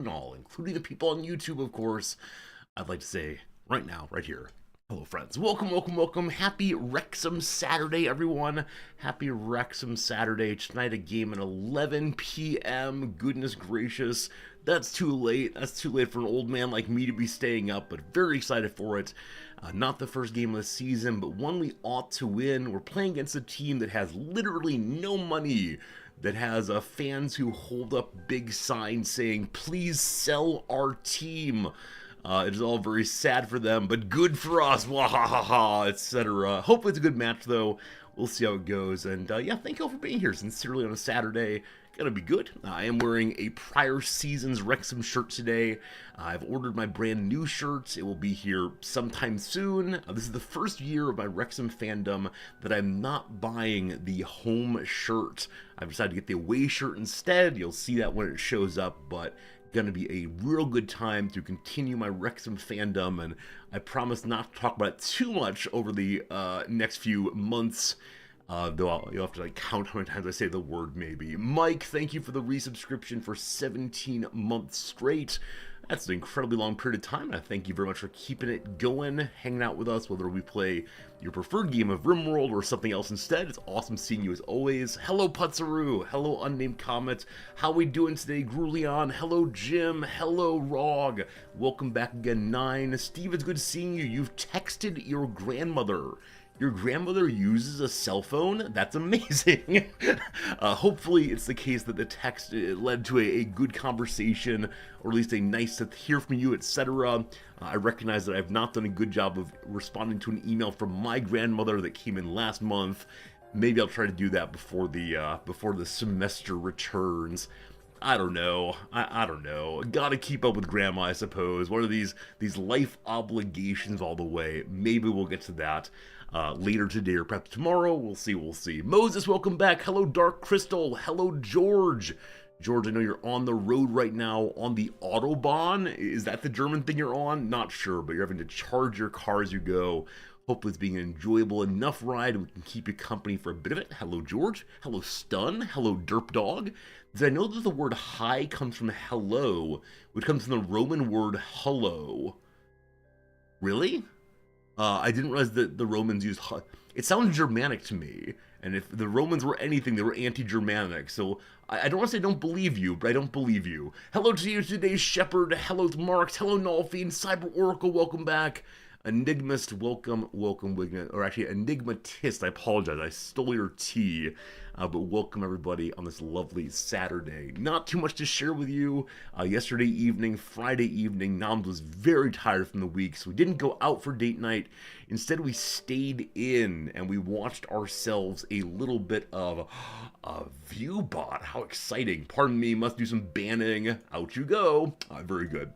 and all, including the people on YouTube, of course, I'd like to say right now, right here, hello, friends. Welcome, welcome, welcome. Happy Wrexham Saturday, everyone. Happy Wrexham Saturday. Tonight, a game at 11 p.m. Goodness gracious. That's too late. That's too late for an old man like me to be staying up, but very excited for it. Not the first game of the season, but one we ought to win. We're playing against a team that has literally no money, that has fans who hold up big signs saying, please sell our team. It is all very sad for them, but good for us, wahahaha, etc. Hopefully it's a good match, though. We'll see how it goes. And yeah, thank you all for being here sincerely on a Saturday. Gonna be good. I am wearing a prior season's Wrexham shirt today. I've ordered my brand new shirt. It will be here sometime soon. This is the first year of my Wrexham fandom that I'm not buying the home shirt. I've decided to get the away shirt instead. You'll see that when it shows up, but gonna be a real good time to continue my Wrexham fandom, and I promise not to talk about it too much over the next few months. Though you'll have to count how many times I say the word maybe. Mike, thank you for the resubscription for 17 months straight. That's an incredibly long period of time, and I thank you very much for keeping it going, hanging out with us, whether we play your preferred game of RimWorld or something else instead. It's awesome seeing you as always. Hello, Putsaru. Hello, Unnamed Comet. How we doing today, Grulion? Hello, Jim. Hello, Rog. Welcome back again, Nine. Steve, it's good seeing you. You've texted your grandmother. Your grandmother uses a cell phone? That's amazing. Hopefully it's the case that the text led to a good conversation, or at least a nice to hear from you, etc. I recognize that I've not done a good job of responding to an email from my grandmother that came in last month. Maybe I'll try to do that before the semester returns. I don't know. I don't know. Gotta keep up with grandma, I suppose. What are these life obligations all the way? Maybe we'll get to that later today or perhaps tomorrow. We'll see, we'll see. Moses, welcome back. Hello, Dark Crystal. Hello, George. George, I know you're on the road right now on the Autobahn. Is that the German thing you're on? Not sure, but you're having to charge your car as you go. Hopefully it's being an enjoyable enough ride and we can keep you company for a bit of it. Hello, George. Hello, Stun. Hello, Derp Dog. Did I know that the word hi comes from hello, which comes from the Roman word hello? Really? I didn't realize that the Romans used it sounds Germanic to me, and if the Romans were anything, they were anti-Germanic, so I don't want to say I don't believe you, but I don't believe you. Hello to you today, Shepherd. Hello to Marks. Hello, Nolfiend. Cyber Oracle, welcome back. Enigmist, welcome, or actually Enigmatist, I apologize, I stole your T, but welcome everybody on this lovely Saturday. Not too much to share with you. Yesterday evening, Friday evening, Noms was very tired from the week, so we didn't go out for date night. Instead, we stayed in and we watched ourselves a little bit of Viewbot. How exciting. Pardon me, must do some banning. Out you go. Very good.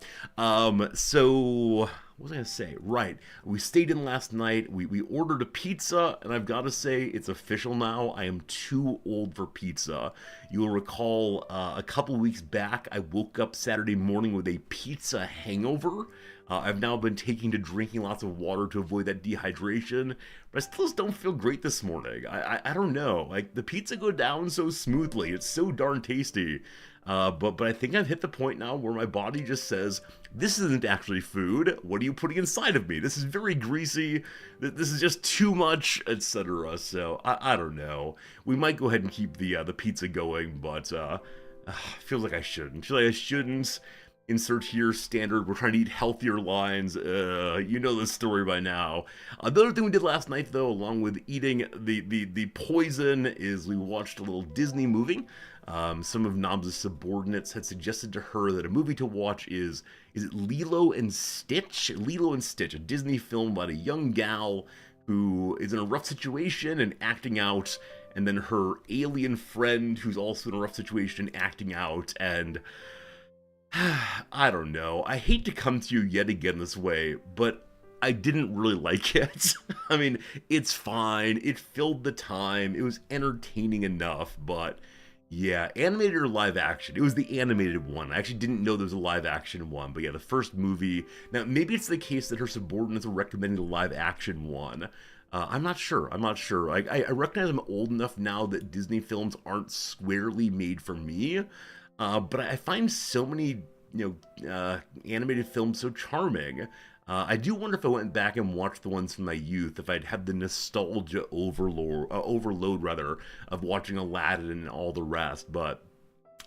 So what was I going to say? Right. We stayed in last night. We ordered a pizza, and I've got to say, it's official now. I am too old for pizza. You will recall a couple weeks back, I woke up Saturday morning with a pizza hangover. I've now been taking to drinking lots of water to avoid that dehydration, but I still just don't feel great this morning. I don't know. Like, the pizza go down so smoothly. It's so darn tasty. But I think I've hit the point now where my body just says, this isn't actually food. What are you putting inside of me? This is very greasy. This is just too much, etc. So I don't know. We might go ahead and keep the pizza going, but feels like I shouldn't. Feel like I shouldn't. Insert here, standard, we're trying to eat healthier lines, you know the story by now. The other thing we did last night, though, along with eating the poison, is we watched a little Disney movie. Some of Noms' subordinates had suggested to her that a movie to watch is it Lilo and Stitch? Lilo and Stitch, a Disney film about a young gal who is in a rough situation and acting out, and then her alien friend who's also in a rough situation acting out, and I don't know. I hate to come to you yet again this way, but I didn't really like it. I mean, it's fine. It filled the time. It was entertaining enough, but yeah, animated or live action? It was the animated one. I actually didn't know there was a live action one, but yeah, the first movie. Now, maybe it's the case that her subordinates are recommending the live action one. I'm not sure. I recognize I'm old enough now that Disney films aren't squarely made for me. But I find so many, animated films so charming. I do wonder if I went back and watched the ones from my youth, if I'd have the nostalgia overload rather, of watching Aladdin and all the rest. But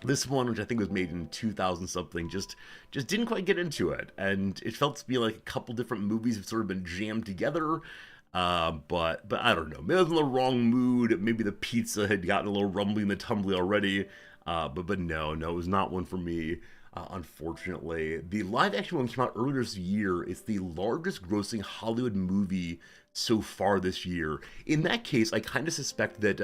this one, which I think was made in 2000 something, just didn't quite get into it, and it felt to me like a couple different movies have sort of been jammed together. But I don't know. Maybe I was in the wrong mood. Maybe the pizza had gotten a little rumbly in the tumbly already. But no, it was not one for me. Unfortunately, the live action one came out earlier this year. It's the largest grossing Hollywood movie so far this year. In that case, I kind of suspect that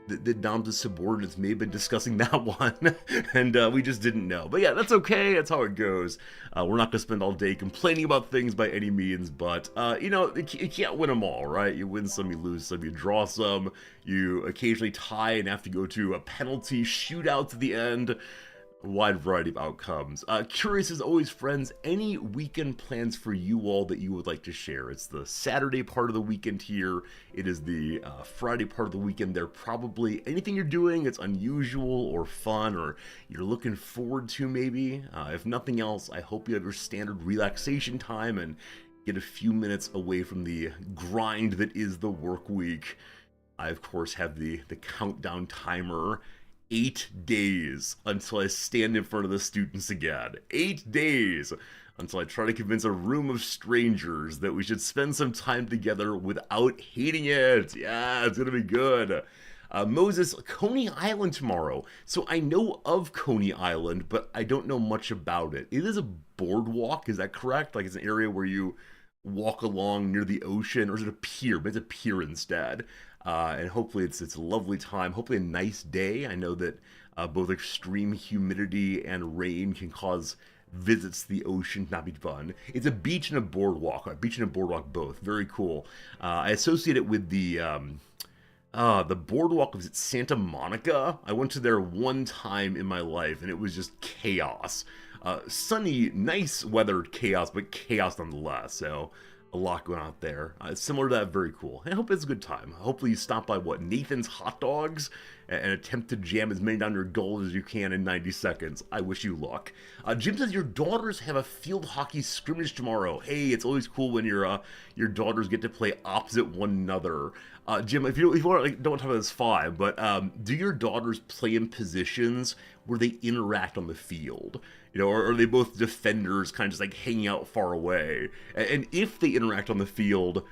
that Dom's subordinates may have been discussing that one, and we just didn't know. But yeah, that's okay. That's how it goes. We're not going to spend all day complaining about things by any means, but, you can't win them all, right? You win some, you lose some, you draw some, you occasionally tie and have to go to a penalty shootout at the end. A wide variety of outcomes. Curious as always, friends, any weekend plans for you all that you would like to share? It's the Saturday part of the weekend here. It is the Friday part of the weekend there. Probably anything you're doing that's unusual or fun or you're looking forward to maybe. If nothing else, I hope you have your standard relaxation time and get a few minutes away from the grind that is the work week. I, of course, have the countdown timer. 8 days until I stand in front of the students again. 8 days until I try to convince a room of strangers that we should spend some time together without hating it. Yeah, it's gonna be good. Moses, Coney Island tomorrow. So I know of Coney Island, but I don't know much about it. It is a boardwalk, is that correct? Like it's an area where you walk along near the ocean, or is it a pier? But it's a pier instead. And hopefully it's a lovely time, hopefully a nice day. I know that both extreme humidity and rain can cause visits to the ocean to not be fun. It's a beach and a boardwalk, both. Very cool. I associate it with the boardwalk of Santa Monica. I went to there one time in my life and it was just chaos. Sunny, nice weather chaos, but chaos nonetheless. So a lot going on there. Similar to that, very cool. I hope it's a good time. Hopefully you stop by, Nathan's Hot Dogs and attempt to jam as many down your gullet as you can in 90 seconds. I wish you luck. Jim says your daughters have a field hockey scrimmage tomorrow. Hey, it's always cool when your daughters get to play opposite one another. Jim, if you want, don't want to talk about this, fine, but do your daughters play in positions where they interact on the field? Or are they both defenders kind of just like hanging out far away? And if they interact on the field,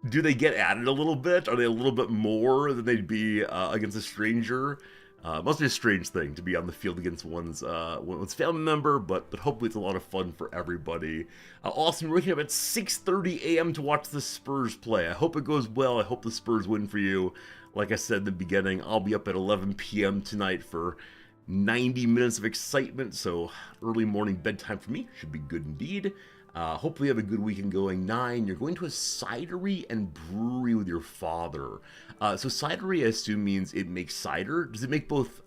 do they get at it a little bit? Are they a little bit more than they'd be against a stranger? It must be a strange thing to be on the field against one's family member, but hopefully it's a lot of fun for everybody. Austin, we're waking up at 6:30 a.m. to watch the Spurs play. I hope it goes well. I hope the Spurs win for you. Like I said in the beginning, I'll be up at 11 p.m. tonight for 90 minutes of excitement, so early morning bedtime for me should be good indeed. Hopefully you have a good weekend going. 9, you're going to a cidery and brewery with your father. So cidery, I assume, means it makes cider. Does it make both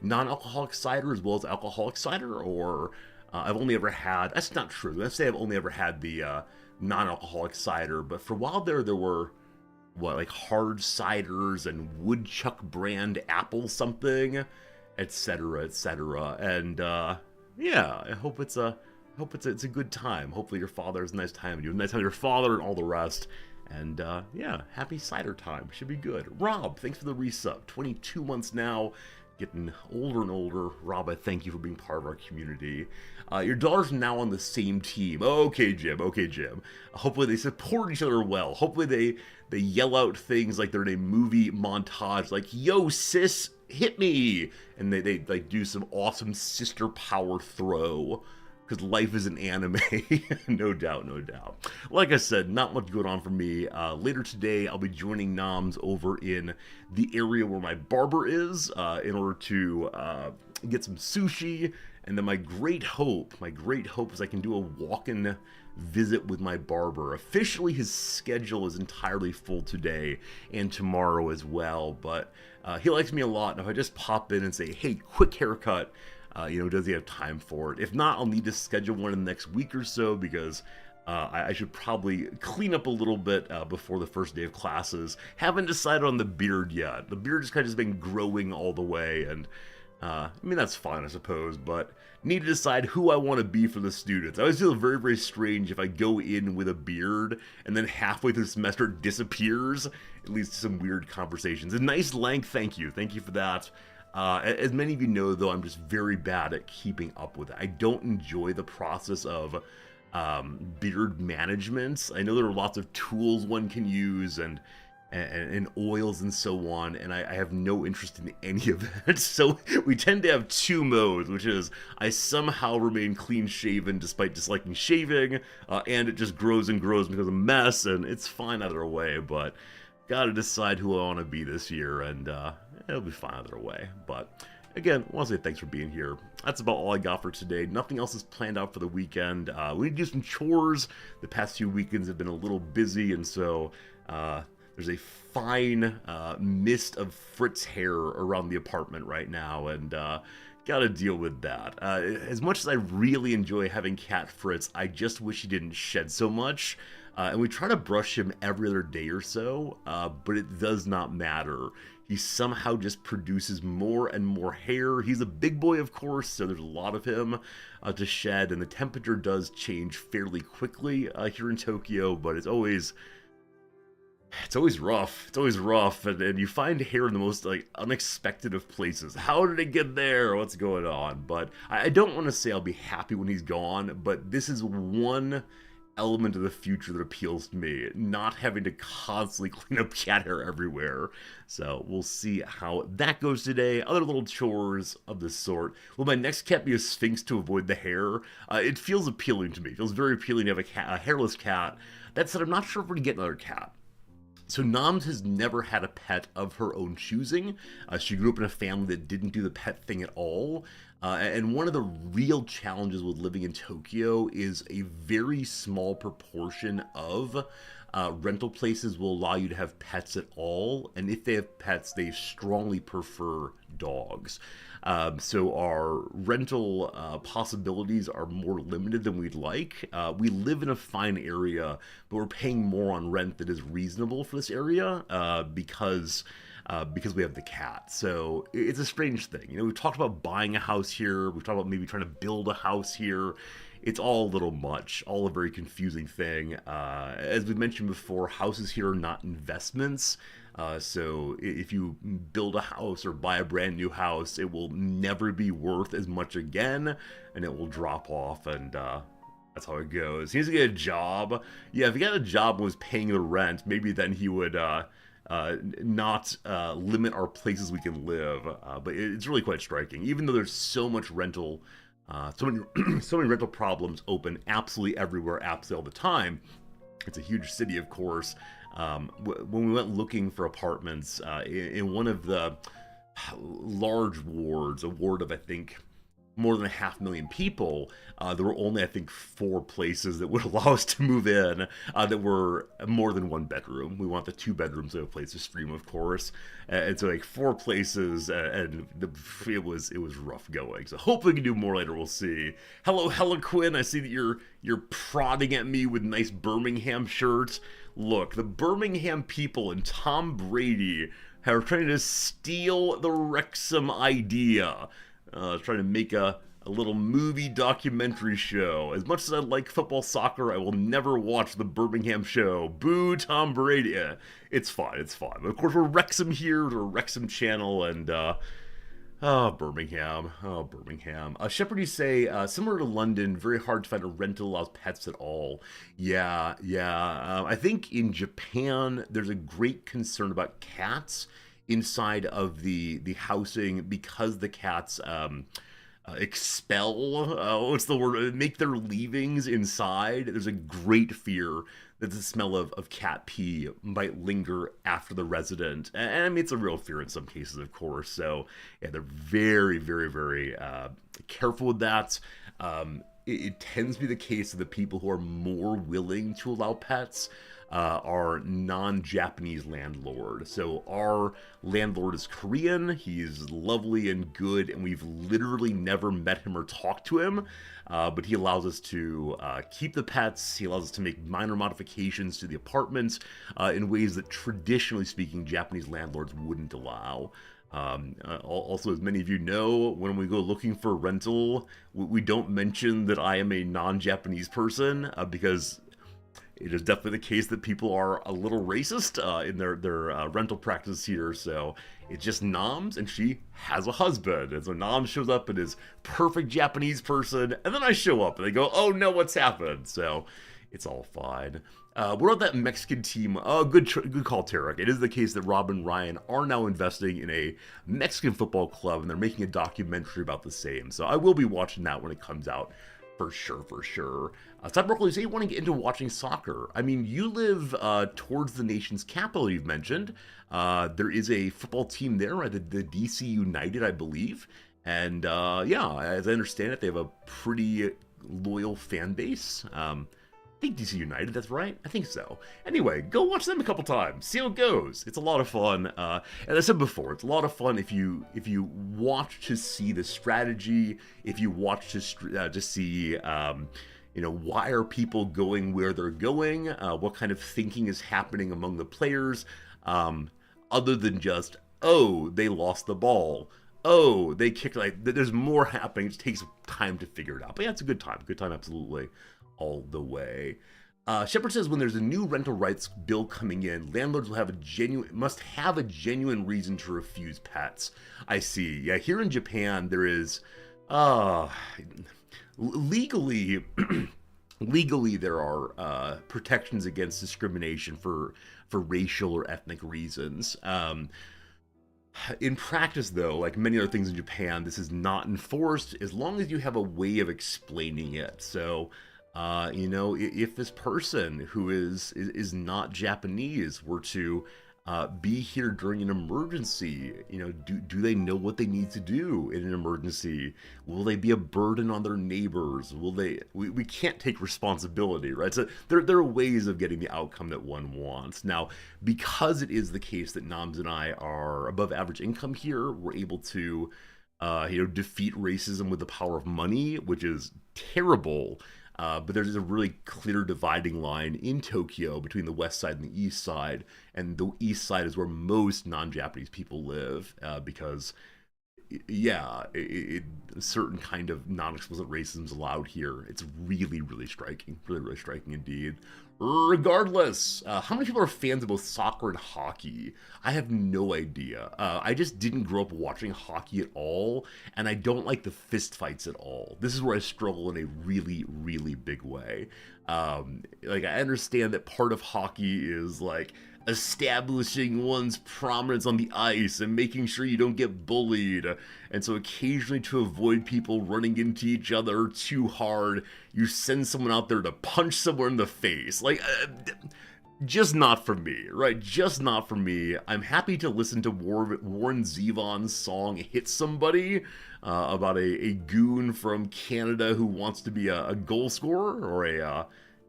non-alcoholic cider as well as alcoholic cider? Or I've only ever had, that's not true. Let's say I've only ever had the non-alcoholic cider, but for a while there were like hard ciders and Woodchuck brand apple something, etc., etc. And yeah, I hope it's a good time. Hopefully your father has a nice time, and you have a nice time with your father and all the rest. And yeah, happy cider time. Should be good. Rob, thanks for the resub. 22 months now, getting older and older. Rob, I thank you for being part of our community. Your daughter's now on the same team. Okay, Jim. Hopefully they support each other well. Hopefully they yell out things like they're in a movie montage, like, yo, sis, hit me. And they like do some awesome sister power throw. Because life is an anime. No doubt. Like I said, not much going on for me. Later today, I'll be joining Noms over in the area where my barber is in order to get some sushi. And then my great hope is I can do a walk-in visit with my barber. Officially, his schedule is entirely full today and tomorrow as well. But he likes me a lot. And if I just pop in and say, hey, quick haircut, does he have time for it? If not, I'll need to schedule one in the next week or so because I should probably clean up a little bit before the first day of classes. Haven't decided on the beard yet. The beard has kind of just been growing all the way, and I mean, that's fine, I suppose, but need to decide who I want to be for the students. I always feel very, very strange if I go in with a beard and then halfway through the semester it disappears. It leads to some weird conversations. A nice length, thank you. Thank you for that. As many of you know, though, I'm just very bad at keeping up with it. I don't enjoy the process of beard management. I know there are lots of tools one can use and oils and so on, and I have no interest in any of that. So we tend to have two modes, which is I somehow remain clean shaven despite disliking shaving, and it just grows and grows because of a mess, and it's fine either way, but gotta decide who I want to be this year, and it'll be fine either way. But again, I want to say thanks for being here. That's about all I got for today. Nothing else is planned out for the weekend. We need to do some chores. The past few weekends have been a little busy, and so there's a fine mist of Fritz hair around the apartment right now, and gotta deal with that. As much as I really enjoy having cat Fritz, I just wish he didn't shed so much. And we try to brush him every other day or so, but it does not matter. He somehow just produces more and more hair. He's a big boy, of course, so there's a lot of him to shed, and the temperature does change fairly quickly here in Tokyo, but it's always rough. It's always rough, and you find hair in the most unexpected of places. How did it get there? What's going on? But I don't want to say I'll be happy when he's gone, but this is one element of the future that appeals to me, not having to constantly clean up cat hair everywhere. So we'll see how that goes today. Other little chores of this sort. Will my next cat be a Sphinx to avoid the hair? It feels appealing to me. It feels very appealing to have a hairless cat. That said, I'm not sure if we're gonna get another cat. So Noms has never had a pet of her own choosing. She grew up in a family that didn't do the pet thing at all. And one of the real challenges with living in Tokyo is a very small proportion of rental places will allow you to have pets at all. And if they have pets, they strongly prefer dogs. So our rental possibilities are more limited than we'd like. We live in a fine area, but we're paying more on rent that is reasonable for this area because we have the cat. So it's a strange thing. You know, we've talked about buying a house here. We've talked about maybe trying to build a house here. It's all a little much, all a very confusing thing. As we mentioned before, houses here are not investments. So if you build a house or buy a brand new house, it will never be worth as much again, and it will drop off, and that's how it goes. He needs to get a job. Yeah, if he got a job and was paying the rent, maybe then he would not limit our places we can live. But it's really quite striking. Even though there's so much rental, so many rental problems open absolutely everywhere, absolutely all the time. It's a huge city, of course. When we went looking for apartments in one of the large wards, a ward of I think more than 500,000 people, there were only I think 4 places that would allow us to move in that were more than 1 bedroom. We want the 2 bedrooms to have a place to stream, of course, and so like 4 places, and it was rough going. So hopefully we can do more later. We'll see. Hello, Quinn. I see that you're prodding at me with nice Birmingham shirts. Look, the Birmingham people and Tom Brady are trying to steal the Wrexham idea. Trying to make a little movie documentary show. As much as I like football, soccer, I will never watch the Birmingham show. Boo, Tom Brady. Yeah, it's fine, it's fine. But of course, we're Wrexham here, we're Wrexham channel, and Birmingham. Oh, Birmingham. Shepherd, you say, similar to London, very hard to find a rental allows pets at all. Yeah. I think in Japan, there's a great concern about cats inside of the housing because the cats expel, what's the word, make their leavings inside. There's a great fear that the smell of cat pee might linger after the resident. And I mean, it's a real fear in some cases, of course. So yeah, they're very, very, very careful with that. It tends to be the case that the people who are more willing to allow pets our non-Japanese landlord. So our landlord is Korean, he's lovely and good, and we've literally never met him or talked to him, but he allows us to keep the pets, he allows us to make minor modifications to the apartments in ways that traditionally speaking Japanese landlords wouldn't allow. Also, as many of you know, when we go looking for rental, we don't mention that I am a non-Japanese person because it is definitely the case that people are a little racist in their rental practices here. So it's just Noms, and she has a husband. And so Noms shows up and is perfect Japanese person, and then I show up and they go, "Oh no, what's happened?" So it's all fine. What about that Mexican team? Good call, Tarek. It is the case that Rob and Ryan are now investing in a Mexican football club, and they're making a documentary about the same. So I will be watching that when it comes out. For sure, for sure. Stop Berkeley, say you want to get into watching soccer. I mean, you live towards the nation's capital, you've mentioned. There is a football team there, right? The DC United, I believe. And yeah, as I understand it, they have a pretty loyal fan base. I think DC United, that's right. I think so. Anyway, go watch them a couple times. See how it goes. It's a lot of fun. And I said before, it's a lot of fun if you watch to see the strategy, if you watch to see why are people going where they're going, what kind of thinking is happening among the players, other than just, oh, they lost the ball. Oh, they kicked, like, there's more happening. It takes time to figure it out. But yeah, it's a good time. Good time, absolutely. All the way. Shepard says when there's a new rental rights bill coming in, landlords will must have a genuine reason to refuse pets. I see. Yeah, here in Japan there is legally legally there are protections against discrimination for racial or ethnic reasons. In practice, though, like many other things in Japan, this is not enforced as long as you have a way of explaining it. So if this person who is not Japanese were to be here during an emergency, do they know what they need to do in an emergency? Will they be a burden on their neighbors? Will they? We can't take responsibility, right? So there are ways of getting the outcome that one wants. Now, because it is the case that Noms and I are above average income here, we're able to, defeat racism with the power of money, which is terrible. But there's a really clear dividing line in Tokyo between the west side and the east side, and the east side is where most non-Japanese people live, because, yeah, a certain kind of non-explicit racism is allowed here. It's really, really striking. Really, really striking indeed. Regardless, how many people are fans of both soccer and hockey? I have no idea. I just didn't grow up watching hockey at all, and I don't like the fist fights at all. This is where I struggle in a really, really big way. I understand that part of hockey is like establishing one's prominence on the ice and making sure you don't get bullied. And so occasionally, to avoid people running into each other too hard, you send someone out there to punch someone in the face. Just not for me, right? Just not for me. I'm happy to listen to Warren Zevon's song Hit Somebody, about a goon from Canada who wants to be a goal scorer, or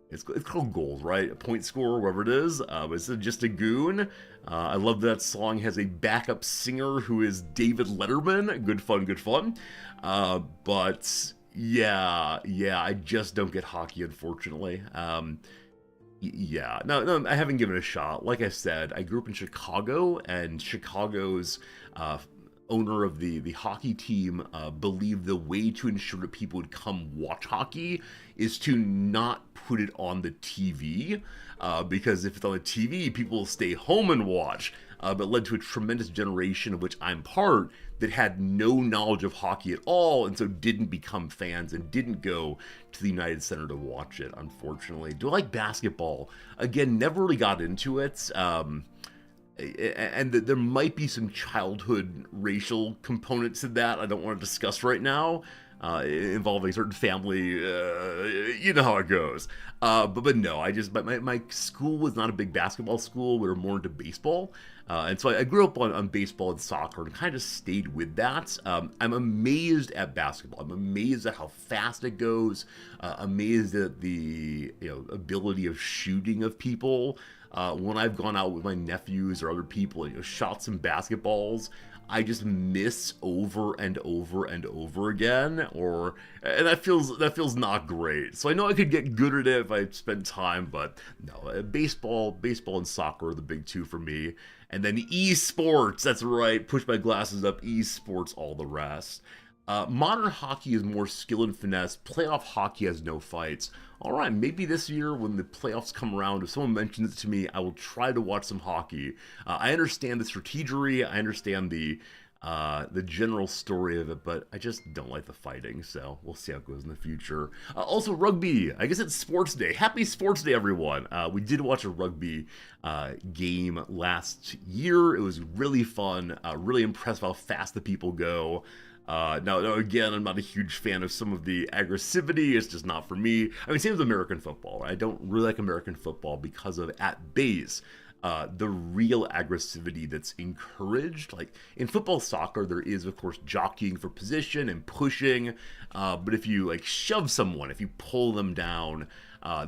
it's called goals, right? A point scorer, whatever it is. It's just a goon. I love that song has a backup singer who is David Letterman. Good fun, good fun. But yeah, I just don't get hockey, unfortunately. Yeah, no, I haven't given it a shot. Like I said, I grew up in Chicago, and Chicago's owner of the hockey team believed the way to ensure that people would come watch hockey is to not put it on the TV, because if it's on the TV, people will stay home and watch. But led to a tremendous generation of which I'm part that had no knowledge of hockey at all, and so didn't become fans and didn't go to the United Center to watch it, unfortunately. Do I like basketball? Again, never really got into it. And there might be some childhood racial components to that I don't want to discuss right now, involving certain family, you know how it goes. But no, my school was not a big basketball school. We were more into baseball. And so I grew up on baseball and soccer and kind of stayed with that. I'm amazed at basketball. I'm amazed at how fast it goes. Amazed at the ability of shooting of people. When I've gone out with my nephews or other people and shot some basketballs, I just miss over and over and over again, and that feels not great. So I know I could get good at it if I spent time, but no, baseball and soccer are the big two for me. And then esports, that's right, push my glasses up, esports, all the rest. Modern hockey is more skill and finesse. Playoff hockey has no fights. All right, maybe this year when the playoffs come around, if someone mentions it to me, I will try to watch some hockey. I understand the strategery, I understand the general story of it, but I just don't like the fighting. So we'll see how it goes in the future. Also, rugby. I guess it's Sports Day. Happy Sports Day, everyone. We did watch a rugby game last year. It was really fun. Really impressed how fast the people go. Now, again, I'm not a huge fan of some of the aggressivity. It's just not for me. I mean, same with American football. I don't really like American football because of, at base, the real aggressivity that's encouraged. Like in football, soccer, there is, of course, jockeying for position and pushing. But if you like shove someone, if you pull them down,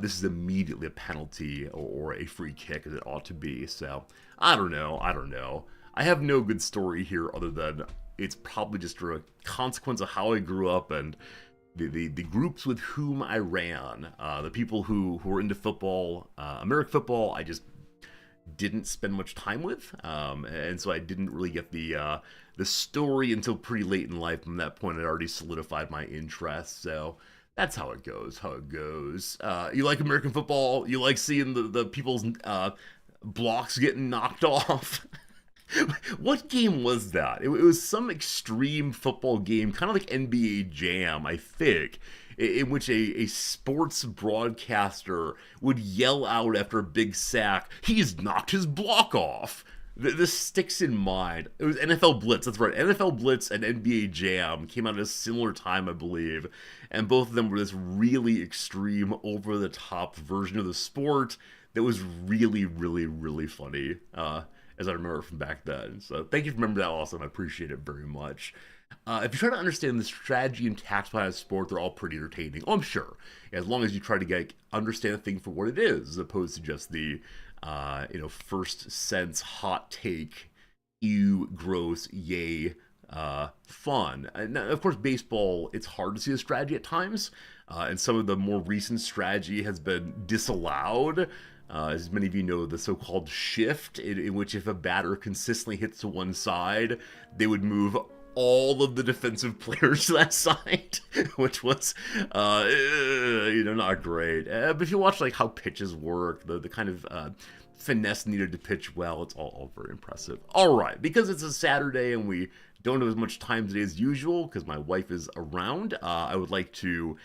this is immediately a penalty or a free kick, as it ought to be. So I don't know. I have no good story here other than it's probably just a consequence of how I grew up and the groups with whom I ran. The people who were into football, American football, I just didn't spend much time with, and so I didn't really get the story until pretty late in life. From that point, I'd already solidified my interest. So that's how it goes. You like American football? You like seeing the people's blocks getting knocked off? What game was that? It was some extreme football game, kind of like NBA Jam, I think, in which a sports broadcaster would yell out after a big sack, "He's knocked his block off." This sticks in mind. It was NFL Blitz, that's right. NFL Blitz and NBA Jam came out at a similar time, I believe, and both of them were this really extreme, over-the-top version of the sport that was really, really, really funny. As I remember from back then. So thank you for remembering that, Awesome. I appreciate it very much. If you try to understand the strategy and tactics behind a sport, they're all pretty entertaining. Oh, I'm sure. As long as you try to understand the thing for what it is, as opposed to just the first sense hot take, ew, gross, yay, fun. Now, of course, baseball, it's hard to see the strategy at times, and some of the more recent strategy has been disallowed. As many of you know, the so-called shift, in which if a batter consistently hits to one side, they would move all of the defensive players to that side, which was, not great. But if you watch like how pitches work, the kind of finesse needed to pitch well, it's all very impressive. All right, because it's a Saturday and we don't have as much time today as usual because my wife is around, I would like to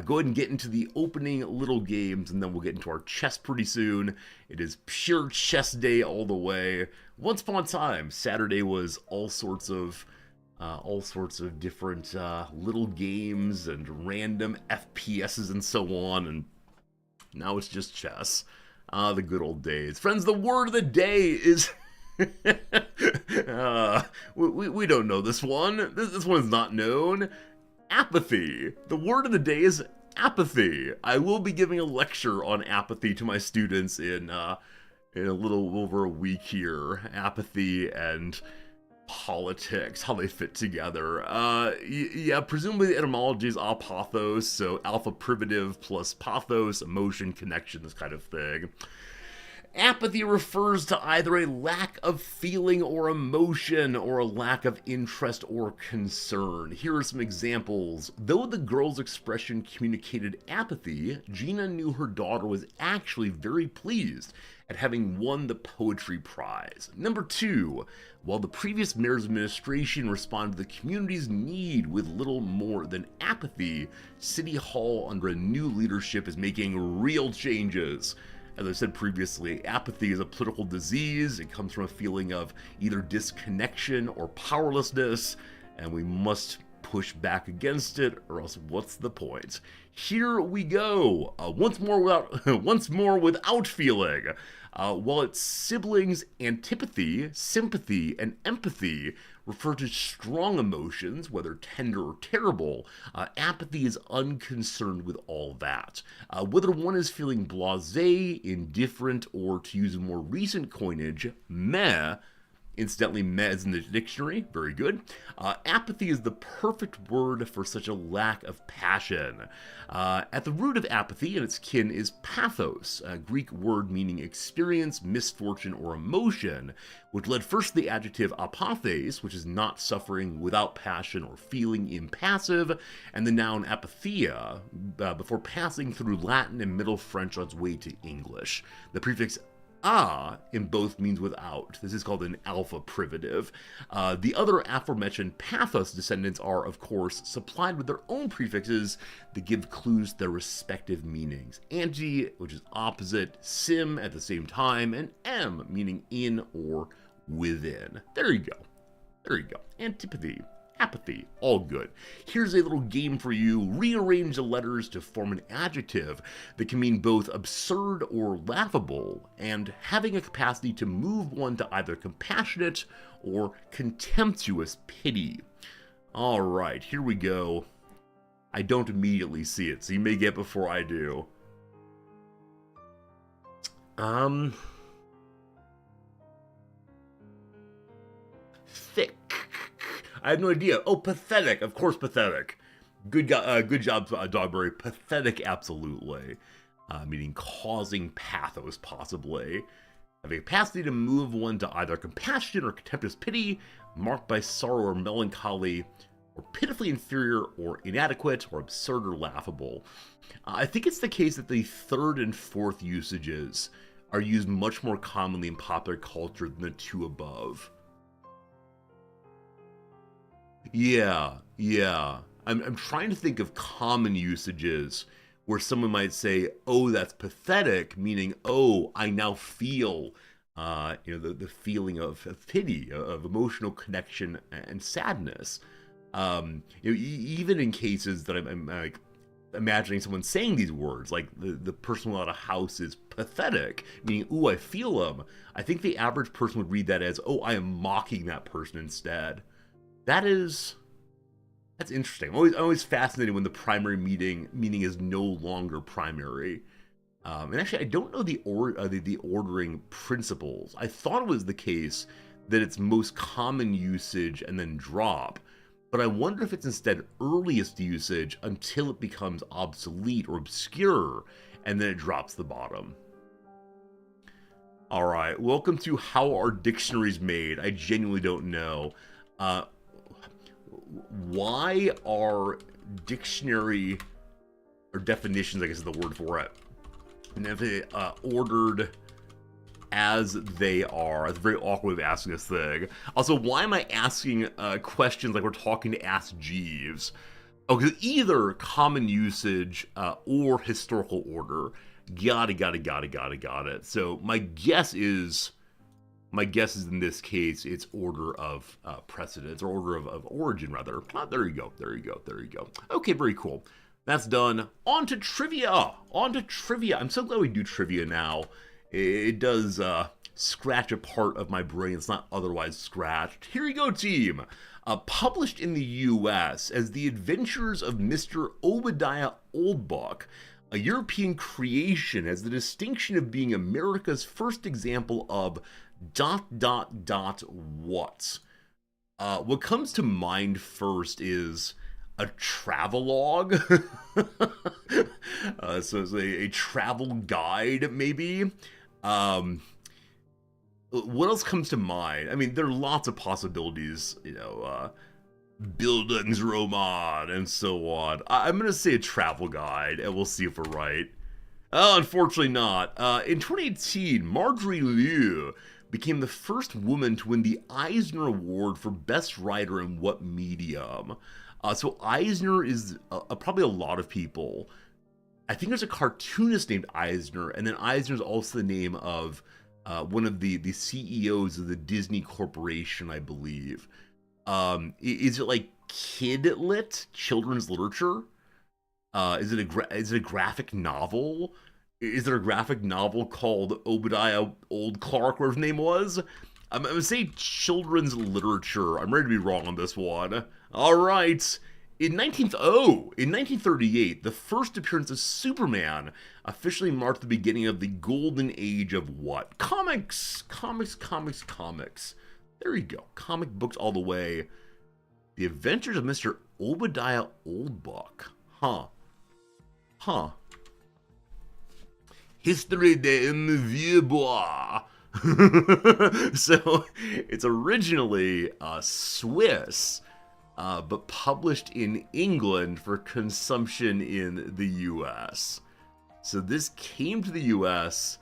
go ahead and get into the opening little games, and then we'll get into our chess pretty soon. It is pure chess day all the way. Once upon a time, Saturday was all sorts of different little games and random FPSs and so on, and now it's just chess. The good old days. Friends, the word of the day is... we don't know this one. This one is not known. Apathy. The word of the day is apathy. I will be giving a lecture on apathy to my students in a little over a week here. Apathy and politics, how they fit together. Yeah, presumably the etymology is apathos, so alpha privative plus pathos, emotion, connection, this kind of thing. Apathy refers to either a lack of feeling or emotion or a lack of interest or concern. Here are some examples. Though the girl's expression communicated apathy, Gina knew her daughter was actually very pleased at having won the poetry prize. Number 2, while the previous mayor's administration responded to the community's need with little more than apathy, City Hall under a new leadership is making real changes. As I said previously, apathy is a political disease. It comes from a feeling of either disconnection or powerlessness, and we must push back against it, or else what's the point? Here we go. Once more without feeling. While its siblings antipathy, sympathy, and empathy refer to strong emotions, whether tender or terrible, apathy is unconcerned with all that. Whether one is feeling blasé, indifferent, or to use a more recent coinage, meh, Incidentally, mez in the dictionary. Very good. Apathy is the perfect word for such a lack of passion. At the root of apathy and its kin is pathos, a Greek word meaning experience, misfortune, or emotion, which led first to the adjective apathes, which is not suffering, without passion, or feeling, impassive, and the noun apatheia, before passing through Latin and Middle French on its way to English. The prefix in both means without. This is called an alpha privative. The other aforementioned pathos descendants are, of course, supplied with their own prefixes that give clues to their respective meanings. Anti, which is opposite, sim at the same time, and m, meaning in or within. There you go. There you go. Antipathy. Apathy, all good. Here's a little game for you. Rearrange the letters to form an adjective that can mean both absurd or laughable, and having a capacity to move one to either compassionate or contemptuous pity. All right, here we go. I don't immediately see it, so you may get before I do. Thick. I have no idea. Oh, pathetic. Of course, pathetic. Good job, Dogberry. Pathetic, absolutely. Meaning causing pathos, possibly. Having a capacity to move one to either compassion or contemptuous pity, marked by sorrow or melancholy, or pitifully inferior or inadequate, or absurd or laughable. I think it's the case that the third and fourth usages are used much more commonly in popular culture than the two above. Yeah. I'm trying to think of common usages where someone might say, "Oh, that's pathetic," meaning, "Oh, I now feel, the feeling of pity, of emotional connection and sadness." Even in cases that I'm like imagining someone saying these words, like the person without a house is pathetic, meaning, "Ooh, I feel them." I think the average person would read that as, "Oh, I am mocking that person instead." That's interesting. I'm always fascinated when the primary meaning is no longer primary. And actually, I don't know the ordering principles. I thought it was the case that it's most common usage and then drop, but I wonder if it's instead earliest usage until it becomes obsolete or obscure, and then it drops the bottom. All right, welcome to How Are Dictionaries Made? I genuinely don't know. Why are dictionary, or definitions, I guess is the word for it, and if they ordered as they are? That's a very awkward way of asking this thing. Also, why am I asking questions like we're talking to Ask Jeeves? Oh, because either common usage or historical order. Got it. So my guess is in this case, it's order of precedence, or order of origin, rather. There you go. Okay, very cool. That's done. On to trivia. I'm so glad we do trivia now. It does scratch a part of my brain that's not otherwise scratched. Here you go, team. Published in the U.S. as The Adventures of Mr. Obadiah Oldbuck, a European creation has the distinction of being America's first example of ... what? What comes to mind first is a travelogue. So it's a travel guide, maybe. What else comes to mind? I mean, there are lots of possibilities, Bildungsroman and so on. I'm going to say a travel guide, and we'll see if we're right. Unfortunately not. In 2018, Marjorie Liu became the first woman to win the Eisner Award for Best Writer in what medium? So Eisner is probably a lot of people. I think there's a cartoonist named Eisner, and then Eisner is also the name of one of the CEOs of the Disney Corporation, I believe. Is it like kid-lit, children's literature? Is it a graphic novel? Is there a graphic novel called Obadiah Old Clark, whatever his name was? I'm going to say children's literature. I'm ready to be wrong on this one. All right. In 1938, the first appearance of Superman officially marked the beginning of the golden age of what? Comics. There you go. Comic books all the way. The Adventures of Mr. Obadiah Oldbuck. Huh. Huh. History de Vieux Bois. So it's originally Swiss, but published in England for consumption in the US. So this came to the US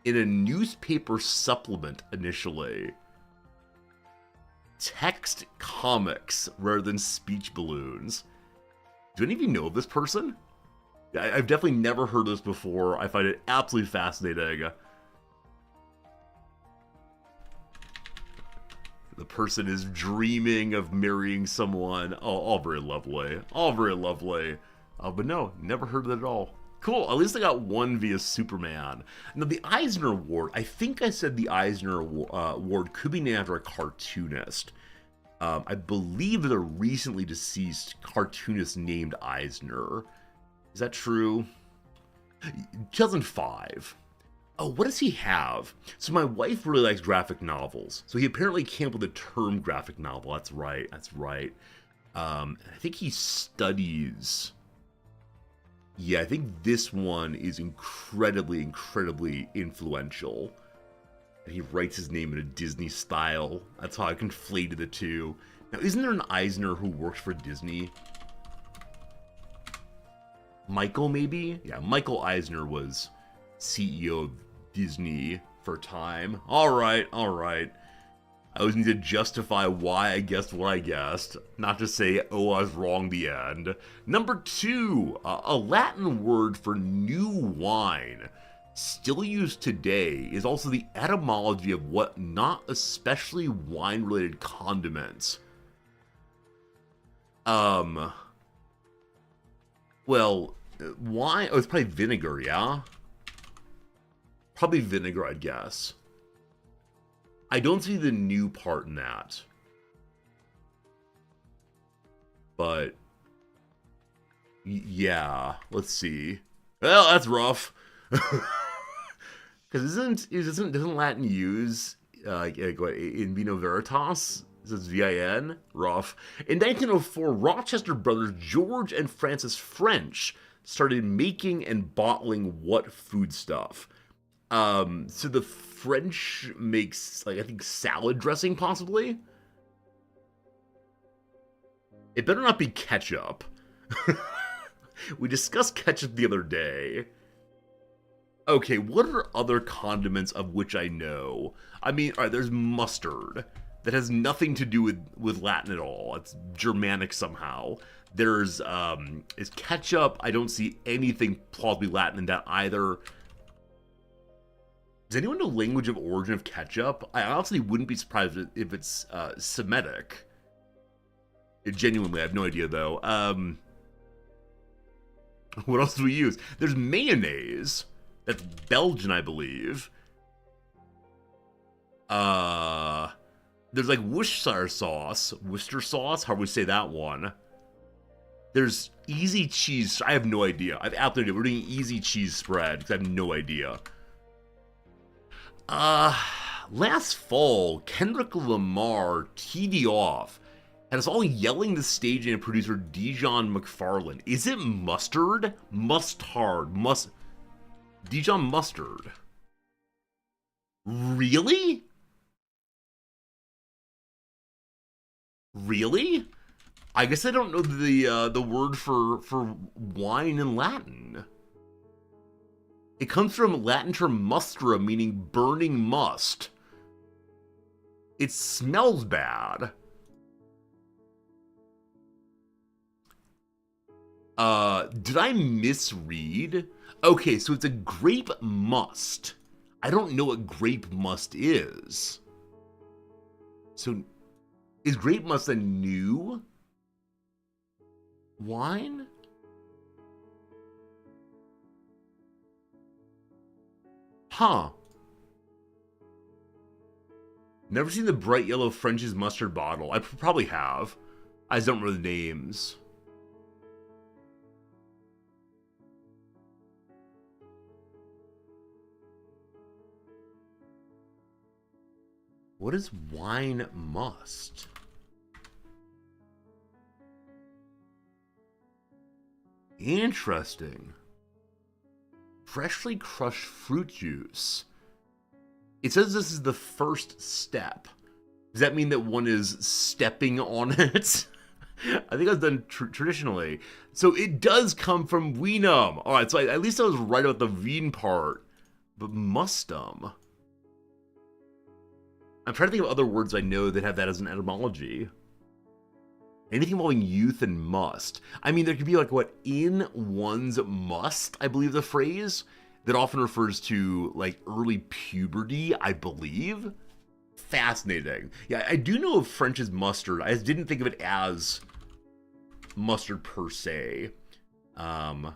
in a newspaper supplement initially. Text comics rather than speech balloons. Do any of you know this person? I've definitely never heard this before. I find it absolutely fascinating. The person is dreaming of marrying someone. Oh, all very lovely. All very lovely. But no, never heard of it at all. Cool, at least I got one via Superman. Now, the Eisner Award, I think I said the Eisner Award could be named after a cartoonist. I believe there's a recently deceased cartoonist named Eisner. Is that true? 2005. Oh, what does he have? So my wife really likes graphic novels. So he apparently came up with the term graphic novel. That's right, that's right. I think he studies... Yeah, I think this one is incredibly, incredibly influential. And he writes his name in a Disney style. That's how I conflated the two. Now, isn't there an Eisner who works for Disney? Michael, maybe? Yeah, Michael Eisner was CEO of Disney for a time. Alright, alright. I always need to justify why I guessed what I guessed, not to say, oh, I was wrong the end. Number 2, a Latin word for new wine, still used today, is also the etymology of what not especially wine-related condiments. Well, wine, oh, it's probably vinegar, yeah? Probably vinegar, I'd guess. I don't see the new part in that. But yeah, let's see. Well, that's rough. Because doesn't Latin use in vino veritas? This is VIN. Rough. In 1904, Rochester brothers George and Francis French started making and bottling what foodstuff? So the French makes, like, I think salad dressing, possibly? It better not be ketchup. We discussed ketchup the other day. Okay, what are other condiments of which I know? I mean, alright, there's mustard. That has nothing to do with Latin at all. It's Germanic somehow. There's, is ketchup. I don't see anything plausibly Latin in that either. Does anyone know language of origin of ketchup? I honestly wouldn't be surprised if it's Semitic. Genuinely, I have no idea though. What else do we use? There's mayonnaise. That's Belgian, I believe. There's like Worcestershire sauce. Worcester sauce? How do we say that one? There's easy cheese. I have no idea. I have absolutely no idea. We're doing easy cheese spread because I have no idea. Last fall, Kendrick Lamar teed off, and it's all yelling the stage and producer Dijon McFarlane. Is it mustard? Mustard. Dijon mustard. Really? Really? I guess I don't know the word for wine in Latin. It comes from Latin term mustra, meaning burning must. It smells bad. Did I misread? Okay, so it's a grape must. I don't know what grape must is. So, is grape must a new wine? Huh. Never seen the bright yellow French's mustard bottle. I probably have. I just don't remember the names. What is wine must? Interesting. Freshly crushed fruit juice. It says this is the first step. Does that mean that one is stepping on it? I think that's done traditionally. So it does come from Wienum. All right, so at least I was right about the Wien part. But mustum. I'm trying to think of other words I know that have that as an etymology. Anything involving youth and must. I mean, there could be like, what, in one's must, I believe the phrase, that often refers to like early puberty, I believe. Fascinating. Yeah, I do know of French's mustard. I just didn't think of it as mustard per se. I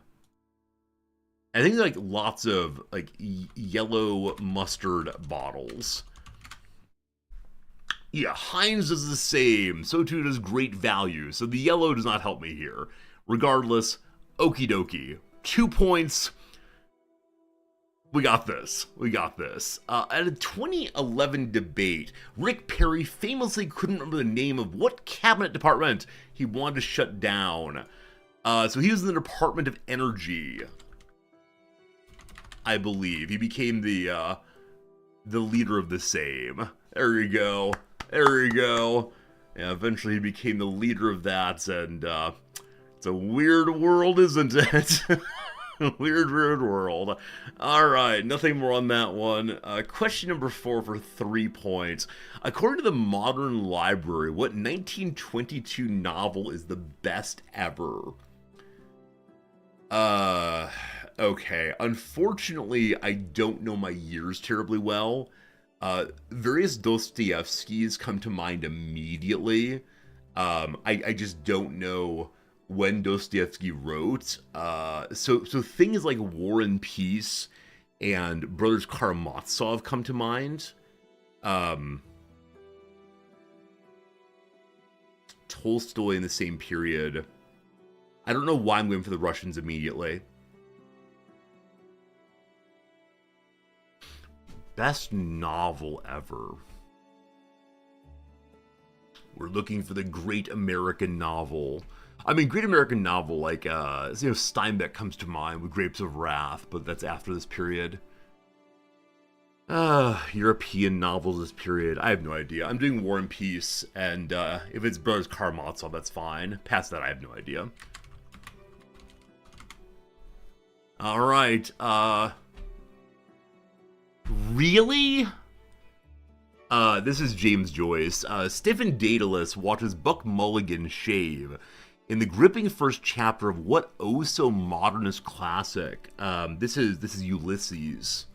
think like lots of like yellow mustard bottles. Yeah, Heinz does the same. So too does Great Value. So the yellow does not help me here. Regardless, okie dokie. 2 points. We got this. We got this. At a 2011 debate, Rick Perry famously couldn't remember the name of what cabinet department he wanted to shut down. So he was in the Department of Energy, I believe. He became the leader of the same. There you go. There you go. Yeah, eventually he became the leader of that, and it's a weird world, isn't it? Weird world. Alright, nothing more on that one. Question number 4 for 3 points. According to the Modern Library, what 1922 novel is the best ever? Okay. Unfortunately, I don't know my years terribly well. Various Dostoevskys come to mind immediately. I just don't know when Dostoevsky wrote. So things like War and Peace and Brothers Karamazov come to mind. Tolstoy in the same period. I don't know why I'm going for the Russians immediately. Best novel ever. We're looking for the great American novel. I mean, great American novel, like, Steinbeck comes to mind with Grapes of Wrath, but that's after this period. European novels this period, I have no idea. I'm doing War and Peace, and if it's Brothers Karamazov, that's fine. Past that, I have no idea. Alright, really? This is James Joyce. Stephen Daedalus watches Buck Mulligan shave in the gripping first chapter of what oh-so-modernist classic? This is Ulysses.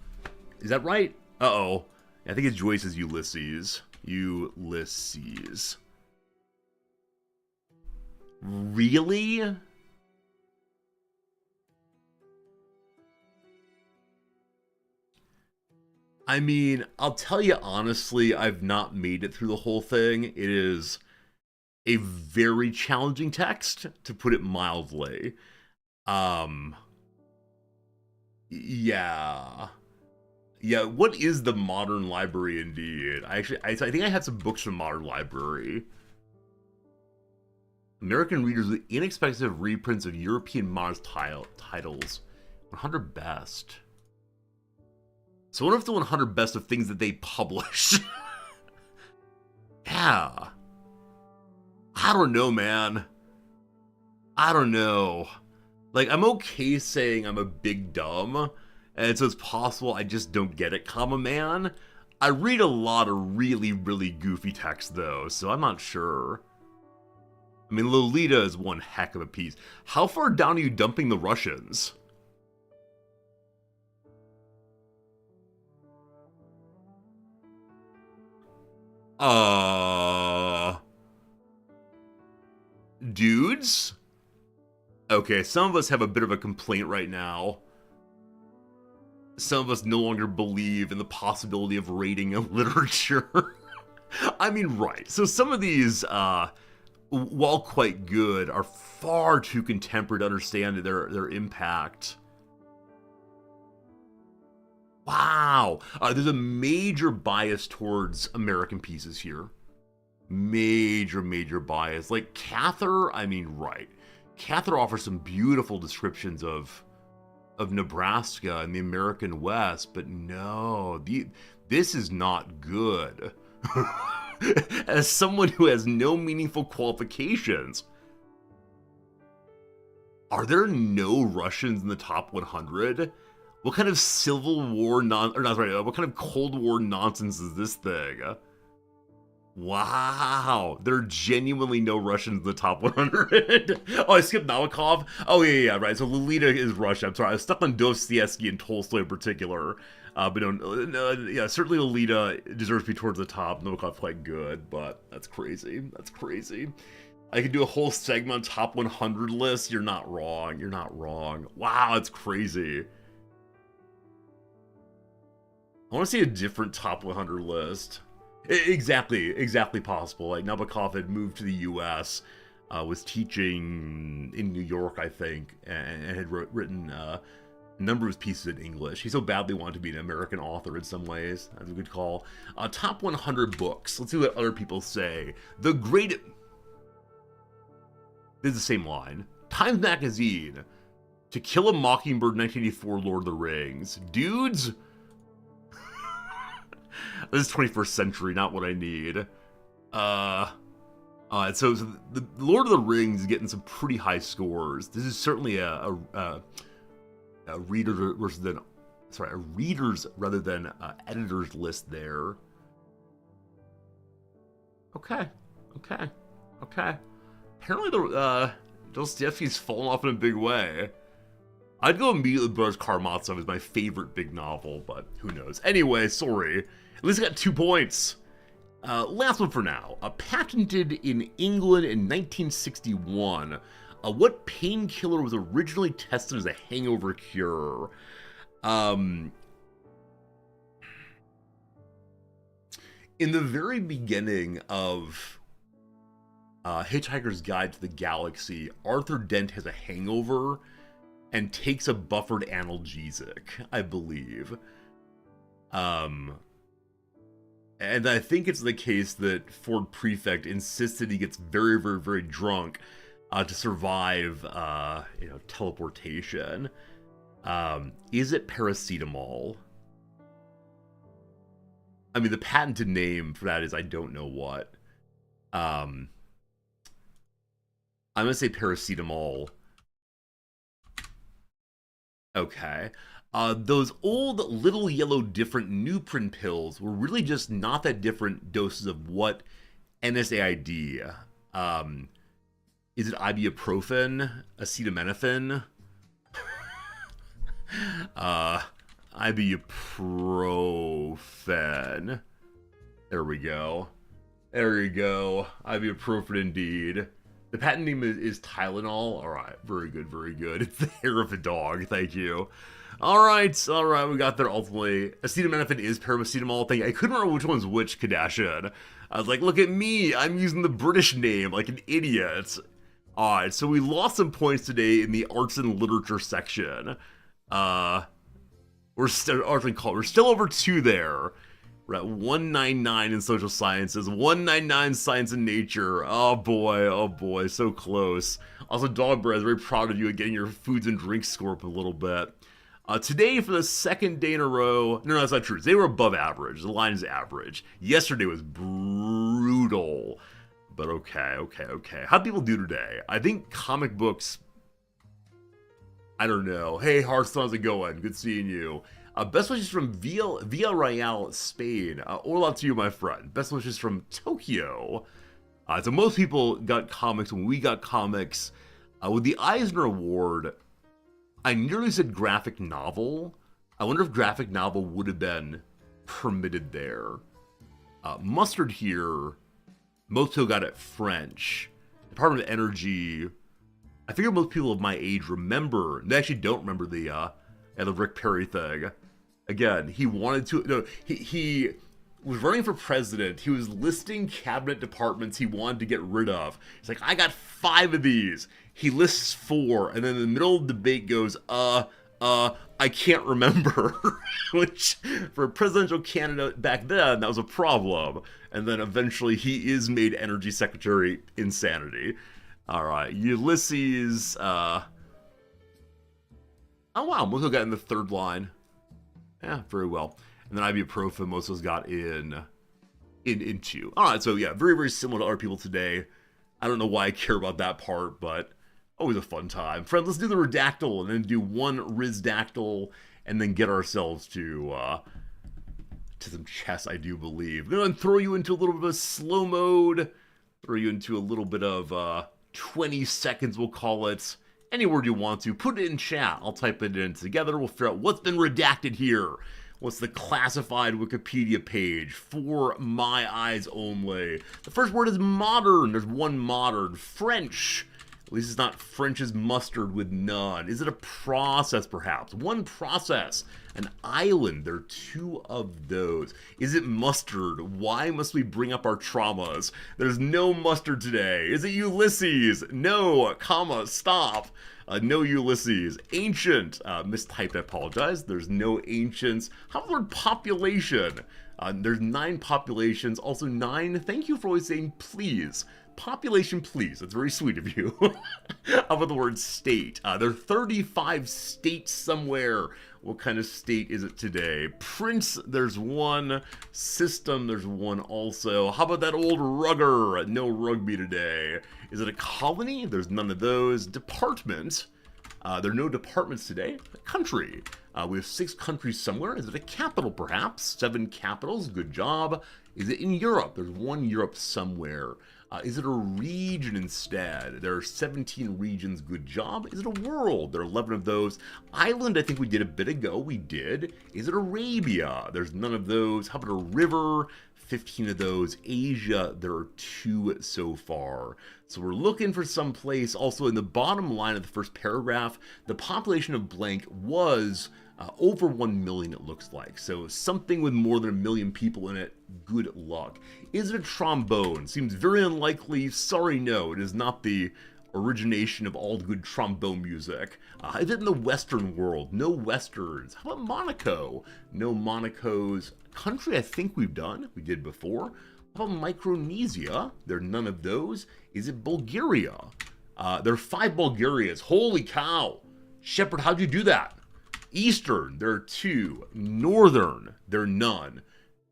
Is that right? Uh-oh. I think it's Joyce's Ulysses. Ulysses. Really? I mean, I'll tell you honestly, I've not made it through the whole thing. It is a very challenging text, to put it mildly. Yeah. Yeah, what is the Modern Library indeed? I think I had some books from Modern Library. American readers with inexpensive reprints of European modern titles. 100 best. So I wonder if the 100 best of things that they publish. Yeah. I don't know, man. I don't know. Like, I'm okay saying I'm a big dumb, and so it's possible I just don't get it, comma man. I read a lot of really, really goofy text, though, so I'm not sure. I mean, Lolita is one heck of a piece. How far down are you dumping the Russians? Dudes? Okay, some of us have a bit of a complaint right now. Some of us no longer believe in the possibility of rating of literature. I mean, right. So some of these, while quite good, are far too contemporary to understand their impact. Wow. There's a major bias towards American pieces here. Major bias. Like Cather, I mean, right. Cather offers some beautiful descriptions of Nebraska and the American West, but no, this is not good. As someone who has no meaningful qualifications, are there no Russians in the top 100? What kind of Civil War what kind of Cold War nonsense is this thing? Wow, there are genuinely no Russians in the top 100. Oh, I skipped Nabokov. Oh yeah, right. So Lolita is Russian. I'm sorry, I was stuck on Dostoevsky and Tolstoy in particular. But no, yeah, certainly Lolita deserves to be towards the top. Nabokov's quite good, but that's crazy. That's crazy. I could do a whole segment on top 100 lists. You're not wrong. You're not wrong. Wow, that's crazy. I want to see a different top 100 list. Exactly possible. Like Nabokov had moved to the U.S., was teaching in New York, I think, and had written a number of his pieces in English. He so badly wanted to be an American author in some ways. That's a good call. Top 100 books. Let's see what other people say. The great... This is the same line. Times Magazine. To Kill a Mockingbird 1984 Lord of the Rings. Dudes... This is 21st century, not what I need. So the Lord of the Rings is getting some pretty high scores. This is certainly a reader versus than, sorry, a readers rather than editors list there. Okay. Apparently Dostoevsky's fallen off in a big way. I'd go immediately with Boris Karamazov as my favorite big novel, but who knows. Anyway, sorry. At least I got 2 points. Last one for now. Patented in England in 1961. What painkiller was originally tested as a hangover cure? In the very beginning of Hitchhiker's Guide to the Galaxy, Arthur Dent has a hangover and takes a buffered analgesic, I believe. And I think it's the case that Ford Prefect insisted he gets very drunk to survive, teleportation. Is it paracetamol? I mean, the patented name for that is I don't know what. I'm gonna say paracetamol. Okay. Those old little yellow different Nuprin pills were really just not that different doses of what NSAID. Is it ibuprofen? Acetaminophen? Ibuprofen. There we go. There you go. Ibuprofen indeed. The patent name is Tylenol. Alright, very good. It's the hair of a dog, thank you. Alright, we got there ultimately. Acetaminophen is paracetamol. I couldn't remember which one's which, Kardashian. I was like, look at me, I'm using the British name like an idiot. Alright, so we lost some points today in the arts and literature section. We're still over 2 there. We're at 199 in social sciences, 199 science and nature. Oh boy, so close. Also, Dogbread is very proud of you at getting your foods and drinks score up a little bit. Today, for the second day in a row, no, that's not true. They were above average. The line is average. Yesterday was brutal. But okay. How'd people do today? I think comic books, I don't know. Hey, Hearthstone, how's it going? Good seeing you. Best wishes from Villarreal, Spain. Hola to you, my friend. Best wishes from Tokyo. So most people got comics when we got comics. With the Eisner Award, I nearly said graphic novel. I wonder if graphic novel would have been permitted there. Mustard here, most people got it French. Department of Energy, I figure most people of my age remember, they actually don't remember the Rick Perry thing. Again, he wanted to, no, he was running for president. He was listing cabinet departments he wanted to get rid of. He's like, I got 5 of these. He lists 4, and then in the middle of the debate goes, I can't remember, which for a presidential candidate back then, that was a problem. And then eventually he is made energy secretary. Insanity. All right, Ulysses. Oh wow, most of got in the third line. Yeah, very well. And then ibuprofen, most of us got in two. All right, so yeah, very very similar to other people today. I don't know why I care about that part, but always a fun time. Friend, let's do the redactyl and then do one rizdactyl and then get ourselves to some chess, I do believe. I'm going to throw you into a little bit of slow mode, throw you into a little bit of 20 seconds, we'll call it. Any word you want to, put it in chat. I'll type it in together. We'll figure out what's been redacted here. What's the classified Wikipedia page for my eyes only? The first word is modern. There's one modern. French. At least it's not French as mustard with none. Is it a process, perhaps? One process. An island. There are two of those. Is it mustard? Why must we bring up our traumas? There's no mustard today. Is it Ulysses? No, comma, stop. No Ulysses. Ancient. Mistyped, I apologize. There's no ancients. How about the word population? There's 9 populations. Also 9. Thank you for always saying please. Population, please. That's very sweet of you. How about the word state? There are 35 states somewhere. What kind of state is it today? Prince, there's one. System, there's one also. How about that old rugger? No rugby today. Is it a colony? There's none of those. Department. There are no departments today. A country. We have 6 countries somewhere. Is it a capital, perhaps? 7 capitals. Good job. Is it in Europe? There's one Europe somewhere. Is it a region instead? There are 17 regions. Good job. Is it a world? There are 11 of those. Island, I think we did a bit ago. We did. Is it Arabia? There's none of those. How about a river? 15 of those. Asia, there are 2 so far. So we're looking for some place. Also, in the bottom line of the first paragraph, the population of blank was over 1 million, it looks like. So something with more than 1 million people in it. Good luck. Is it a trombone? Seems very unlikely. Sorry, no. It is not the origination of all good trombone music. Is it in the Western world? No Westerns. How about Monaco? No Monacos. Country I think we've done. We did before. How about Micronesia? There are none of those. Is it Bulgaria? There are 5 Bulgarias. Holy cow. Shepard, how'd you do that? Eastern, there are 2. Northern, there are none.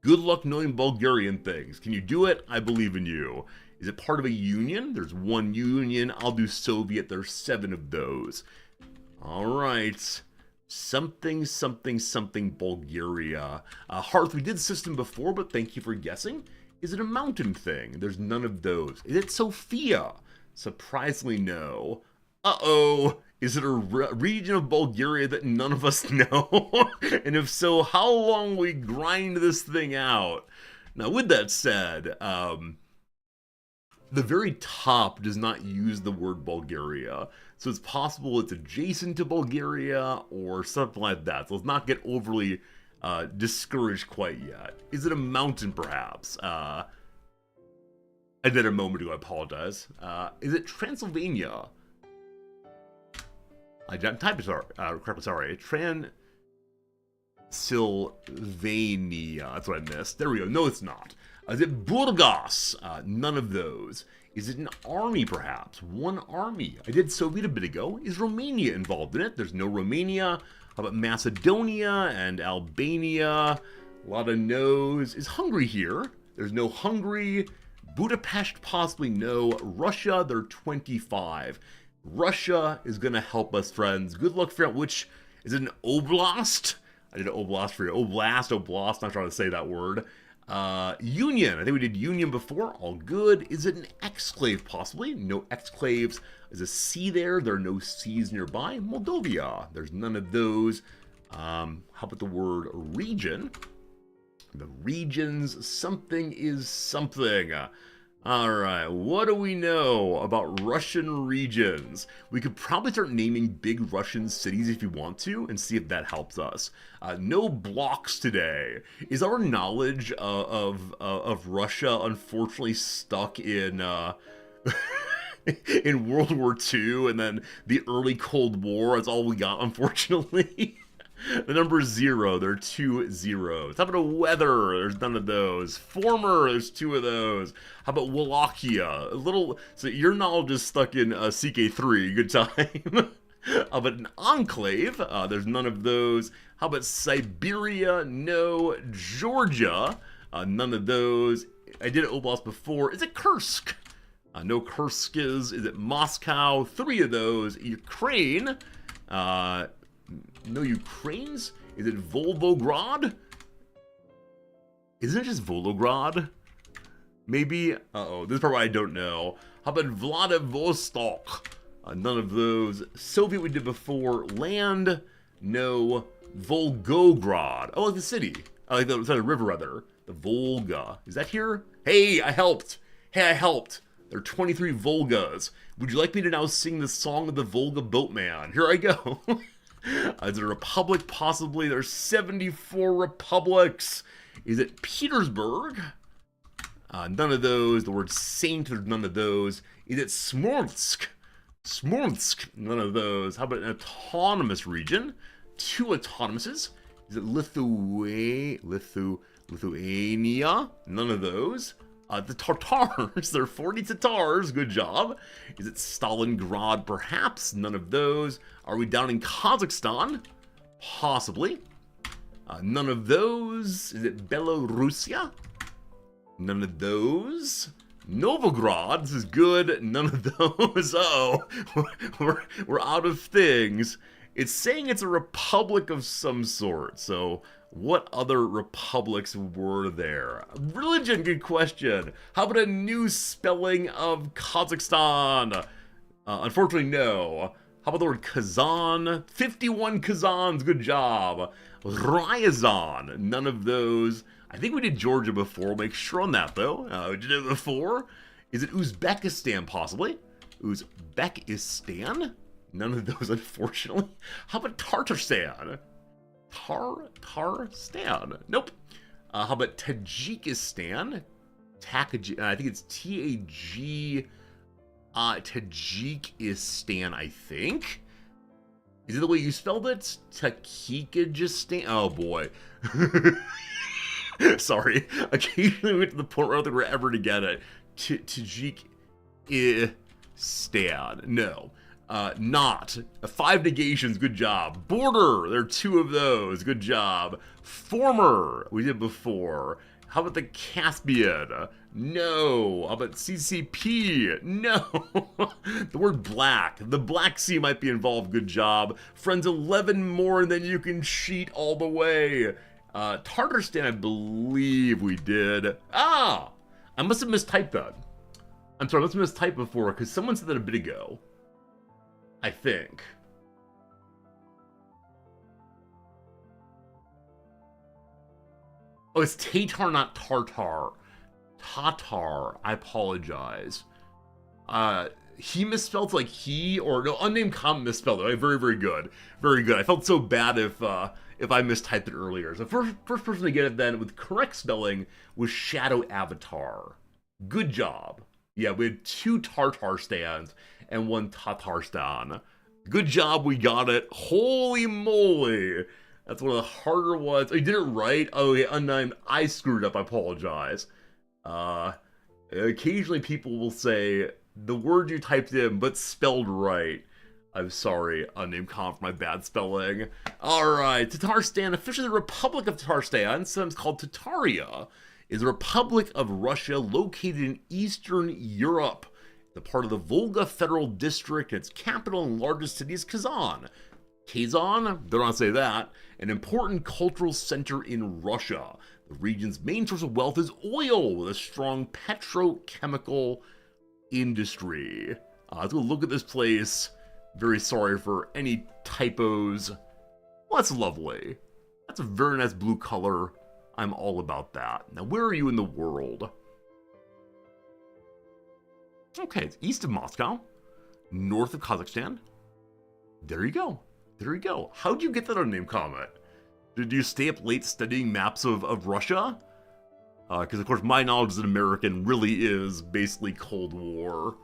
Good luck knowing Bulgarian things. Can you do it? I believe in you. Is it part of a union? There's 1 union. I'll do Soviet. There's 7 of those. All right. Something, something, something Bulgaria. Hearth, we did system before, but thank you for guessing. Is it a mountain thing? There's none of those. Is it Sofia? Surprisingly, no. Uh-oh. Is it a region of Bulgaria that none of us know? And if so, how long will we grind this thing out? Now, with that said, the very top does not use the word Bulgaria. So it's possible it's adjacent to Bulgaria or something like that. So let's not get overly discouraged quite yet. Is it a mountain, perhaps? I did a moment ago, I apologize. Is it Transylvania? I typed it correctly, sorry. Transylvania. That's what I missed. There we go. No, it's not. Is it Burgos? None of those. Is it an army, perhaps? 1 army. I did Soviet a bit ago. Is Romania involved in it? There's no Romania. How about Macedonia and Albania? A lot of no's. Is Hungary here? There's no Hungary. Budapest, possibly no. Russia, there are 25. Russia is going to help us, friends. Good luck figuring out which... Is it an oblast? I did an oblast for you. Oblast, not trying to say that word. Union. I think we did Union before. All good. Is it an exclave, possibly? No exclaves. Is a sea there? There are no seas nearby. Moldova. There's none of those. How about the word region? The regions. Something is something. Alright, what do we know about Russian regions? We could probably start naming big Russian cities if you want to, and see if that helps us. No blocks today. Is our knowledge of Russia unfortunately stuck in in World War II and then the early Cold War? That's all we got, unfortunately. The number 0, there are 2 zeros. How about a weather? There's none of those. Former, there's 2 of those. How about Wallachia? So your knowledge is stuck in CK3, good time. How about an enclave? There's none of those. How about Siberia? No. Georgia? None of those. I did Oblast before. Is it Kursk? No Kursk is. Is it Moscow? 3 of those. Ukraine? No Ukraines? Is it Volgograd? Isn't it just Volgograd? Maybe? Uh-oh, this is part I don't know. How about Vladivostok? None of those. Soviet we did before. Land? No. Volgograd. Oh, like the city. Like the river, rather. The Volga. Is that here? Hey, I helped. Hey, I helped. There are 23 Volgas. Would you like me to now sing the song of the Volga Boatman? Here I go. Is it a republic? Possibly. There's 74 republics. Is it Petersburg? None of those. The word saint, there's none of those. Is it Smolensk? Smolensk, none of those. How about an autonomous region? 2 autonomouses. Is it Lithuania? None of those. The Tatars, there are 40 Tatars, good job. Is it Stalingrad, perhaps? None of those. Are we down in Kazakhstan? Possibly. None of those. Is it Belarusia? None of those. Novograd, this is good. None of those. Uh-oh, we're out of things. It's saying it's a republic of some sort, so what other republics were there? Religion, good question. How about a new spelling of Kazakhstan? Unfortunately, no. How about the word Kazan? 51 Kazans, good job. Ryazan, none of those. I think we did Georgia before. Make sure on that, though. We did it before. Is it Uzbekistan, possibly? Uzbekistan? None of those, unfortunately. How about Tartarstan? Tarstan? Nope. How about Tajikistan? I think it's T-A-G... Tajikistan, I think? Is it the way you spelled it? Tajikistan? Oh, boy. Sorry. Occasionally we get to the point where I don't think we're ever to get it. Tajikistan. No. Not. 5 negations, good job. Border, there are 2 of those, good job. Former, we did before. How about the Caspian? No. How about CCP? No. The word black. The Black Sea might be involved, good job. Friends, 11 more and then you can cheat all the way. Tartarstan, I believe we did. I must have mistyped that. I'm sorry, I must have mistyped before, because someone said that a bit ago. I think. Oh, it's Tatar, not Tartar. Tatar. I apologize. He misspelled like he, or no, unnamed comment misspelled it. Very, very good. Very good. I felt so bad if I mistyped it earlier. So first person to get it then with correct spelling was Shadow Avatar. Good job. Yeah, we had 2 Tartarstans and 1 Tatarstan. Good job, we got it. Holy moly. That's one of the harder ones. Oh, you did it right? Oh, yeah, unnamed. I screwed up, I apologize. Occasionally people will say the word you typed in, but spelled right. I'm sorry, unnamed comment for my bad spelling. Alright, Tatarstan, officially the Republic of Tatarstan, sometimes called Tataria, is a republic of Russia located in Eastern Europe. The part of the Volga Federal District, its capital and largest city is Kazan. Kazan, don't want to say that, an important cultural center in Russia. The region's main source of wealth is oil, with a strong petrochemical industry. Let's go look at this place. Very sorry for any typos. Well, that's lovely. That's a very nice blue color. I'm all about that. Now, where are you in the world? Okay, it's east of Moscow, north of Kazakhstan. There you go. There you go. How'd you get that unnamed comment? Did you stay up late studying maps of Russia? Because, of course, my knowledge as an American really is basically Cold War.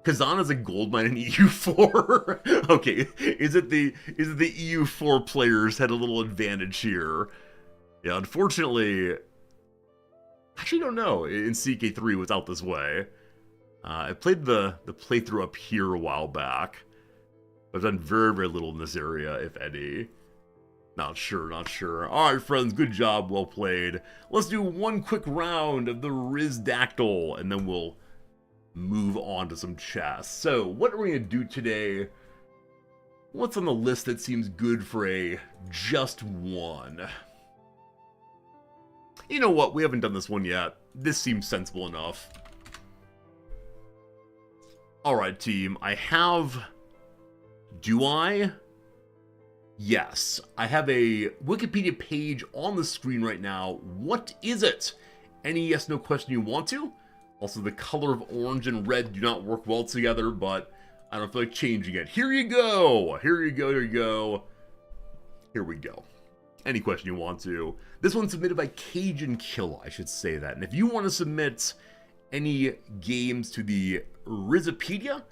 Kazan is a gold mine in EU4. Okay, is it the EU4 players had a little advantage here? Yeah, unfortunately, actually don't know in CK3 without this way. I played the playthrough up here a while back. I've done very, very little in this area, if any. Not sure, not sure. Alright, friends, good job, well played. Let's do one quick round of the Rizdactyl, and then we'll move on to some chess. So, what are we going to do today? What's on the list that seems good for a just one? You know what, we haven't done this one yet. This seems sensible enough. Alright, team, I have... Do I? Yes, I have a Wikipedia page on the screen right now. What is it? Any yes, no question you want to? Also, the color of orange and red do not work well together, but I don't feel like changing it. Here you go! Here you go, here you go. Here we go. Any question you want to. This one's submitted by Cajun Kill, I should say that. And if you want to submit any games to the Rizopedia,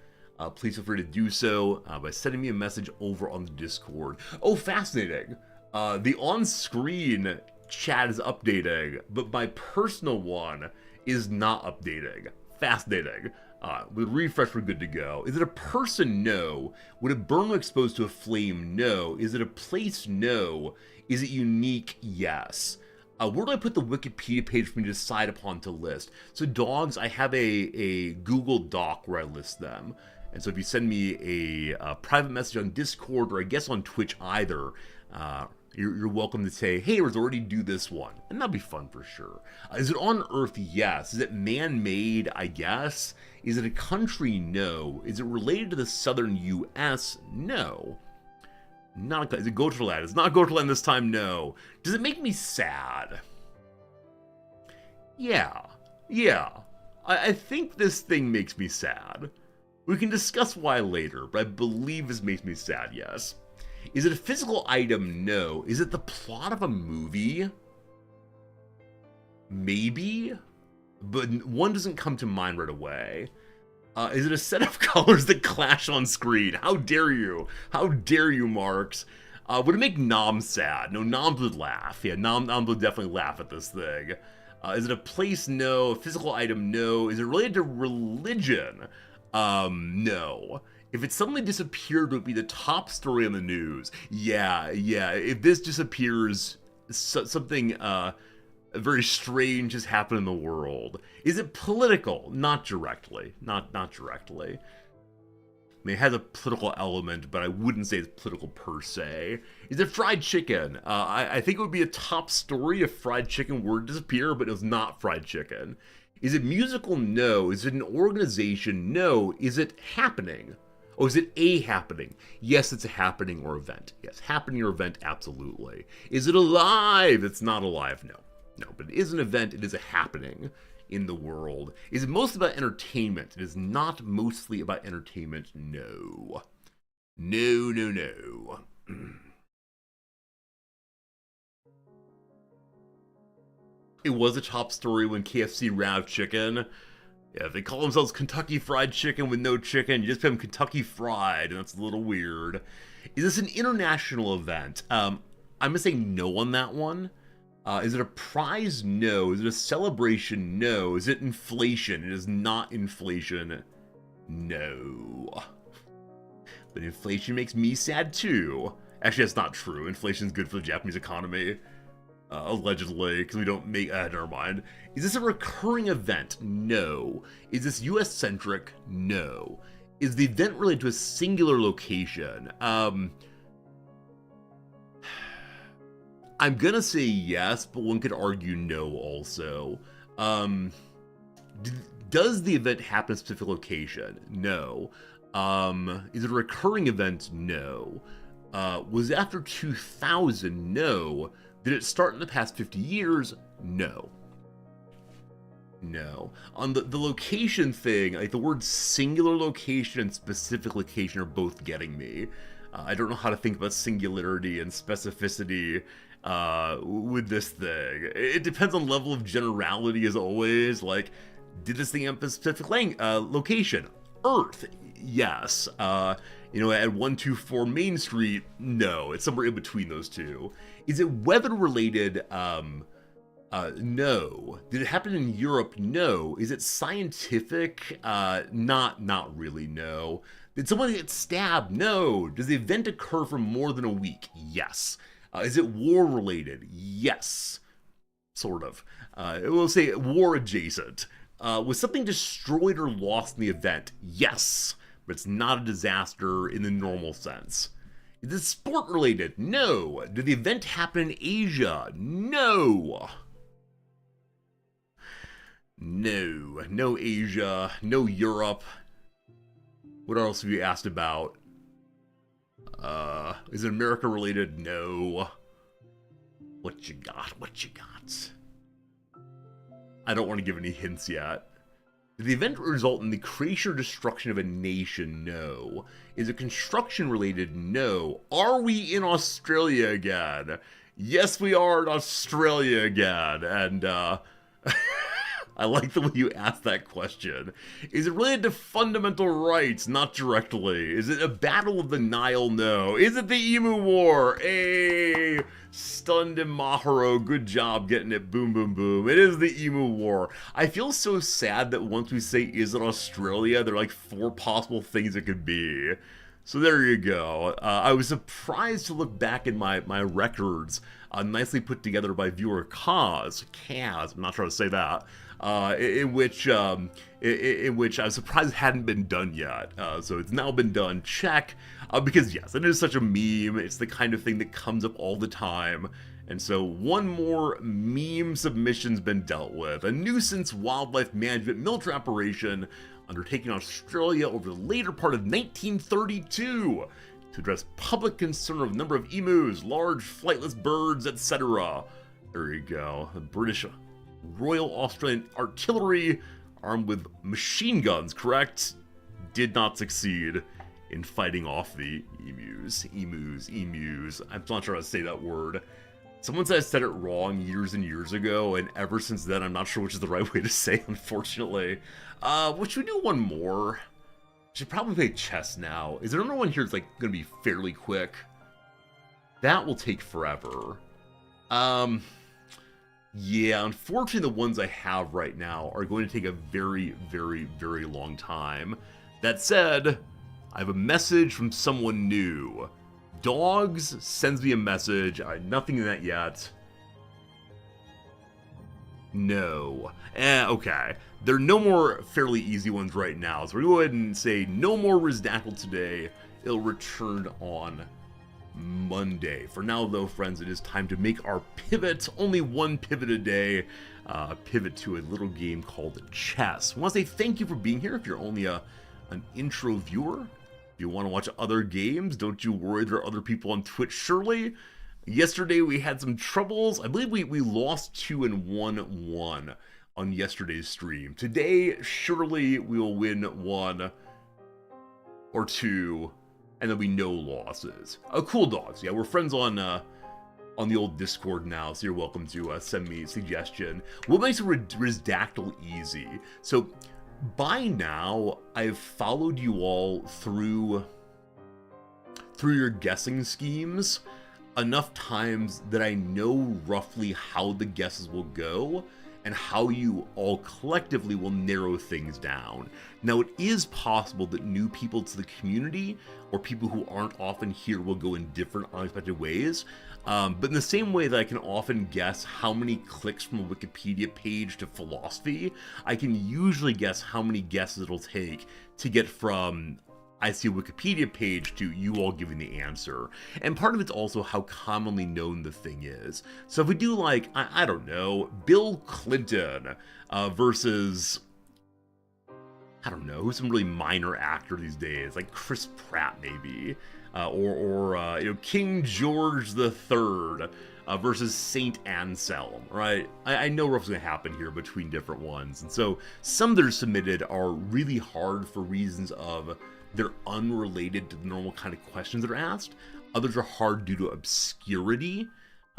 please feel free to do so by sending me a message over on the Discord. Oh, fascinating. The on-screen chat is updating, but my personal one is not updating. Fascinating. With refresh, we're good to go. Is it a person? No. Would a burn when exposed to a flame? No. Is it a place? No. Is it unique? Yes. Where do I put the Wikipedia page for me to decide upon to list? So dogs, I have a Google Doc where I list them. And so if you send me a private message on Discord, or I guess on Twitch either, you're welcome to say, hey, let's already do this one. And that'd be fun for sure. Is it on Earth? Yes. Is it man-made? I guess. Is it a country? No. Is it related to the southern U.S.? No. Not a, is it Goterland? It's not Goterland this time, no. Does it make me sad? Yeah. Yeah. I think this thing makes me sad. We can discuss why later, but I believe this makes me sad, yes. Is it a physical item? No. Is it the plot of a movie? Maybe? But one doesn't come to mind right away. Is it a set of colors that clash on screen? How dare you? How dare you, Marks? Would it make Nom sad? No, Nom would laugh. Yeah, Nom would definitely laugh at this thing. Is it a place? No. A physical item? No. Is it related to religion? No. If it suddenly disappeared, it would be the top story on the news. Yeah. If this disappears, something, very strange has happened in the world. Is it political? Not directly. Not directly. I mean, it has a political element, but I wouldn't say it's political per se. Is it fried chicken? I think it would be a top story if fried chicken were to disappear, but it was not fried chicken. Is it musical? No. Is it an organization? No. Is it happening? Oh, is it a happening? Yes, it's a happening or event. Yes, happening or event, absolutely. Is it alive? It's not alive, no. No, but it is an event. It is a happening in the world. Is it mostly about entertainment? It is not mostly about entertainment, no. No. It was a top story when KFC ran out of chicken. Yeah, they call themselves Kentucky Fried Chicken with no chicken. You just put them Kentucky Fried, and that's a little weird. Is this an international event? I'm going to say no on that one. Is it a prize? No. Is it a celebration? No. Is it inflation? It is not inflation. No. But inflation makes me sad too. Actually, that's not true. Inflation's good for the Japanese economy. Allegedly, because we don't make... never mind. Is this a recurring event? No. Is this US-centric? No. Is the event related to a singular location? I'm gonna say yes, but one could argue no also. Does the event happen in a specific location? No. Is it a recurring event? No. Was it after 2000? No. Did it start in the past 50 years? No. No. On the location thing, like the word singular location and specific location are both getting me. I don't know how to think about singularity and specificity with this thing. It depends on level of generality as always. Like, did this thing have a specific location? Earth, yes. At 124 Main Street, no. It's somewhere in between those two. Is it weather related? No. Did it happen in Europe? No. Is it scientific? Not really, no. Did someone get stabbed? No. Does the event occur for more than a week? Yes. Is it war related? Yes. Sort of. We'll say war adjacent. Was something destroyed or lost in the event? Yes. But it's not a disaster in the normal sense. Is it sport related? No. Did the event happen in Asia? No. No. No Asia. No Europe. What else have you asked about? Is it America related? No. What you got? What you got? I don't want to give any hints yet. Did the event result in the creation or destruction of a nation? No. Is it construction related? No. Are we in Australia again? Yes, we are in Australia again. And, I like the way you asked that question. Is it related to fundamental rights? Not directly. Is it a battle of the Nile? No. Is it the Emu War? Hey, stunned and Maharo. Good job getting it. Boom, boom, boom. It is the Emu War. I feel so sad that once we say, is it Australia, there are like 4 possible things it could be. So there you go. I was surprised to look back in my records, nicely put together by viewer Kaz, I'm not sure how to say that, in which I was surprised it hadn't been done yet. So it's now been done. Check. Because yes, it is such a meme. It's the kind of thing that comes up all the time. And so one more meme submission's been dealt with. A nuisance wildlife management military operation undertaken in Australia over the later part of 1932 to address public concern of the number of emus, large flightless birds, etc. There you go. The British Royal Australian Artillery, armed with machine guns, correct, did not succeed in fighting off the emus. I'm not sure how to say that word. Someone said I said it wrong years and years ago, and ever since then, I'm not sure which is the right way to say, unfortunately. Should we do one more? Should probably play chess now. Is there another one here that's like gonna be fairly quick? That will take forever. Yeah, unfortunately the ones I have right now are going to take a very, very, very long time. That said, I have a message from someone new. Dogs sends me a message. Nothing in that yet. No. Okay. There are no more fairly easy ones right now, so we're going to go ahead and say no more Rizdactyl today. It'll return on Monday. For now, though, friends, it is time to make our pivot. Only one pivot a day. Pivot to a little game called chess. I want to say thank you for being here. If you're only an intro viewer, if you want to watch other games, don't you worry, there are other people on Twitch, surely. Yesterday we had some troubles. I believe we lost 2 and won 1 on yesterday's stream. Today, surely we will win 1 or 2, and there'll be no losses. Cool dogs. Yeah, we're friends on the old Discord now, so you're welcome to send me a suggestion. What makes Rizdactyl easy? So by now, I've followed you all through your guessing schemes enough times that I know roughly how the guesses will go and how you all collectively will narrow things down. Now, it is possible that new people to the community or people who aren't often here will go in different unexpected ways. But in the same way that I can often guess how many clicks from a Wikipedia page to philosophy, I can usually guess how many guesses it'll take to get from I see a Wikipedia page to you all giving the answer. And part of it's also how commonly known the thing is. So if we do like, I don't know, Bill Clinton versus, I don't know, who's some really minor actor these days, like Chris Pratt maybe, or King George III versus Saint Anselm, right? I know what's going to happen here between different ones. And so some that are submitted are really hard for reasons of they're unrelated to the normal kind of questions that are asked. Others are hard due to obscurity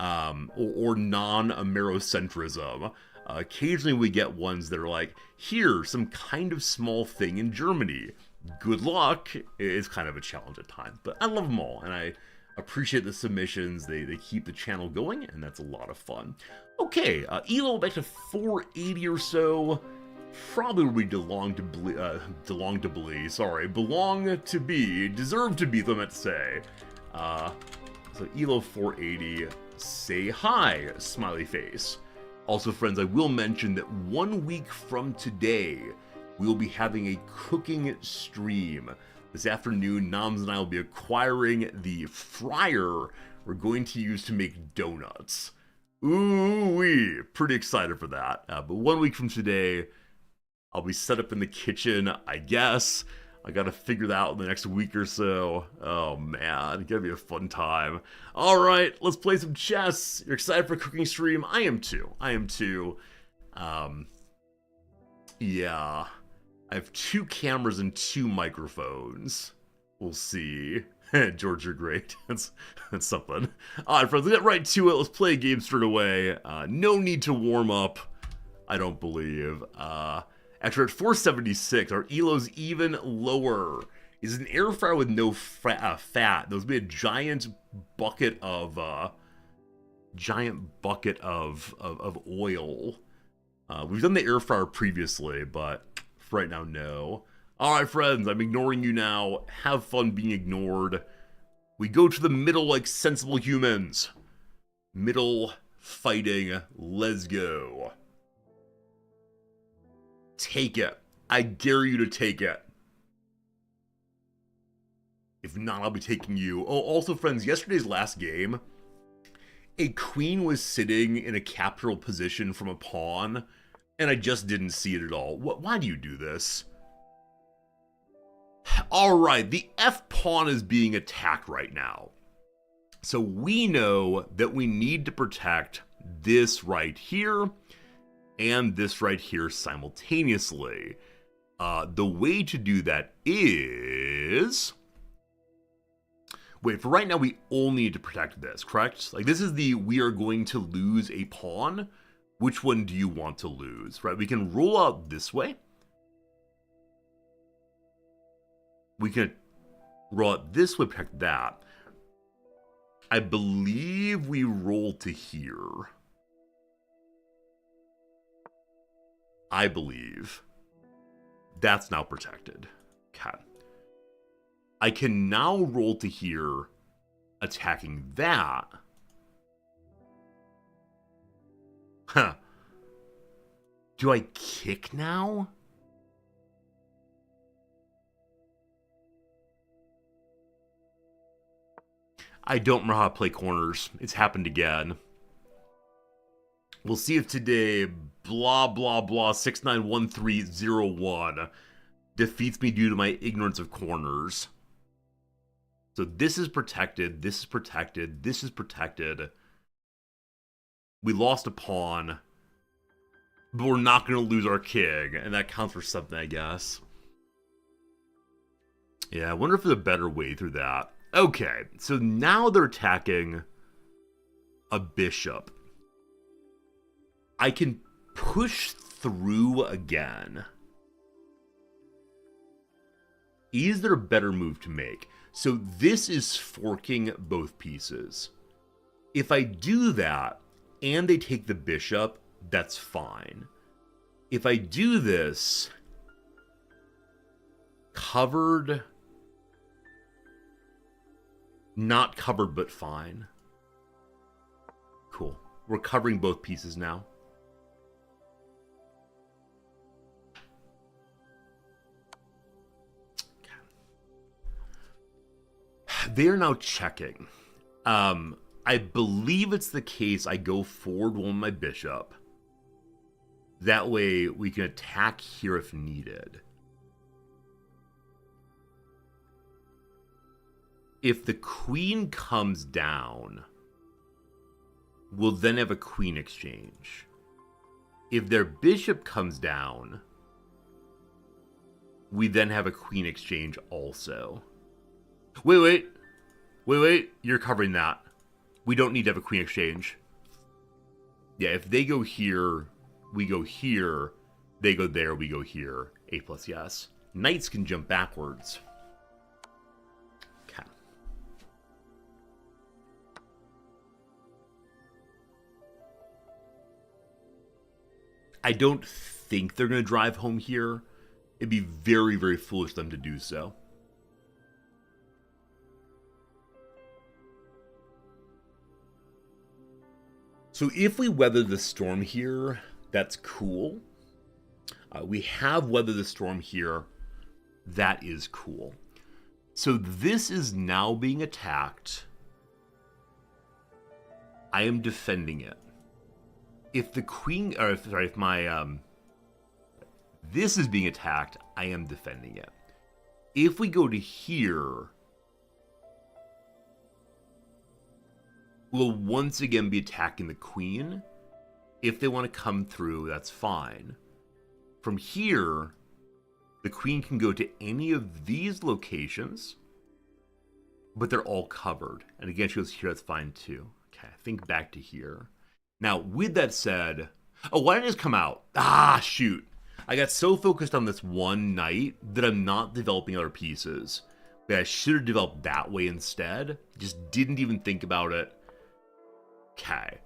or non-Amerocentrism. Occasionally we get ones that are like, here, some kind of small thing in Germany. good luck is kind of a challenge at times. But I love them all, and I appreciate the submissions. They keep the channel going, and that's a lot of fun. Okay, Elo back to 480 or so. Probably would be belong to be, deserve to be, what I meant to say. So Elo 480, say hi, smiley face. Also, friends, I will mention that 1 week from today, we will be having a cooking stream. This afternoon, Noms and I will be acquiring the fryer we're going to use to make donuts. Ooh-wee, pretty excited for that. But 1 week from today, I'll be set up in the kitchen, I guess. I gotta figure that out in the next week or so. Oh man, it's gonna be a fun time. Alright, let's play some chess. You're excited for a cooking stream? I am too. Yeah. I have 2 cameras and 2 microphones. We'll see. George, you're great. That's something. Alright, friends, let's get right to it. Let's play a game straight away. No need to warm up, I don't believe. Actually, at 476, our Elo's even lower. Is an air fryer with no fat. Those would be a giant bucket of oil. We've done the air fryer previously, but for right now, no. All right, friends, I'm ignoring you now. Have fun being ignored. We go to the middle like sensible humans. Middle fighting. Let's go. Take it. I dare you to take it. If not, I'll be taking you. Oh, also, friends, yesterday's last game, a queen was sitting in a capital position from a pawn, and I just didn't see it at all. Why do you do this? Alright, the F pawn is being attacked right now. So we know that we need to protect this right here and this right here simultaneously. The way to do that is... Wait, for right now, we only need to protect this, correct? Like, this is the we are going to lose a pawn. Which one do you want to lose, right? We can roll out this way. We can roll out this way, protect that. I believe we roll to here. I believe that's now protected. Okay. I can now roll to here, attacking that. Huh. Do I kick now? I don't know how to play corners. It's happened again. We'll see if today, blah, blah, blah, 691301 defeats me due to my ignorance of corners. So this is protected, this is protected, this is protected. We lost a pawn, but we're not going to lose our king, and that counts for something, I guess. Yeah, I wonder if there's a better way through that. Okay, so now they're attacking a bishop. I can push through again. Is there a better move to make? So this is forking both pieces. If I do that, and they take the bishop, that's fine. If I do this, covered, not covered, but fine. Cool. We're covering both pieces now. They are now checking. I believe it's the case I go forward one with my bishop. That way we can attack here if needed. If the queen comes down, we'll then have a queen exchange. If their bishop comes down, we then have a queen exchange also. Wait, you're covering that. We don't need to have a queen exchange. Yeah, if they go here, we go here. They go there, we go here. A plus yes. Knights can jump backwards. Okay. I don't think they're going to drive home here. It'd be very, very foolish of them to do so. So if we weather the storm here, that's cool. We have weathered the storm here. That is cool. So this is now being attacked. I am defending it. If the queen, or sorry, if my, this is being attacked, I am defending it. If we go to here, we'll once again be attacking the queen. If they want to come through, that's fine. From here, the queen can go to any of these locations, but they're all covered. And again, she goes here, that's fine too. Okay, think back to here. Now, with that said, oh, why didn't I just come out? Ah, shoot. I got so focused on this one knight that I'm not developing other pieces. But I should have developed that way instead. Just didn't even think about it. Okay.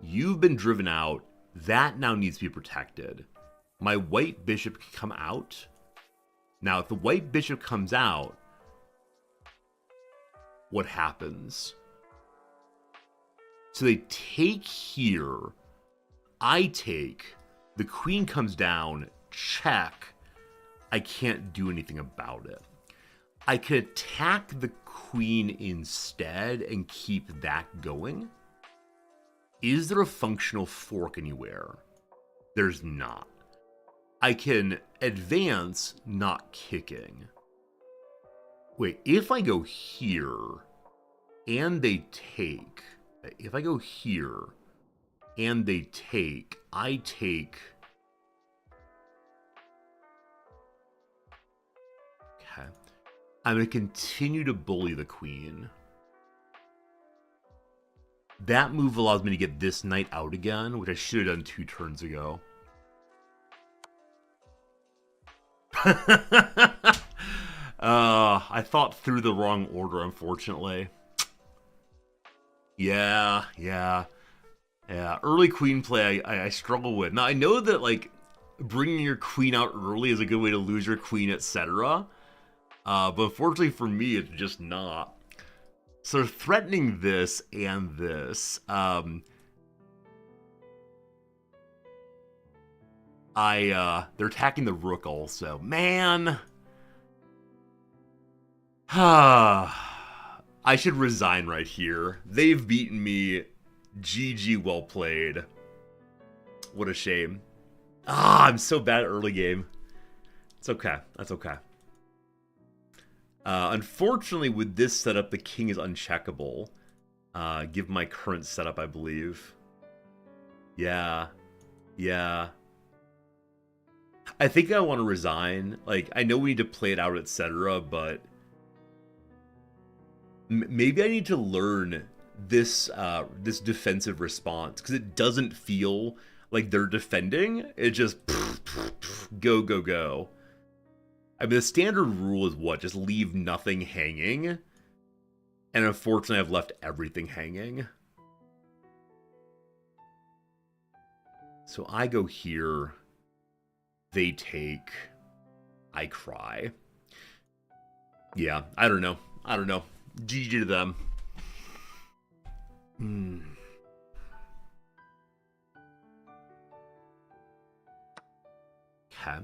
You've been driven out. That now needs to be protected. My white bishop can come out. Now, if the white bishop comes out, what happens? So they take here. I take. The queen comes down. Check. I can't do anything about it. I could attack the queen instead and keep that going. Is there a functional fork anywhere? There's not. I can advance, not kicking. Wait, if I go here and they take, if I go here and they take, I take. Okay. I'm going to continue to bully the queen. That move allows me to get this knight out again, which I should have done 2 turns ago. I thought through the wrong order, unfortunately. Yeah. Early queen play, I struggle with. Now, I know that, like, bringing your queen out early is a good way to lose your queen, etc. But unfortunately for me, it's just not. So they're threatening this and this. They're attacking the rook also. Man. I should resign right here. They've beaten me. GG, well played. What a shame. I'm so bad at early game. It's okay. That's okay. Unfortunately, with this setup, the king is uncheckable. Given my current setup, I believe. Yeah. I think I want to resign. Like, I know we need to play it out, etc., but maybe I need to learn this this defensive response, because it doesn't feel like they're defending. It just go. I mean, the standard rule is what? Just leave nothing hanging. And unfortunately, I've left everything hanging. So I go here. They take. I cry. Yeah, I don't know. GG to them. Okay.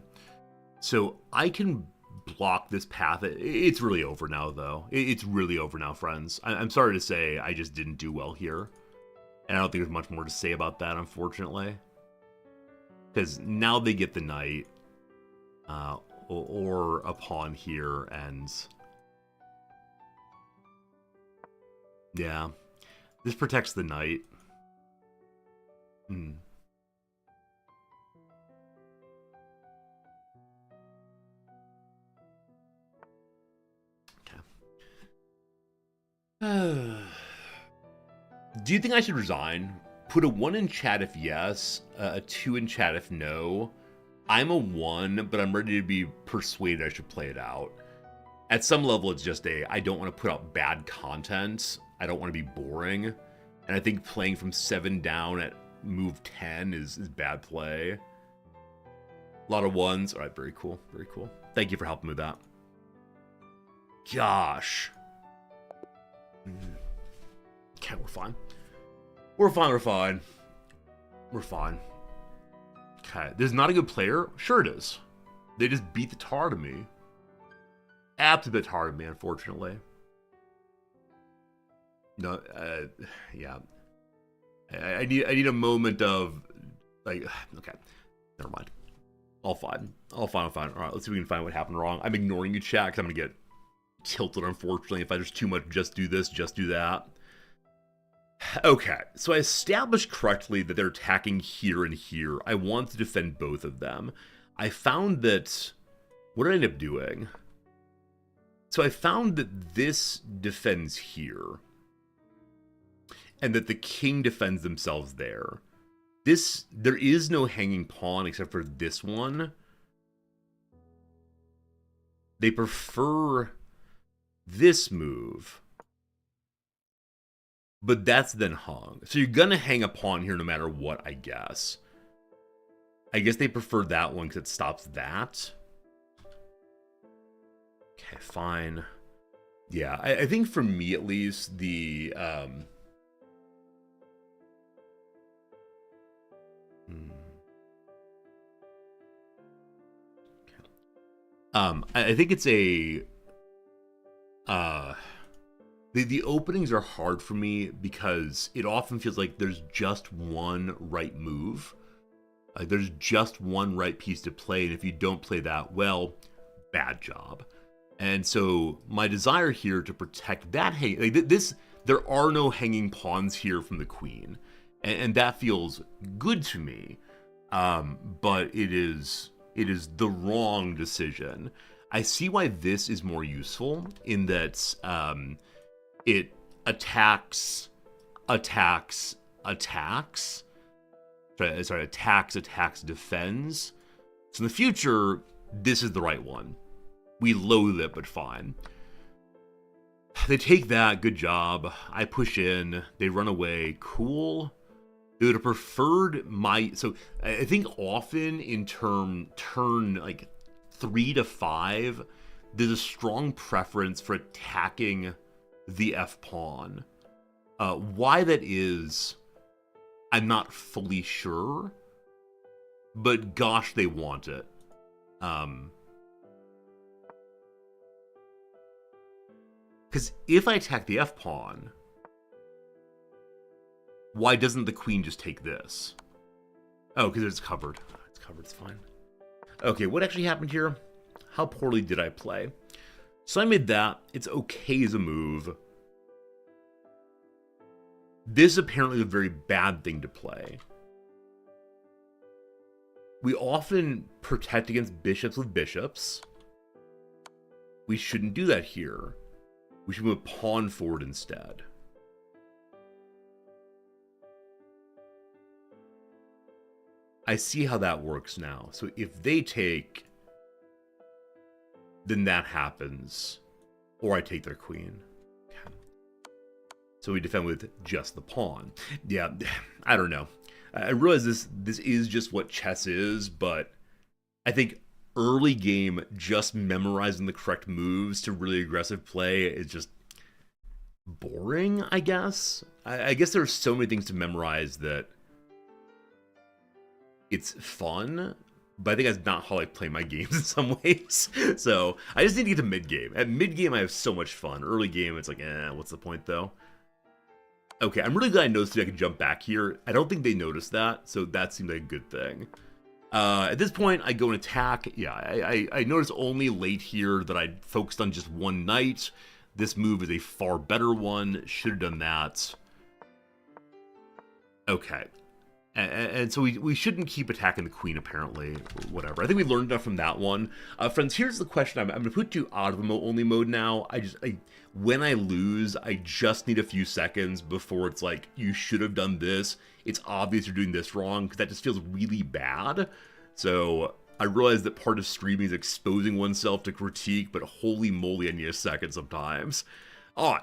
So I can block this path. It's really over now, though. It's really over now, friends. I'm sorry to say I just didn't do well here. And I don't think there's much more to say about that, unfortunately. Because now they get the knight. Or a pawn here, and... yeah. This protects the knight. Do you think I should resign? Put a 1 in chat if yes, a 2 in chat if no. I'm a 1, but I'm ready to be persuaded I should play it out. At some level, it's just I don't want to put out bad content. I don't want to be boring. And I think playing from 7 down at move 10 is bad play. A lot of 1s. All right, very cool. Very cool. Thank you for helping with that. Gosh. Okay, we're fine. We're fine, we're fine. We're fine. Okay, this is not a good player? Sure it is. They just beat the tar out of me. Absolute tar out of me, unfortunately. No, yeah. I need a moment of, like, okay. Never mind. All fine. All fine. All right, let's see if we can find what happened wrong. I'm ignoring you, chat, because I'm going to get tilted, unfortunately. If there's too much, just do this, just do that. Okay, so I established correctly that they're attacking here and here. I want to defend both of them. I found that... What did I end up doing? So I found that this defends here. And that the king defends themselves there. There is no hanging pawn except for this one. They prefer this move. But that's then hung. So you're going to hang a pawn here no matter what, I guess. I guess they prefer that one because it stops that. Okay, fine. Yeah, I think for me at least, the... I think it's a... The openings are hard for me because it often feels like there's just one right move. Like there's just one right piece to play, and if you don't play that well, bad job. And so my desire here to protect that, there are no hanging pawns here from the queen, and that feels good to me. But it is the wrong decision. I see why this is more useful in that it attacks, defends. So in the future, this is the right one. We loathe it, but fine. They take that, good job. I push in, they run away, cool. They would have preferred so I think often in turn like 3 to 5, there's a strong preference for attacking the F-pawn. Why that is, I'm not fully sure, but gosh, they want it. Because if I attack the F-pawn, why doesn't the queen just take this? Oh, because it's covered. It's covered, it's fine. Okay, what actually happened here? How poorly did I play? So I made that. It's okay as a move. This is apparently a very bad thing to play. We often protect against bishops with bishops. We shouldn't do that here. We should move a pawn forward instead. I see how that works now. So if they take, then that happens. Or I take their queen. Okay. So we defend with just the pawn. Yeah, I don't know. I realize this is just what chess is, but I think early game, just memorizing the correct moves to really aggressive play is just boring, I guess. I guess there are so many things to memorize that it's fun, but I think that's not how I play my games in some ways. So I just need to get to mid-game. At mid-game, I have so much fun. Early game, it's like, what's the point, though? Okay, I'm really glad I noticed that I could jump back here. I don't think they noticed that, so that seemed like a good thing. At this point, I go and attack. Yeah, I noticed only late here that I focused on just one knight. This move is a far better one. Should have done that. Okay. And so we shouldn't keep attacking the queen, apparently, or whatever. I think we learned enough from that one. Friends, here's the question. I'm going to put you out of the only mode now. When I lose, I just need a few seconds before it's like, you should have done this. It's obvious you're doing this wrong, because that just feels really bad. So I realize that part of streaming is exposing oneself to critique, but holy moly, I need a second sometimes.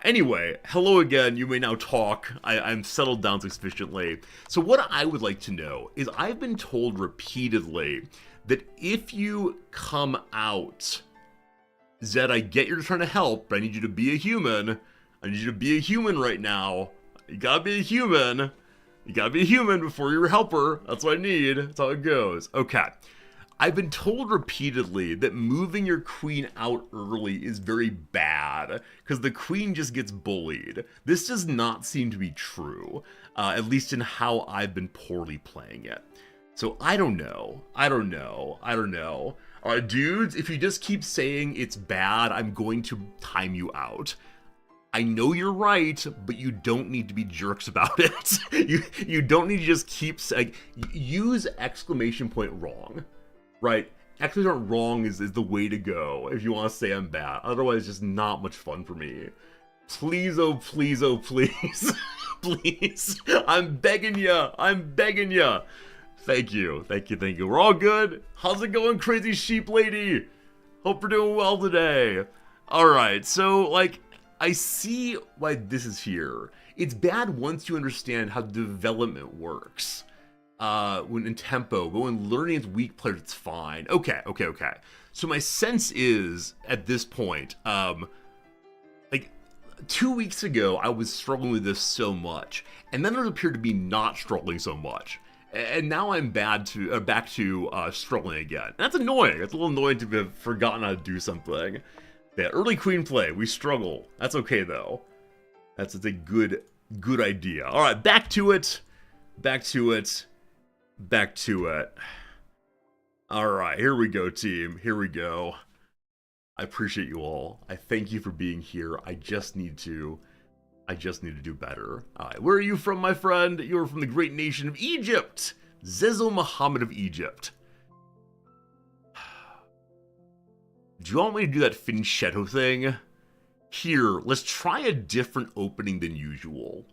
Anyway, hello again, you may now talk. I'm settled down sufficiently. So what I would like to know is I've been told repeatedly that if you come out, Zed, I get you're trying to help, but I need you to be a human. I need you to be a human right now. You gotta be a human. You gotta be a human before you're a helper. That's what I need. That's how it goes. Okay. I've been told repeatedly that moving your queen out early is very bad, because the queen just gets bullied. This does not seem to be true, at least in how I've been poorly playing it. So I don't know. Alright, dudes, if you just keep saying it's bad, I'm going to time you out. I know you're right, but you don't need to be jerks about it. you don't need to just keep saying, use exclamation point wrong. Right, exclamation wrong is the way to go if you want to say I'm bad. Otherwise, it's just not much fun for me. Please, oh please, oh please. Please. I'm begging ya. Thank you. We're all good. How's it going, crazy sheep lady? Hope you're doing well today. Alright, so, like, I see why this is here. It's bad once you understand how development works. When in tempo, but when learning its weak players, it's fine. Okay. So my sense is, at this point, like, 2 weeks ago, I was struggling with this so much, and then it appeared to be not struggling so much. And now I'm back to struggling again. And that's annoying. It's a little annoying to have forgotten how to do something. Yeah, early queen play, we struggle. That's okay, though. That's a good idea. Alright, back to it. Alright, here we go, team. Here we go. I appreciate you all. I thank you for being here. I just need to do better. Alright, where are you from, my friend? You're from the great nation of Egypt! Zezel Muhammad of Egypt. Do you want me to do that Finchetto thing? Here, let's try a different opening than usual.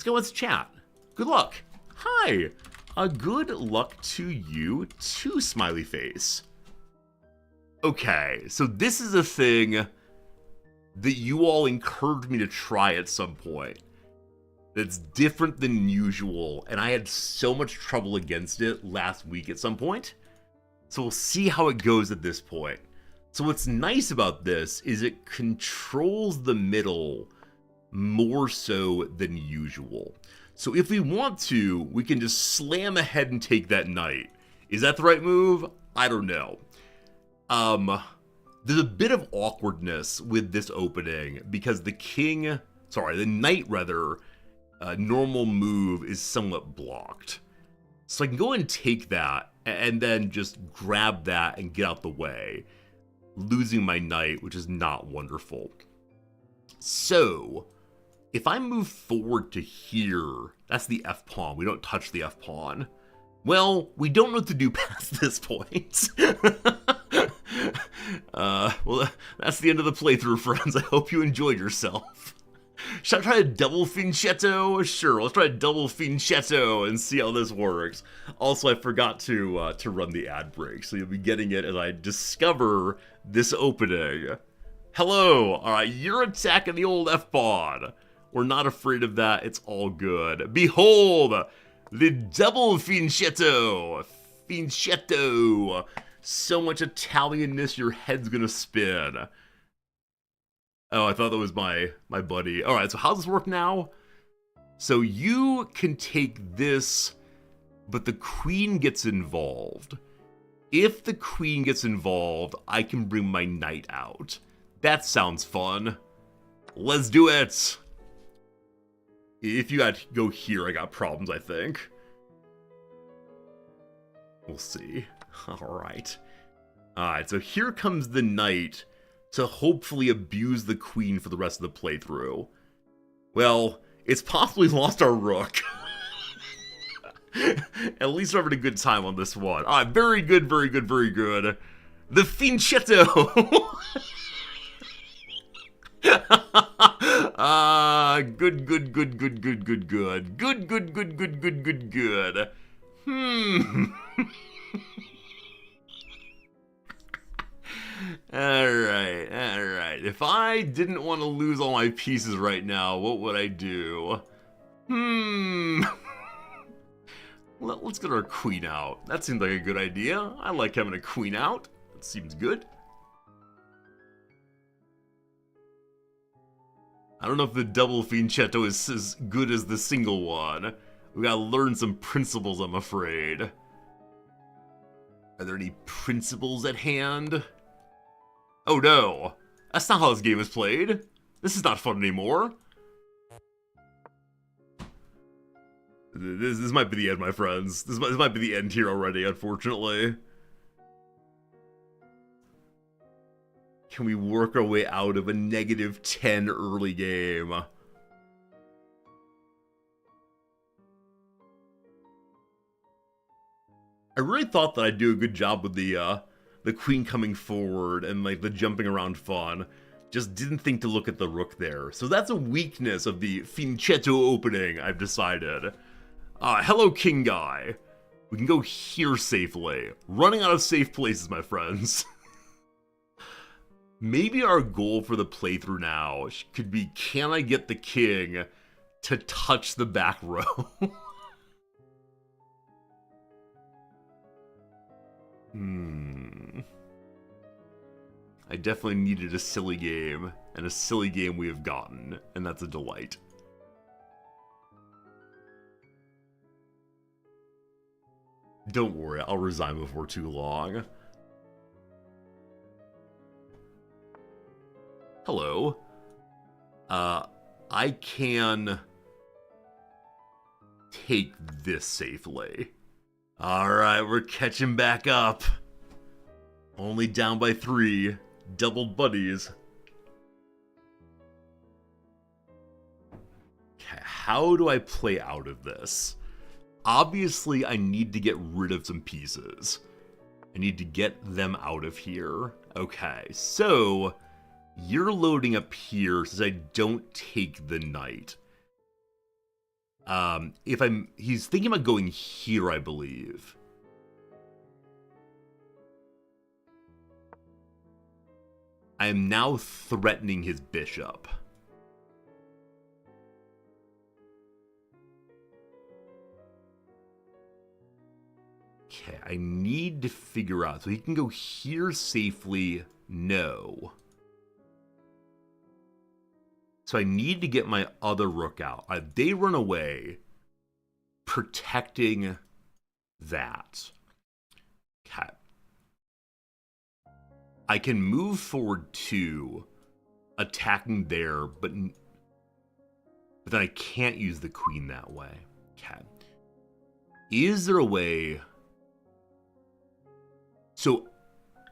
Let's chat. Good luck. Hi! Good luck to you too, smiley face. Okay, so this is a thing that you all encouraged me to try at some point. That's different than usual, and I had so much trouble against it last week at some point. So we'll see how it goes at this point. So what's nice about this is it controls the middle more so than usual. So if we want to, we can just slam ahead and take that knight. Is that the right move? I don't know. There's a bit of awkwardness with this opening because the knight rather, normal move is somewhat blocked. So I can go and take that and then just grab that and get out the way, losing my knight, which is not wonderful. So if I move forward to here, that's the F-pawn. We don't touch the F-pawn. Well, we don't know what to do past this point. Well, that's the end of the playthrough, friends. I hope you enjoyed yourself. Should I try a double Finchetto? Sure, let's try a double Finchetto and see how this works. Also, I forgot to run the ad break, so you'll be getting it as I discover this opening. Hello! Alright, you're attacking the old F-pawn. We're not afraid of that, it's all good. Behold! The double Finchetto! Finchetto! So much Italianness, your head's gonna spin. Oh, I thought that was my buddy. Alright, so how does this work now? So you can take this, but the queen gets involved. If the queen gets involved, I can bring my knight out. That sounds fun. Let's do it! If you had to go here, I got problems, I think. We'll see. Alright. Alright, so here comes the knight to hopefully abuse the queen for the rest of the playthrough. Well, it's possibly lost our rook. At least we're having a good time on this one. Alright, very good. The Finchetto! Good. Alright, alright. If I didn't want to lose all my pieces right now, what would I do? Let's get our queen out. That seems like a good idea. I like having a queen out. That seems good. I don't know if the double fianchetto is as good as the single one. We gotta learn some principles, I'm afraid. Are there any principles at hand? Oh no! That's not how this game is played. This is not fun anymore. This might be the end, my friends. This might be the end here already, unfortunately. Can we work our way out of a -10 early game? I really thought that I'd do a good job with the queen coming forward and like the jumping around fun. Just didn't think to look at the rook there. So that's a weakness of the fianchetto opening, I've decided. Hello, king guy. We can go here safely. Running out of safe places, my friends. Maybe our goal for the playthrough now could be, can I get the king to touch the back row? I definitely needed a silly game, and a silly game we have gotten, and that's a delight. Don't worry, I'll resign before too long. Hello. I can take this safely. Alright, we're catching back up. Only down by 3. Doubled buddies. Okay, how do I play out of this? Obviously, I need to get rid of some pieces. I need to get them out of here. Okay, so you're loading up here since I don't take the knight. He's thinking about going here, I believe. I am now threatening his bishop. Okay, I need to figure out, so he can go here safely, no. So I need to get my other rook out. They run away, protecting that. Okay. I can move forward to attacking there, but then I can't use the queen that way. Okay. Is there a way? So,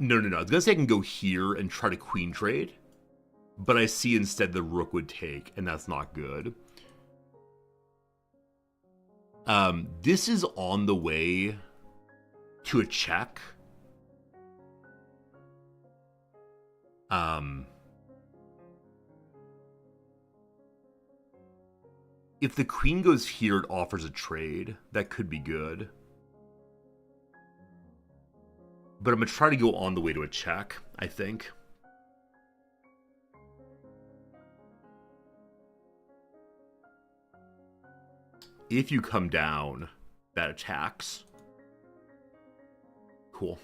no. I was gonna say I can go here and try to queen trade, but I see instead the rook would take, and that's not good. This is on the way to a check. If the queen goes here, it offers a trade. That could be good. But I'm going to try to go on the way to a check, I think. If you come down, that attacks. Cool.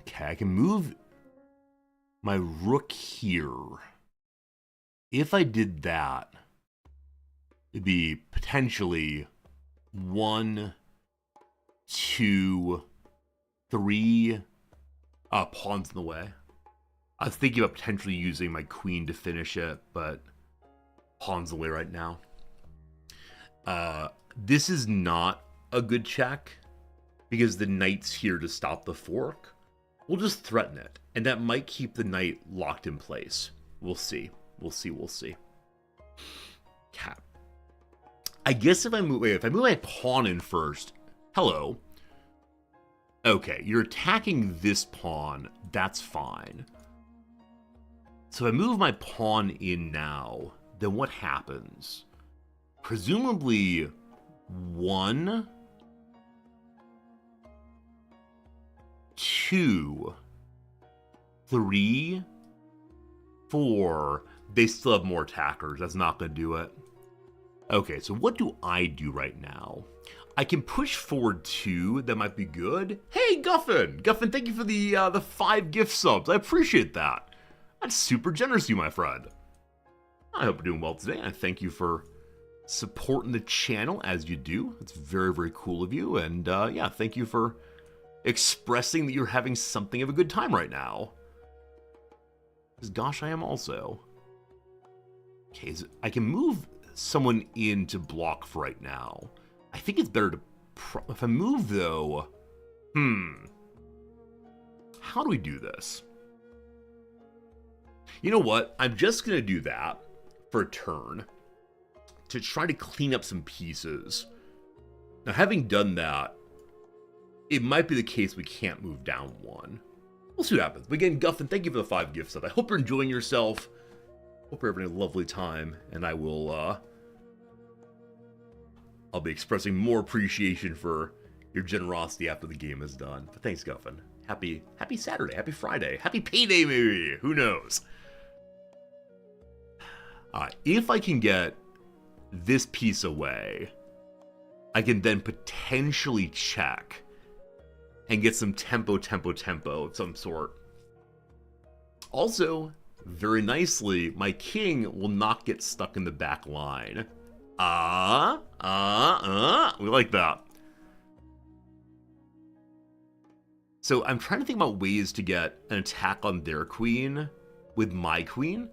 Okay, I can move my rook here. If I did that, it'd be potentially 1, 2, 3 pawns in the way. I was thinking about potentially using my queen to finish it, but pawns in the way right now. This is not a good check because the knight's here to stop the fork. We'll just threaten it, and that might keep the knight locked in place. We'll see. We'll see. Cap. I guess if I move my pawn in first. Hello. Okay, you're attacking this pawn. That's fine. So if I move my pawn in now, then what happens? Presumably 1. 2, 3, 4. They still have more attackers. That's not going to do it. Okay, so what do I do right now? I can push forward 2. That might be good. Hey, Guffin! Guffin, thank you for the 5 gift subs. I appreciate that. That's super generous of you, my friend. I hope you're doing well today. I thank you for supporting the channel as you do. It's very, very cool of you. And yeah, thank you for expressing that you're having something of a good time right now. Because gosh, I am also. Okay, so I can move someone in to block for right now. I think it's better to... if I move, though... How do we do this? You know what? I'm just going to do that for a turn to try to clean up some pieces. Now, having done that, it might be the case we can't move down 1. We'll see what happens. But again, Guffin, thank you for the 5 gift subs. I hope you're enjoying yourself. Hope you're having a lovely time. And I will, I'll be expressing more appreciation for your generosity after the game is done. But thanks, Guffin. Happy Saturday. Happy Friday. Happy payday, maybe. Who knows? If I can get this piece away, I can then potentially check and get some tempo of some sort. Also, very nicely, my king will not get stuck in the back line. We like that. So I'm trying to think about ways to get an attack on their queen with my queen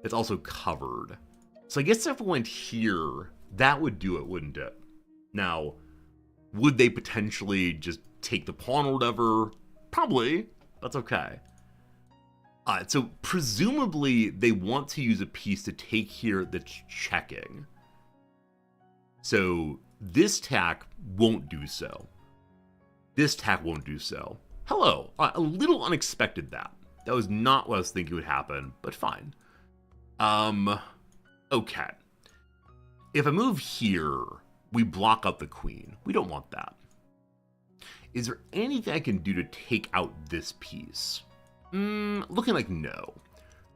that's also covered. So I guess if I went here, that would do it, wouldn't it? Now, would they potentially just take the pawn or whatever? Probably. That's okay. So presumably they want to use a piece to take here that's checking. So this tack won't do so. This tack won't do so. Hello. A little unexpected that. That was not what I was thinking would happen, but fine. Okay. If I move here, we block out the queen. We don't want that. Is there anything I can do to take out this piece? Looking like no.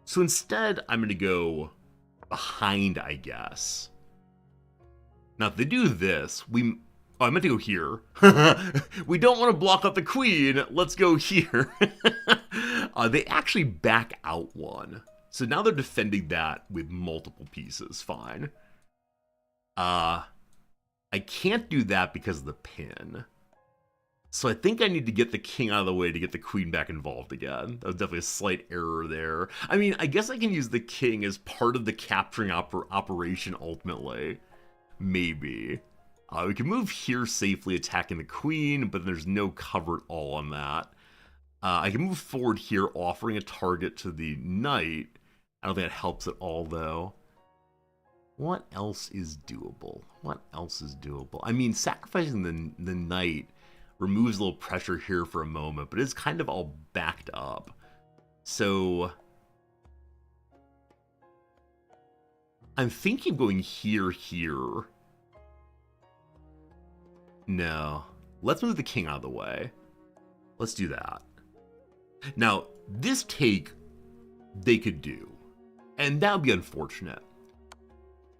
So instead, I'm going to go behind, I guess. Now, if they do this, oh, I meant to go here. We don't want to block out the queen. Let's go here. They actually back out 1. So now they're defending that with multiple pieces. Fine. I can't do that because of the pin. So I think I need to get the king out of the way to get the queen back involved again. That was definitely a slight error there. I mean, I guess I can use the king as part of the capturing operation ultimately. Maybe. We can move here safely, attacking the queen, but there's no cover at all on that. I can move forward here, offering a target to the knight. I don't think that helps at all, though. What else is doable? What else is doable? I mean, sacrificing the knight removes a little pressure here for a moment, but it's kind of all backed up. So I'm thinking of going here. No. Let's move the king out of the way. Let's do that. Now, this take they could do. And that would be unfortunate.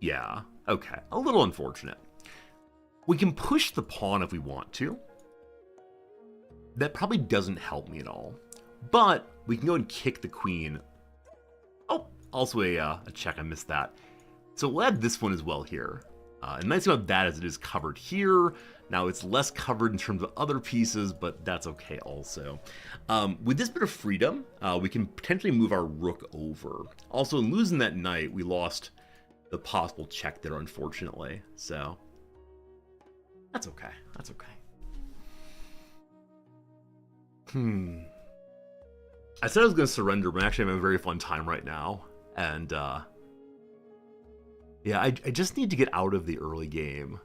Yeah, okay. A little unfortunate. We can push the pawn if we want to. That probably doesn't help me at all. But we can go and kick the queen. Oh, also a check. I missed that. So we'll add this one as well here. And the nice thing about that is it is covered here. Now it's less covered in terms of other pieces, but that's okay also. With this bit of freedom, we can potentially move our rook over. Also, in losing that knight, we lost the possible check there, unfortunately. So that's okay. That's okay. I said I was going to surrender, but I'm actually having a very fun time right now. And yeah, I just need to get out of the early game.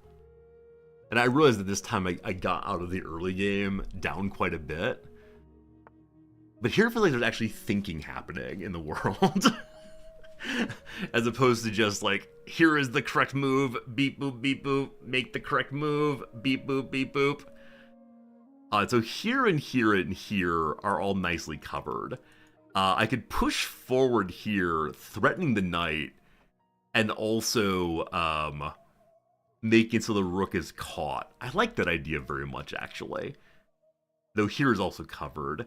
And I realized that this time I got out of the early game down quite a bit. But here I feel like there's actually thinking happening in the world. As opposed to just like, here is the correct move, beep boop, make the correct move, beep boop, beep boop. So here and here and here are all nicely covered. I could push forward here, threatening the knight, and also making so the rook is caught. I like that idea very much, actually. Though here is also covered.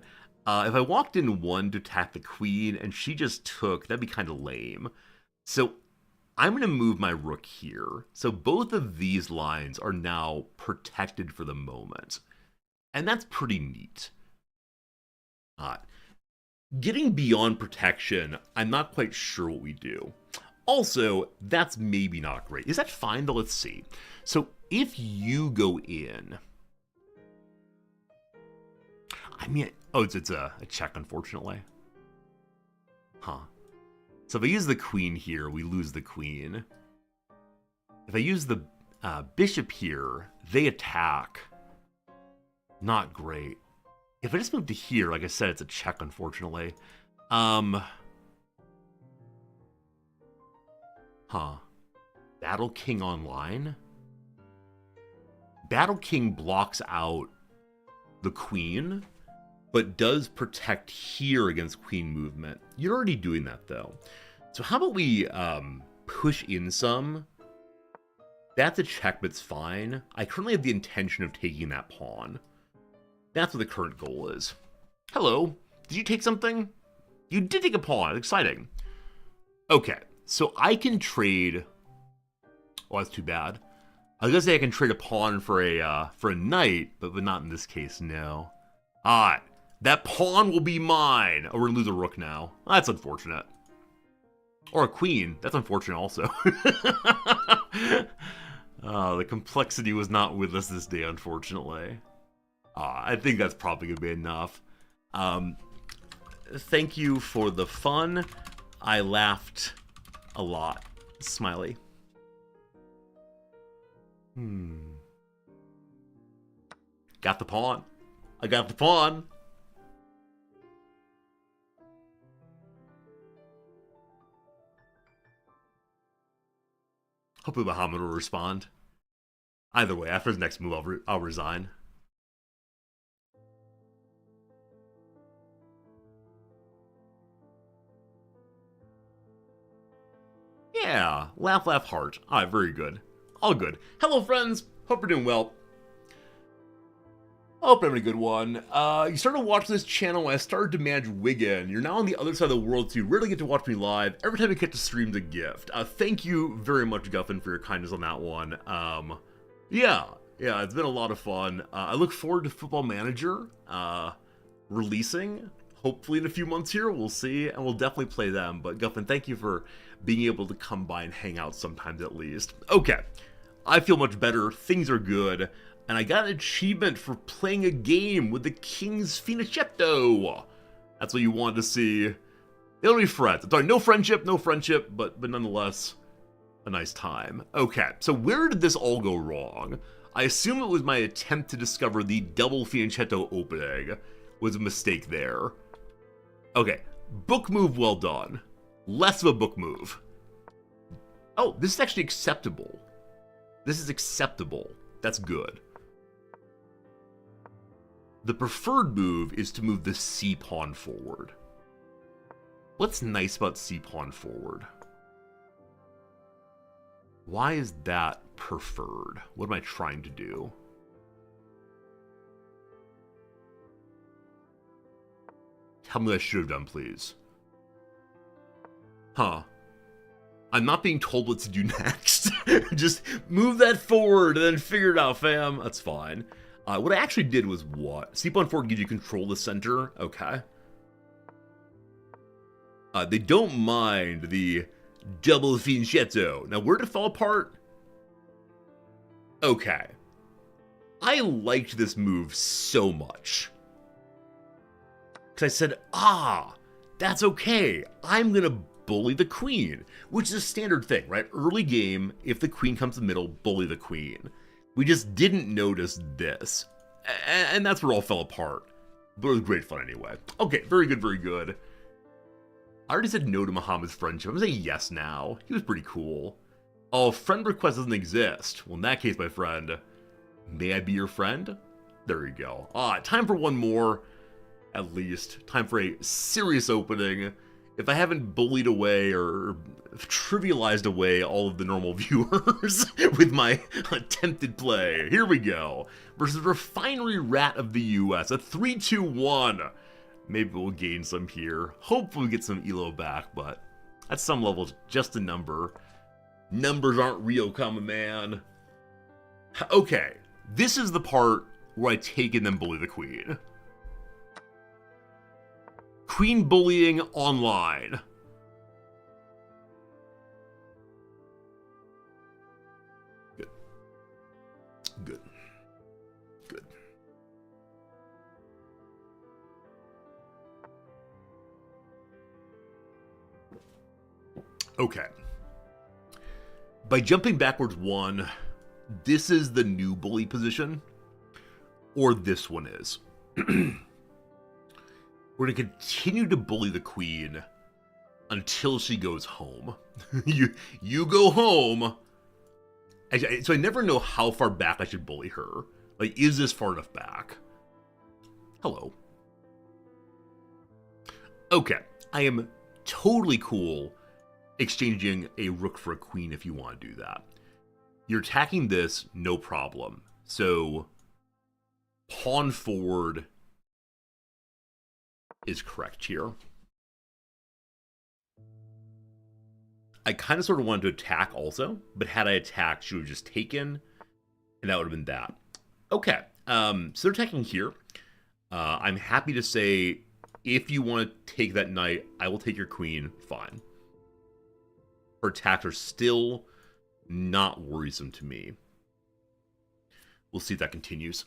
If I walked in one to attack the queen and she just took, that'd be kind of lame. So I'm going to move my rook here. So both of these lines are now protected for the moment. And that's pretty neat. Getting beyond protection, I'm not quite sure what we do. Also, that's maybe not great. Is that fine, though? Let's see. So if you go in... I mean, oh, it's a check, unfortunately. Huh. So if I use the queen here, we lose the queen. If I use the bishop here, they attack. Not great. If I just move to here, like I said, it's a check, unfortunately. Huh. Battle King online? Battle King blocks out the queen, but does protect here against queen movement. You're already doing that, though. So how about we push in some? That's a check, but it's fine. I currently have the intention of taking that pawn. That's what the current goal is. Hello, did you take something? You did take a pawn, exciting. Okay, so I can trade... Oh, that's too bad. I was gonna say I can trade a pawn for a knight, but not in this case, no. Alright, that pawn will be mine. Oh, we're gonna lose a rook now. That's unfortunate. Or a queen, that's unfortunate also. The complexity was not with us this day, unfortunately. I think that's probably going to be enough. Thank you for the fun. I laughed a lot. Smiley. Got the pawn. I got the pawn. Hopefully Muhammad will respond. Either way, after his next move, I'll resign. Yeah, laugh, laugh, heart. Alright, very good. All good. Hello, friends. Hope you're doing well. Hope you're having a good one. You started watching this channel when I started to manage Wigan. You're now on the other side of the world, so you rarely get to watch me live. Every time you get to stream's a gift. Thank you very much, Guffin, for your kindness on that one. Yeah, it's been a lot of fun. I look forward to Football Manager releasing. Hopefully in a few months here, we'll see, and we'll definitely play them. But Guffin, thank you for being able to come by and hang out sometimes at least. Okay, I feel much better. Things are good. And I got an achievement for playing a game with the King's Fianchetto. That's what you wanted to see. It'll be friends. Sorry, no friendship, but nonetheless, a nice time. Okay, so where did this all go wrong? I assume it was my attempt to discover the double Fianchetto opening was a mistake there. Okay, book move well done. Less of a book move. Oh, this is actually acceptable. This is acceptable. That's good. The preferred move is to move the c-pawn forward. What's nice about c-pawn forward? Why is that preferred? What am I trying to do? Tell me what I should have done, please. Huh. I'm not being told what to do next. Just move that forward and then figure it out, fam. That's fine. What I actually did was what? C-pawn forward gives you control of the center. Okay. They don't mind the double Fianchetto. Now, where did it fall apart? Okay. I liked this move so much. Because I said, that's okay. I'm going to bully the queen, which is a standard thing, right? Early game, if the queen comes in the middle, bully the queen. We just didn't notice this. And that's where it all fell apart. But it was great fun anyway. Okay, very good, very good. I already said no to Muhammad's friendship. I'm going to say yes now. He was pretty cool. Oh, friend request doesn't exist. Well, in that case, my friend, may I be your friend? There you go. Time for one more, at least. Time for a serious opening. If I haven't bullied away or trivialized away all of the normal viewers with my attempted play, here we go. Versus Refinery Rat of the US, a 3-2-1. Maybe we'll gain some here. Hopefully we get some elo back, but at some level, just a number. Numbers aren't real, common man. Okay, this is the part where I take and then bully the queen. Queen bullying online. Good. Good. Good. Okay. By jumping backwards one, this is the new bully position, or this one is. We're going to continue to bully the queen until she goes home. you go home. So I never know how far back I should bully her. Like, is this far enough back? Hello. Okay, I am totally cool exchanging a rook for a queen if you want to do that. You're attacking this, no problem. So, pawn forward is correct here. I kind of sort of wanted to attack also, but had I attacked, she would have just taken, and that would have been that. Okay, so they're attacking here. I'm happy to say, if you want to take that knight, I will take your queen, fine. Her attacks are still not worrisome to me. We'll see if that continues.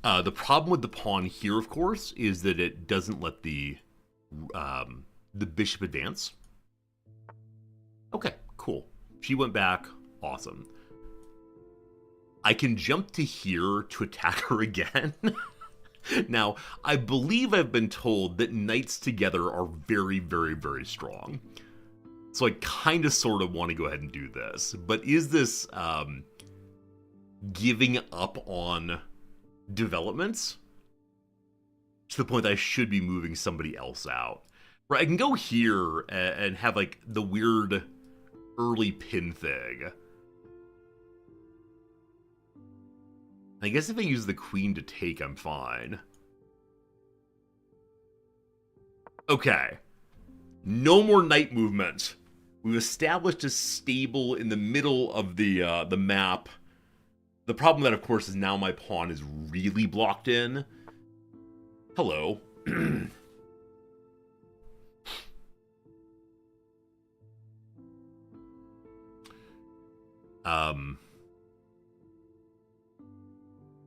The problem with the pawn here, of course, is that it doesn't let the bishop advance. Okay, cool. She went back. Awesome. I can jump to here to attack her again. Now, I believe I've been told that knights together are very, very, very strong. So I kind of sort of want to go ahead and do this. But is this giving up on developments to the point that I should be moving somebody else out? Right, I can go here and have like the weird early pin thing. I guess if I use the queen to take, I'm fine. Okay. No more knight movement. We've established a stable in the middle of the map. The problem with that, of course, is now my pawn is really blocked in. Hello.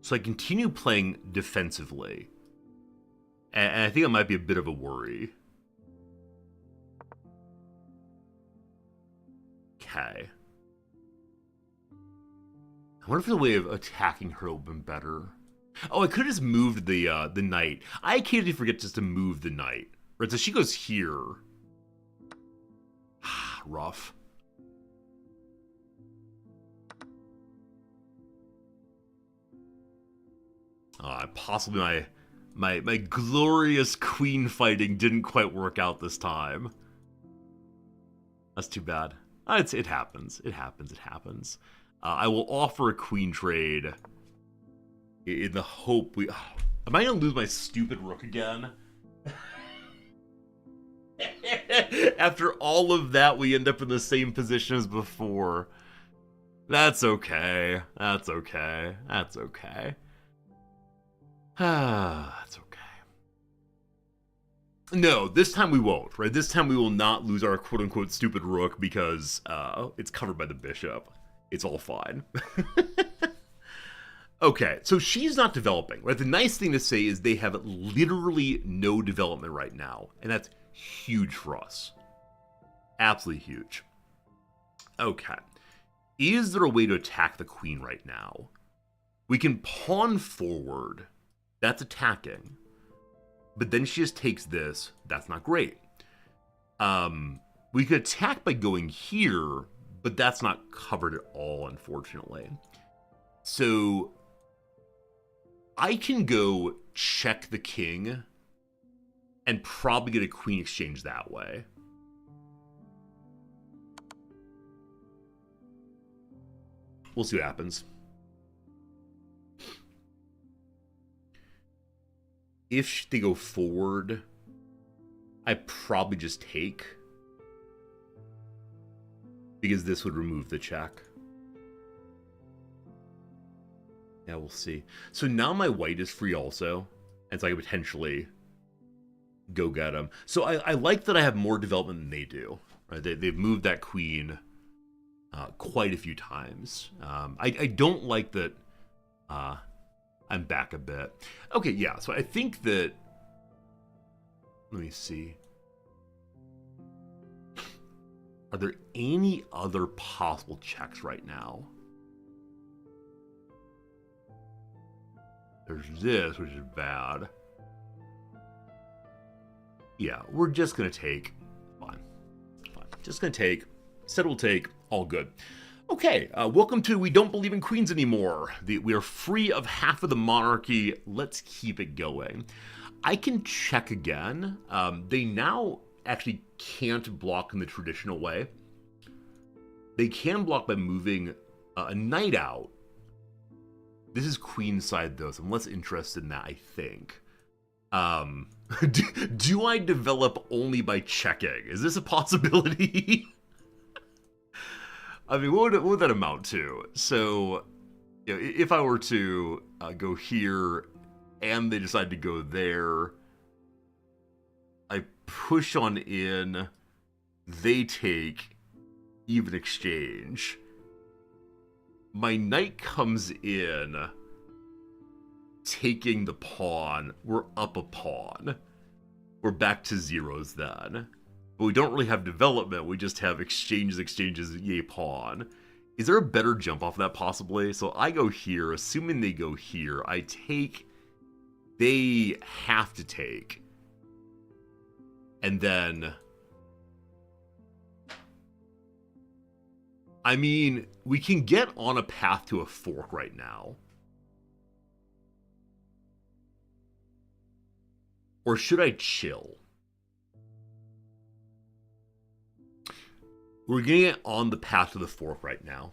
So I continue playing defensively. And I think it might be a bit of a worry. Okay. I wonder if there's a way of attacking her would have been better. Oh, I could have just moved the knight. I occasionally forget just to move the knight. Right, so she goes here. Rough. Possibly my glorious queen fighting didn't quite work out this time. That's too bad. It happens. It happens. It happens. I will offer a queen trade in the hope we... am I going to lose my stupid rook again? After all of that, we end up in the same position as before. That's okay. That's okay. That's okay. That's okay. No, this time we won't, right? This time we will not lose our quote-unquote stupid rook because it's covered by the bishop. It's all fine. Okay, so she's not developing, right? The nice thing to say is they have literally no development right now, and that's huge for us. Absolutely huge. Okay. Is there a way to attack the queen right now? We can pawn forward. That's attacking. But then she just takes this. That's not great. We could attack by going here, but that's not covered at all, unfortunately. So I can go check the king and probably get a queen exchange that way. We'll see what happens. If they go forward, I probably just take, because this would remove the check. Yeah, we'll see. So now my white is free also, and so I could potentially go get him. So I like that I have more development than they do. Right? They've moved that queen quite a few times. I don't like that I'm back a bit. Okay, yeah, so I think that... Let me see. Are there any other possible checks right now? There's this, which is bad. Yeah, we're just going to take... Fine. Just going to take. Said we'll take. All good. Okay, welcome to We Don't Believe in Queens Anymore. We are free of half of the monarchy. Let's keep it going. I can check again. They now actually can't block in the traditional way. They can block by moving a knight out. This is queenside though, so I'm less interested in that, I think. Do I develop only by checking? Is this a possibility? I mean, what would that amount to? So, you know, if I were to go here and they decide to go there, I push on in, they take, even exchange. My knight comes in, taking the pawn. We're up a pawn. We're back to zeros then. But we don't really have development. We just have exchanges, yay pawn. Is there a better jump off of that possibly? So I go here, assuming they go here. I take, they have to take. And then... I mean, we can get on a path to a fork right now. Or should I chill? We're getting it on the path to the fork right now.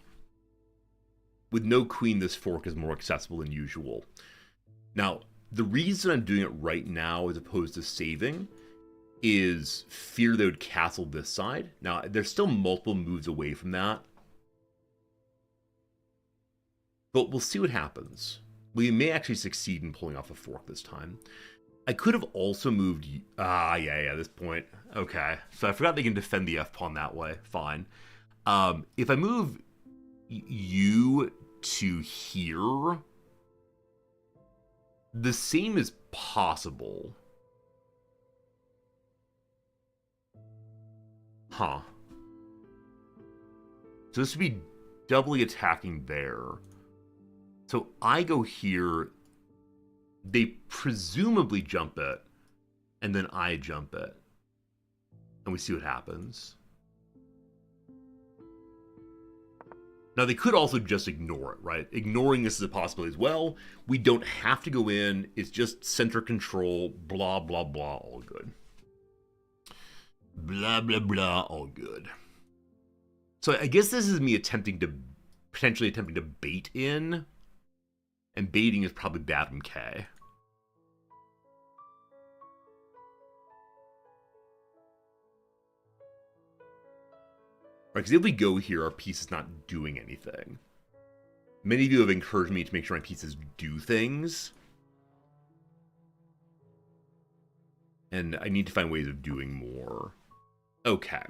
With no queen, this fork is more accessible than usual. Now, the reason I'm doing it right now as opposed to saving is fear they would castle this side. Now, there's still multiple moves away from that. But we'll see what happens. We may actually succeed in pulling off a fork this time. I could have also moved... yeah, this point. Okay. So I forgot they can defend the F-pawn that way. Fine. If I move you to here, the same is possible. Huh. So this would be doubly attacking there. So I go here, they presumably jump it, and then I jump it. And we see what happens. Now they could also just ignore it, right? Ignoring this is a possibility as well. We don't have to go in, it's just center control, blah, blah, blah, all good. Blah, blah, blah, all good. So I guess this is me potentially attempting to bait in. And baiting is probably bad from K. Right, because if we go here, our piece is not doing anything. Many of you have encouraged me to make sure my pieces do things. And I need to find ways of doing more. Okay.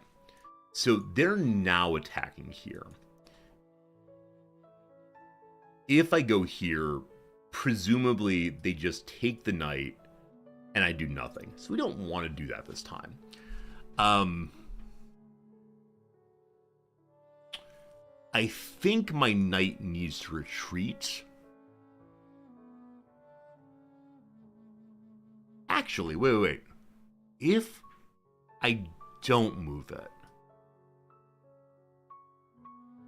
So they're now attacking here. If I go here, presumably they just take the knight and I do nothing. So we don't want to do that this time. I think my knight needs to retreat. Actually, wait. If I don't move it,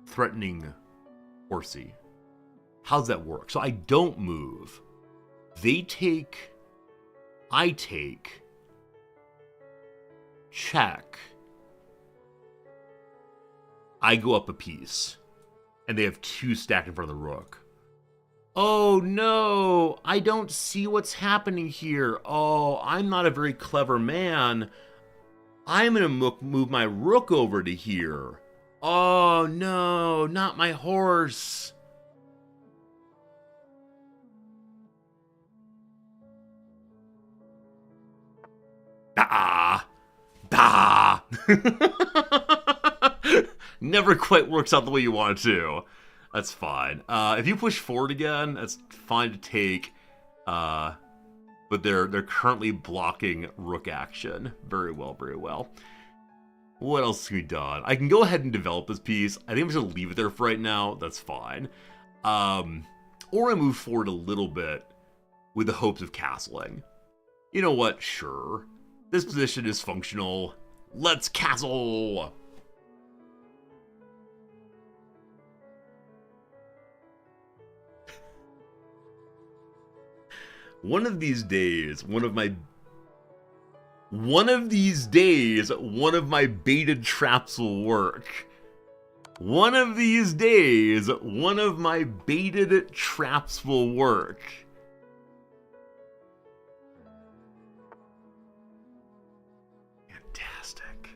threatening Horsey. How's that work? So I don't move. They take, I take, check. I go up a piece. And they have 2 stacked in front of the rook. Oh no, I don't see what's happening here. Oh, I'm not a very clever man. I'm gonna move my rook over to here. Oh no, not my horse. Ah, bah. Never quite works out the way you want it to. That's fine. If you push forward again, that's fine to take. But they're currently blocking rook action. Very well, very well. What else can be done? I can go ahead and develop this piece. I think I'm just gonna leave it there for right now. That's fine. Or I move forward a little bit with the hopes of castling. You know what? Sure. This position is functional. Let's castle! One of these days, one of my baited traps will work. One of these days, one of my baited traps will work. Fantastic.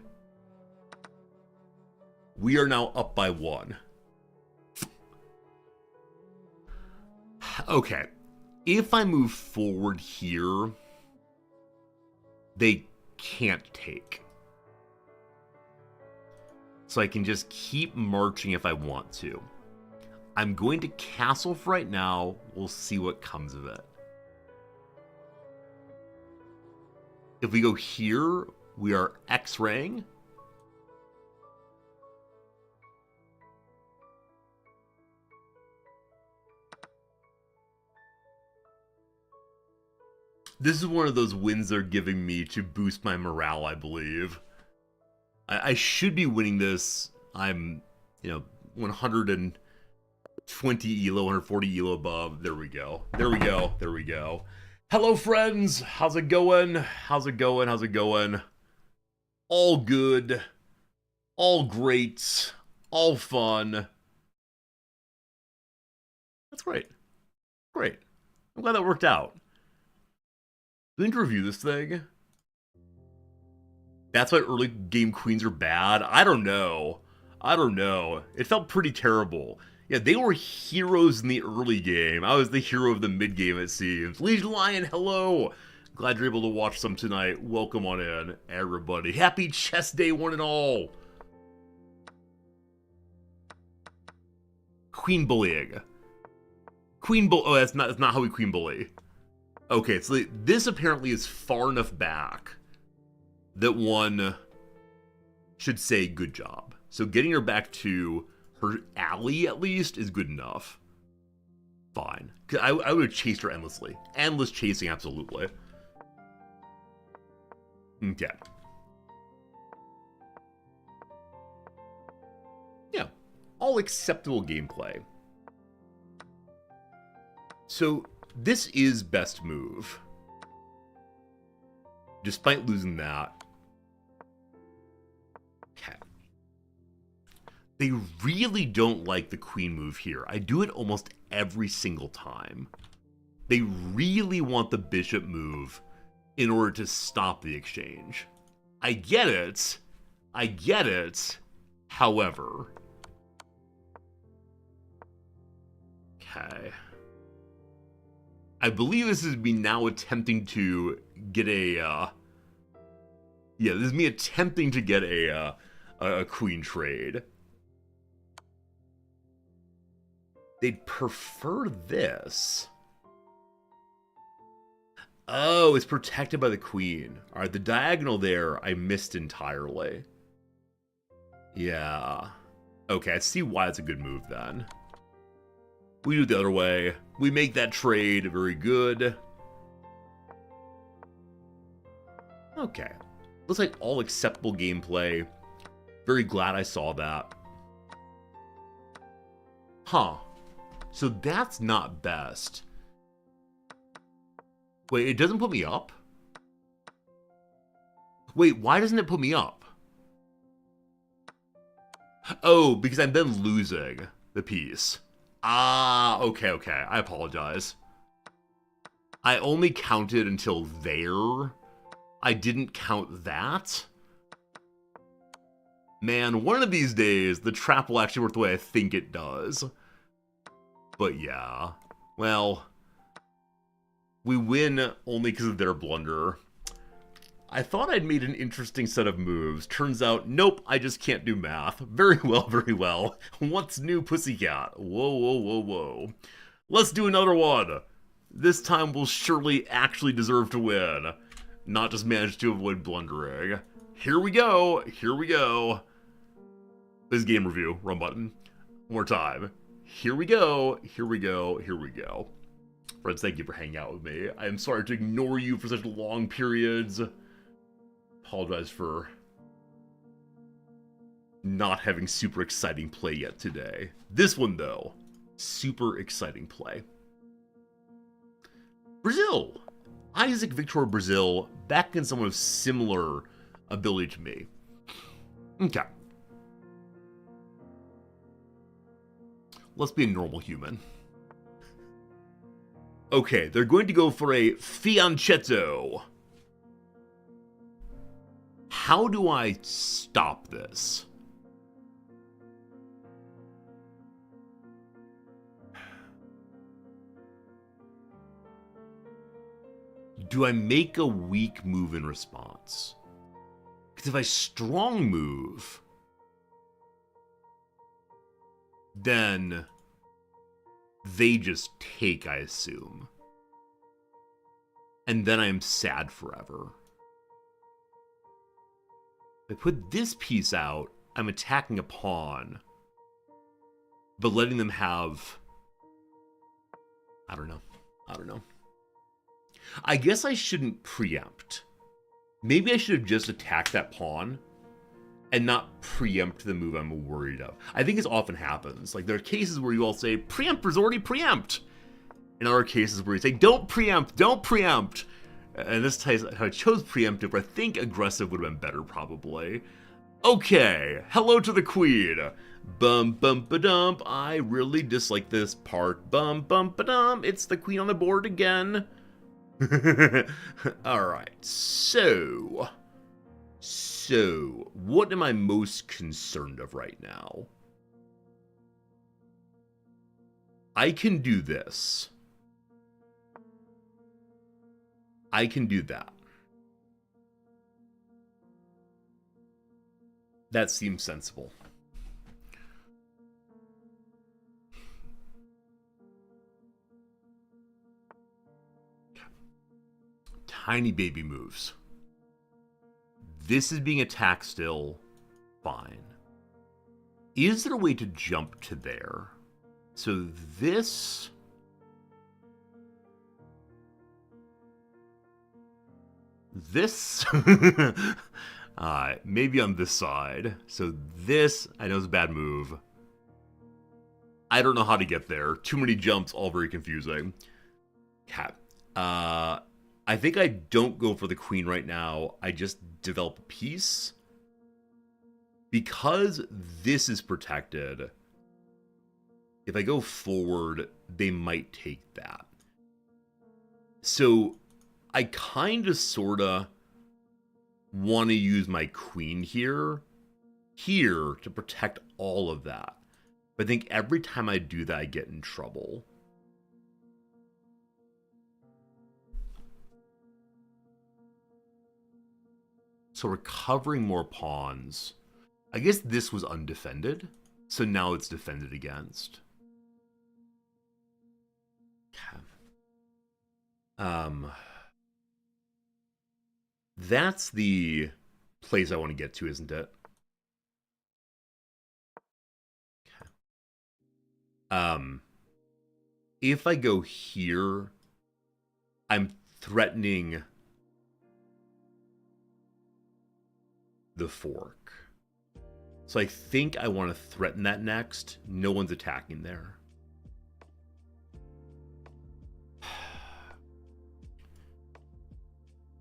We are now up by 1. Okay. If I move forward here, they can't take. So I can just keep marching if I want to. I'm going to castle for right now. We'll see what comes of it. If we go here, we are X-raying. This is one of those wins they're giving me to boost my morale, I believe. I should be winning this. I'm, 120 elo, 140 elo above. There we go. There we go. There we go. Hello, friends. How's it going? How's it going? How's it going? All good. All great. All fun. That's great. Great. I'm glad that worked out. Do we need to review this thing? That's why early game queens are bad? I don't know. I don't know. It felt pretty terrible. Yeah, they were heroes in the early game. I was the hero of the mid game, it seems. Legion Lion, hello! Glad you're able to watch some tonight. Welcome on in, everybody. Happy chess day, one and all! Queen bullying. Oh, that's not how we queen bully. Okay, so this apparently is far enough back that one should say good job. So getting her back to her alley, at least, is good enough. Fine. I would have chased her endlessly. Endless chasing, absolutely. Okay. Yeah. All acceptable gameplay. So this is best move. Despite losing that. Okay. They really don't like the queen move here. I do it almost every single time. They really want the bishop move in order to stop the exchange. I get it. I get it. However. Okay. I believe this is me now attempting to get a, yeah, this is me attempting to get a queen trade. They'd prefer this. Oh, it's protected by the queen. All right, the diagonal there, I missed entirely. Yeah. Okay, I see why it's a good move then. We do it the other way. We make that trade very good. Okay. Looks like all acceptable gameplay. Very glad I saw that. Huh. So that's not best. Wait, it doesn't put me up? Wait, why doesn't it put me up? Oh, because I'm then losing the piece. Ah, okay, okay. I apologize. I only counted until there. I didn't count that. Man, one of these days, the trap will actually work the way I think it does. But yeah. Well, we win only because of their blunder. I thought I'd made an interesting set of moves. Turns out, nope, I just can't do math. Very well, very well. What's new, pussycat? Whoa, whoa, whoa, whoa. Let's do another one. This time we'll surely actually deserve to win. Not just manage to avoid blundering. Here we go. Here we go. This is game review. Run button. One more time. Here we go. Here we go. Here we go. Friends, thank you for hanging out with me. I am sorry to ignore you for such long periods. Apologize for not having super exciting play yet today. This one, though, super exciting play. Brazil. Isaac Victor Brazil, back in someone of similar ability to me. Okay. Let's be a normal human. Okay, they're going to go for a fianchetto. How do I stop this? Do I make a weak move in response? Because if I strong move, then they just take, I assume. And then I'm sad forever. If I put this piece out, I'm attacking a pawn, but letting them have... I don't know. I don't know. I guess I shouldn't preempt. Maybe I should have just attacked that pawn and not preempt the move I'm worried of. I think this often happens. Like, there are cases where you all say, preempt, already preempt. In other cases where you say, don't preempt, don't preempt. And this is how I chose preemptive, but I think aggressive would have been better, probably. Okay, hello to the queen. Bum bum ba dump. I really dislike this part. Bum bum ba dum. It's the queen on the board again. Alright, so what am I most concerned of right now? I can do this. I can do that. That seems sensible. Tiny baby moves. This is being attacked still. Fine. Is there a way to jump to there? So this... maybe on this side. So this, I know is a bad move. I don't know how to get there. Too many jumps, all very confusing. Okay. I think I don't go for the queen right now. I just develop a piece. Because this is protected, if I go forward, they might take that. So I kind of, sort of want to use my queen here to protect all of that. But I think every time I do that, I get in trouble. So recovering more pawns. I guess this was undefended, so now it's defended against. That's the place I want to get to, isn't it? If I go here, I'm threatening the fork. So I think I want to threaten that next. No one's attacking there.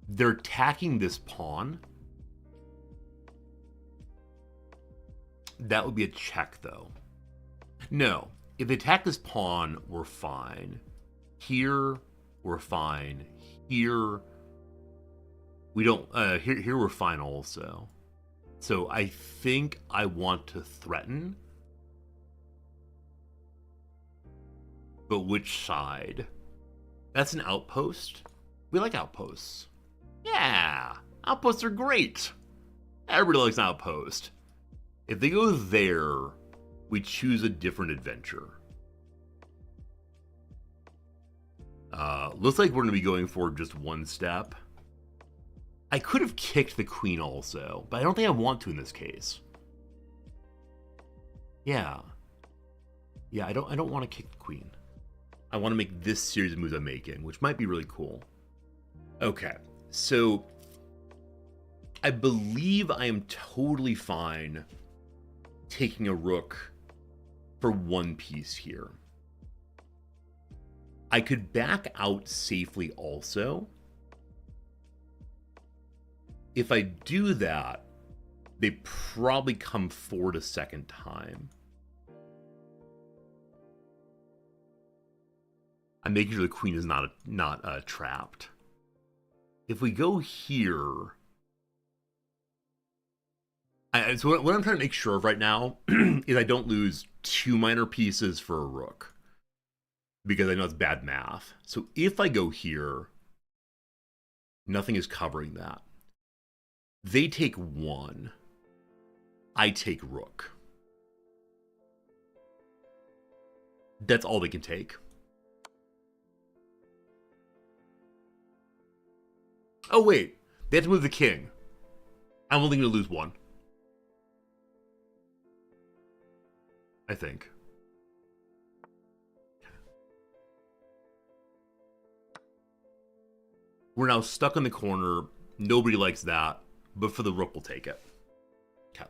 They're attacking this pawn. That would be a check, though. No. If they attack this pawn, we're fine. Here, we're fine. Here, we don't... Here we're fine also. So I think I want to threaten. But which side? That's an outpost. We like outposts. Yeah, outposts are great. Everybody likes an outpost. If they go there, we choose a different adventure. Looks like we're going to be going for just one step. I could have kicked the queen also, but I don't think I want to in this case. Yeah. Yeah, I don't want to kick the queen. I want to make this series of moves I'm making, which might be really cool. Okay, so I believe I am totally fine taking a rook for one piece here. I could back out safely also. If I do that, they probably come forward a second time. I'm making sure the queen is not trapped. If we go here... So what I'm trying to make sure of right now is I don't lose 2 minor pieces for a rook. Because I know it's bad math. So if I go here, nothing is covering that. They take 1. I take rook. That's all they can take. Oh, wait. They have to move the king. I'm only going to lose 1. I think. We're now stuck in the corner. Nobody likes that. But for the rook, we'll take it. Okay.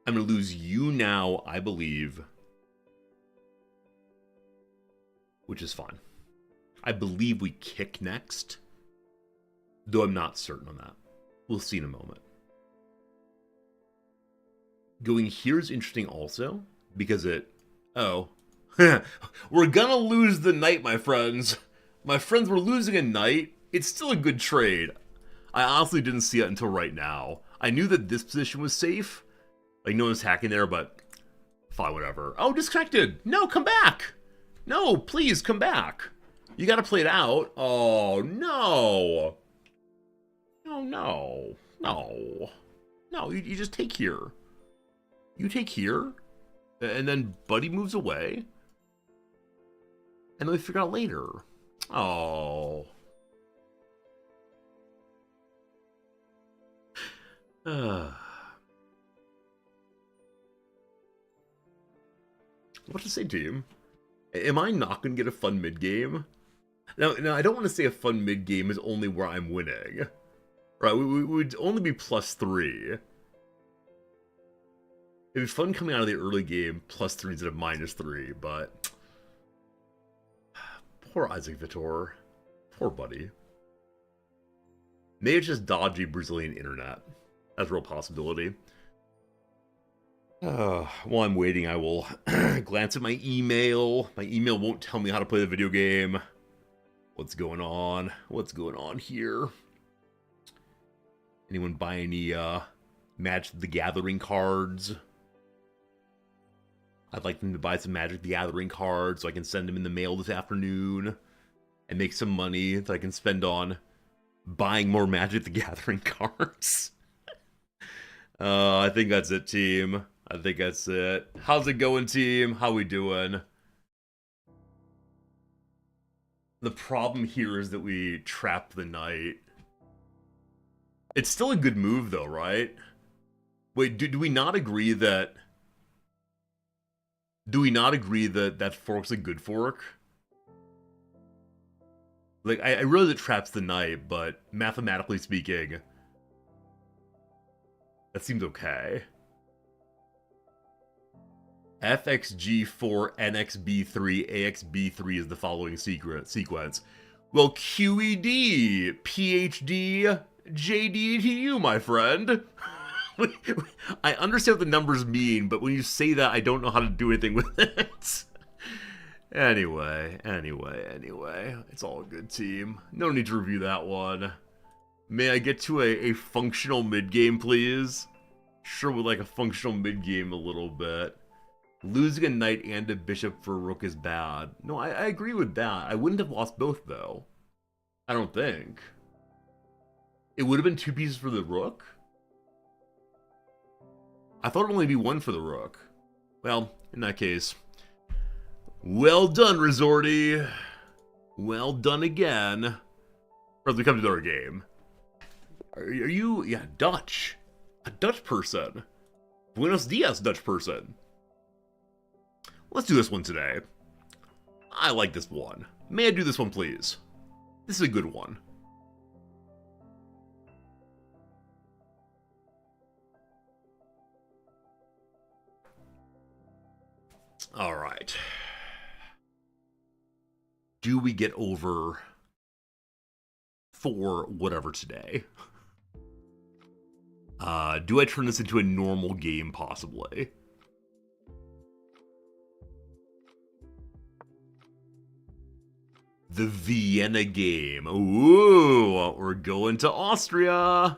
I'm going to lose you now, I believe. Which is fine. I believe we kick next. Though I'm not certain on that. We'll see in a moment. Going here is interesting also. Because it... Oh. We're gonna lose the knight, my friends. My friends, we're losing a knight. It's still a good trade. I honestly didn't see it until right now. I knew that this position was safe. Like, no one's hacking there, but... Fine, whatever. Oh, disconnected! No, come back! No, please, come back! You gotta play it out. Oh, no! No, no. No. No, you just take here. You take here, and then Buddy moves away. And then we figure out later. Oh. What to say, team? Am I not going to get a fun mid-game? Now, I don't want to say a fun mid-game is only where I'm winning. Right, we would only be +3. It'd be fun coming out of the early game +3 instead of -3, but... Poor Isaac Vitor. Poor Buddy. Maybe it's just dodgy Brazilian internet. That's a real possibility. While I'm waiting, I will glance at my email. My email won't tell me how to play the video game. What's going on? What's going on here? Anyone buy any Magic the Gathering cards? I'd like them to buy some Magic the Gathering cards so I can send them in the mail this afternoon and make some money that I can spend on buying more Magic the Gathering cards. I think that's it, team. I think that's it. How's it going, team? How we doing? The problem here is that we trap the knight. It's still a good move, though, right? Wait, do we not agree that... Do we not agree that that fork's a good fork? Like, I realize it traps the knight, but mathematically speaking, that seems okay. FXG4, NXB3, AXB3 is the following sequence. Well, QED, PhD, JD to you, my friend. I understand what the numbers mean, but when you say that, I don't know how to do anything with it. Anyway. It's all a good team. No need to review that one. May I get to a functional mid-game, please? Sure would like a functional mid-game a little bit. Losing a knight and a bishop for a rook is bad. No, I agree with that. I wouldn't have lost both, though. I don't think. It would have been 2 pieces for the rook? I thought it would only be 1 for the rook. Well, in that case... Well done, Resorty. Well done again. Or as we come to our game. Are you... Yeah, Dutch. A Dutch person. Buenos dias, Dutch person. Let's do this one today. I like this one. May I do this one, please? This is a good one. All right. Do we get over 4 whatever today? Do I turn this into a normal game, possibly? The Vienna game. Ooh, we're going to Austria.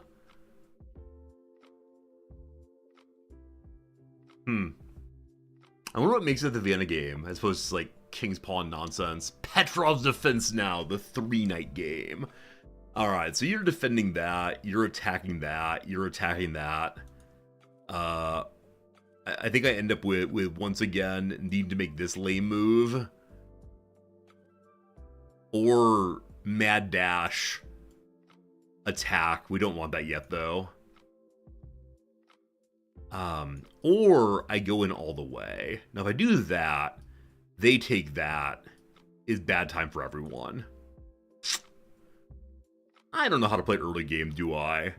I wonder what makes it the Vienna game, as opposed to, like, King's Pawn nonsense. Petrov's Defense Now, the 3-night game. Alright, so you're defending that, you're attacking that, you're attacking that. I think I end up with once again, needing to make this lame move. Or Mad Dash attack. We don't want that yet, though. Or I go in all the way. Now, if I do that, they take that. Is bad time for everyone. I don't know how to play early game, do I?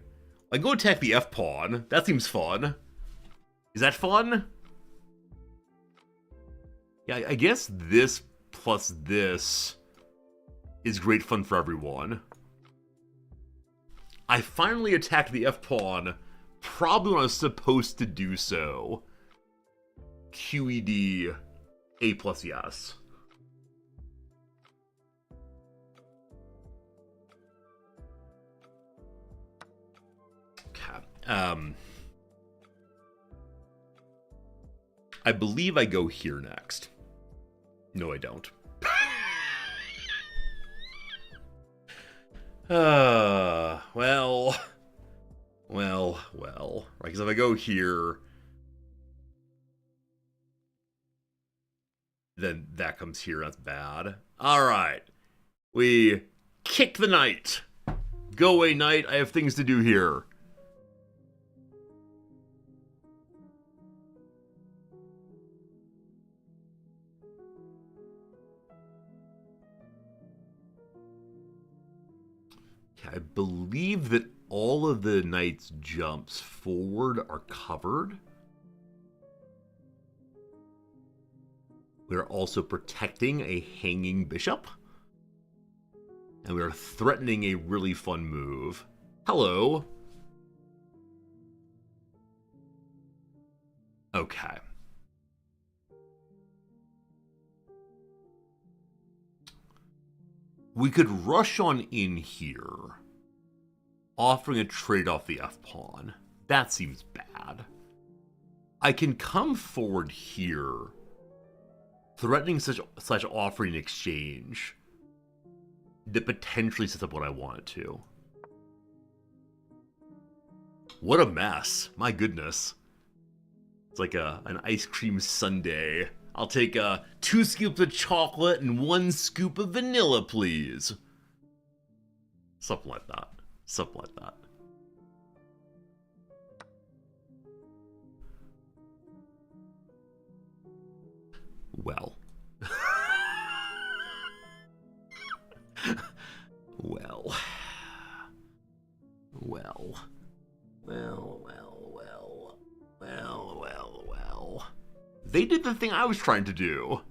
I go attack the F-pawn. That seems fun. Is that fun? Yeah, I guess this plus this is great fun for everyone. I finally attacked the F-pawn, probably when I was supposed to do so. QED, A plus yes. Okay. I believe I go here next. No, I don't. Well. Right, because if I go here, then that comes here, that's bad. Alright. We kick the knight. Go away, knight, I have things to do here. I believe that all of the knight's jumps forward are covered. We're also protecting a hanging bishop. And we're threatening a really fun move. Hello. Okay. We could rush on in here, offering a trade off the F-pawn. That seems bad. I can come forward here, threatening such offering exchange that potentially sets up what I want it to. What a mess. My goodness. It's like an ice cream sundae. I'll take 2 scoops of chocolate and 1 scoop of vanilla, please. Something like that. Something like that. Well. Well. They did the thing I was trying to do.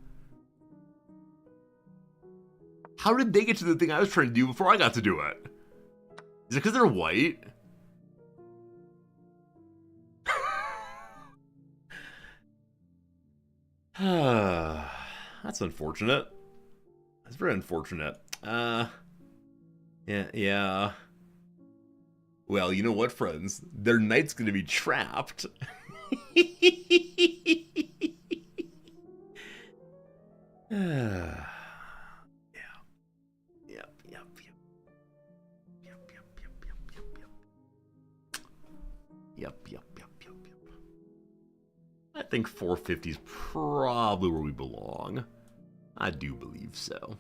How did they get to the thing I was trying to do before I got to do it? Is it because they're white? That's unfortunate. That's very unfortunate. Yeah. Well, you know what, friends? Their knight's gonna be trapped. Yeah. Yep. I think 450 is probably where we belong. I do believe so.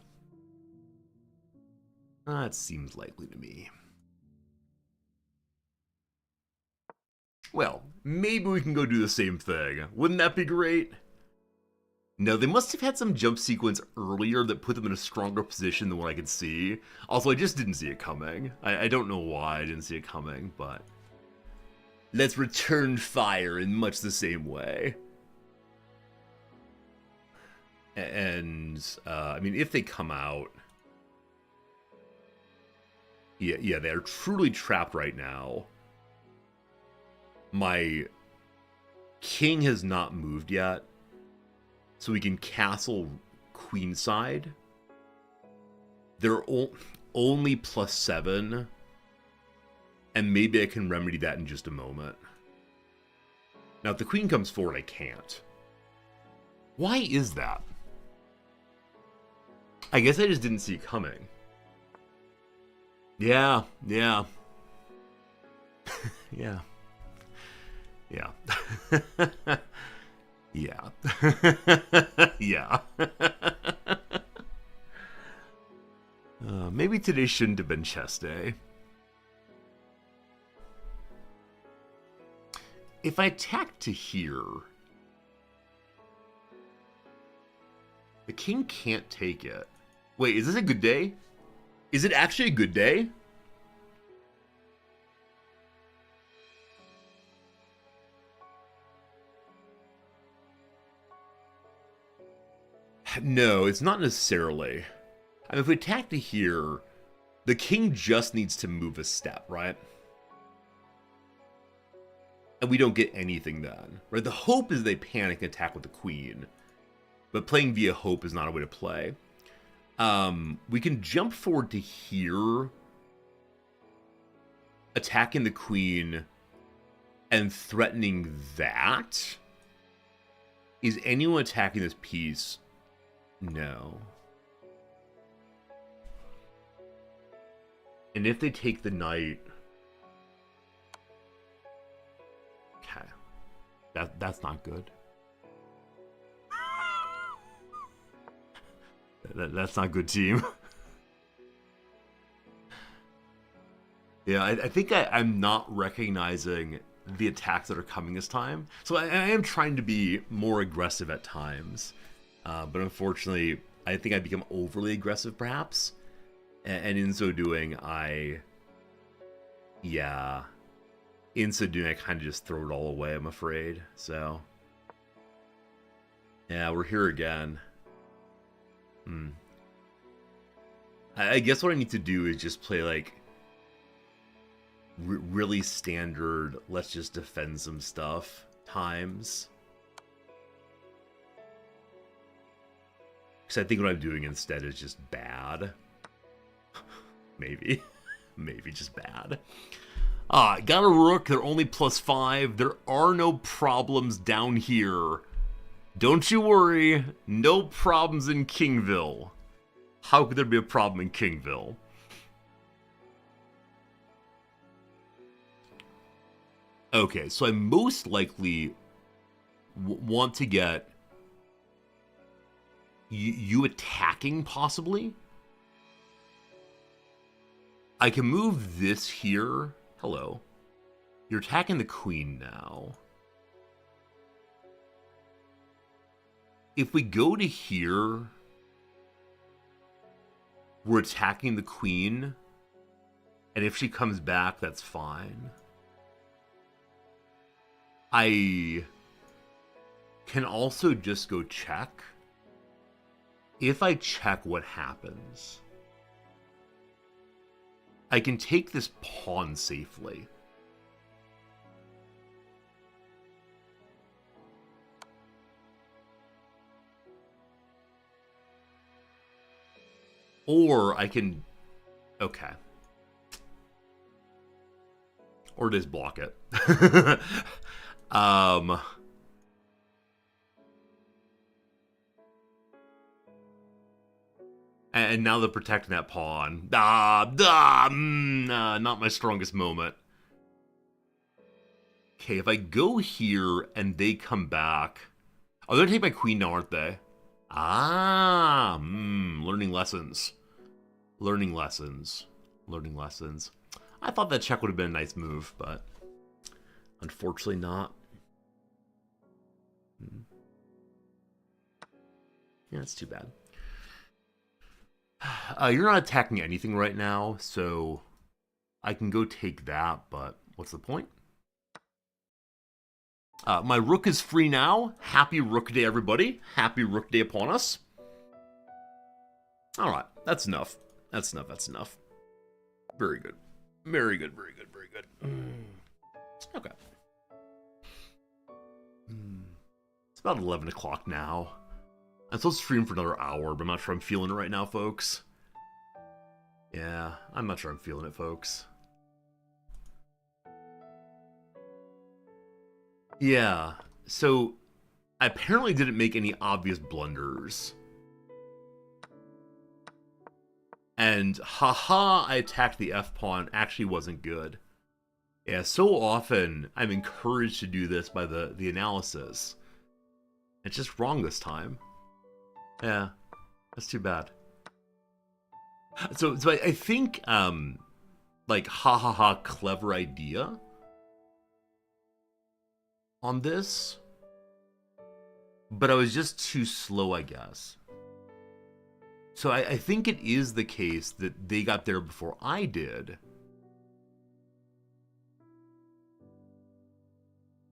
That seems likely to me. Well, maybe we can go do the same thing. Wouldn't that be great? No, they must have had some jump sequence earlier that put them in a stronger position than what I could see. Also, I just didn't see it coming. I don't know why I didn't see it coming, but... Let's return fire in much the same way. And, I mean, if they come out... Yeah, they're truly trapped right now. My king has not moved yet. So we can castle queenside. They're only +7. And maybe I can remedy that in just a moment. Now, if the queen comes forward, I can't. Why is that? I guess I just didn't see it coming. Yeah. Yeah. Yeah. Yeah. Maybe today shouldn't have been chess day. If I attack to here, the king can't take it. Wait, is this a good day? Is it actually a good day? No, it's not necessarily. I mean, if we attack to here, the king just needs to move a step, right? And we don't get anything then, right? The hope is they panic and attack with the queen, but playing via hope is not a way to play. We can jump forward to here, attacking the queen, and threatening that. Is anyone attacking this piece? No. And if they take the knight... Okay. That's not good. That's not good, team. Yeah, I think I'm not recognizing the attacks that are coming this time. So I am trying to be more aggressive at times. But unfortunately, I think I become overly aggressive, perhaps. And in so doing, I kind of just throw it all away, I'm afraid. So, yeah, we're here again. I guess what I need to do is just play, like, really standard, let's just defend some stuff times. Because I think what I'm doing instead is just bad. Maybe just bad. Got a rook. They're only +5. There are no problems down here. Don't you worry. No problems in Kingville. How could there be a problem in Kingville? Okay, so I most likely want to get you attacking, possibly. I can move this here. Hello. You're attacking the queen now. If we go to here, we're attacking the queen. And if she comes back, that's fine. I can also just go check. If I check, what happens? I can take this pawn safely. Or I can... Okay. Or just block it. And now they're protecting that pawn. Not my strongest moment. Okay, if I go here and they come back... Oh, they're gonna take my queen now, aren't they? Learning lessons. Learning lessons. Learning lessons. I thought that check would have been a nice move, but unfortunately not. Yeah, it's too bad. You're not attacking anything right now, so I can go take that, but what's the point? My rook is free now. Happy Rook Day, everybody. Happy Rook Day upon us. Alright, that's enough. That's enough, that's enough. Very good. Very good, very good, very good. Okay. It's about 11 o'clock now. I'm supposed to stream for another hour, but I'm not sure I'm feeling it right now, folks. Yeah, I'm not sure I'm feeling it, folks. Yeah, so I apparently didn't make any obvious blunders. And haha, I attacked the F-pawn actually wasn't good. Yeah, so often I'm encouraged to do this by the analysis. It's just wrong this time. Yeah, that's too bad. So I think, like, clever idea on this. But I was just too slow, I guess. So I think it is the case that they got there before I did.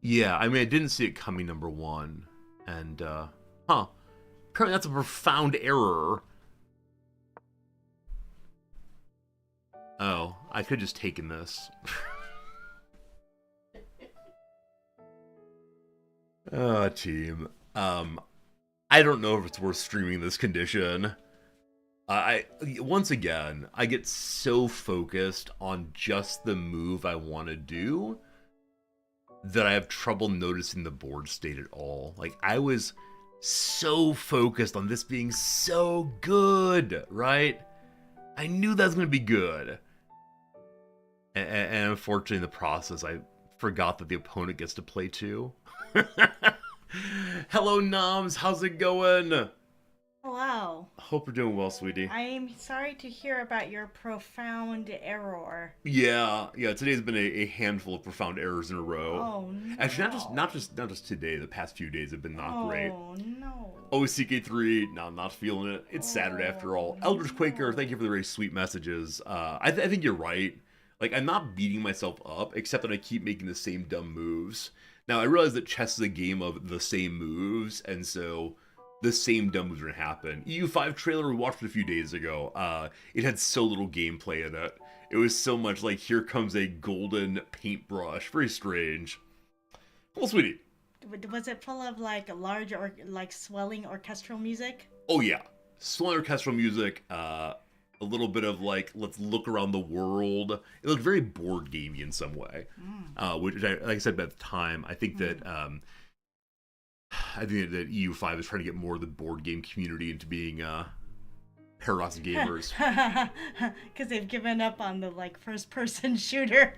Yeah, I mean, I didn't see it coming, number one. And, apparently that's a profound error. Oh, I could have just taken this. Team. I don't know if it's worth streaming this condition. Once again, I get so focused on just the move I want to do that I have trouble noticing the board state at all. Like, I was so focused on this being so good, right? I knew that was going to be good. And unfortunately, in the process, I forgot that the opponent gets to play too. Hello, Noms. How's it going? Hello. Hope you're doing well, sweetie. I'm sorry to hear about your profound error. Yeah. Today's been a handful of profound errors in a row. Oh no. Actually, not just today. The past few days have been not great. Oh no. OCK3, no, I'm not feeling it. It's Saturday after all. Eldritch Quaker, thank you for the very sweet messages. I think you're right. Like, I'm not beating myself up, except that I keep making the same dumb moves. Now, I realize that chess is a game of the same moves, and so the same dumb moves are going to happen. EU5 trailer, we watched it a few days ago. It had so little gameplay in it. It was so much like, here comes a golden paintbrush. Very strange. Well, sweetie. Was it full of, like, large or, like, swelling orchestral music? Oh, yeah. Swelling orchestral music, a little bit of, like, let's look around the world. It looked very board gamey in some way. Which, like I said at the time, I think that that EU5 is trying to get more of the board game community into being Paradox gamers. Because they've given up on the, like, first-person shooter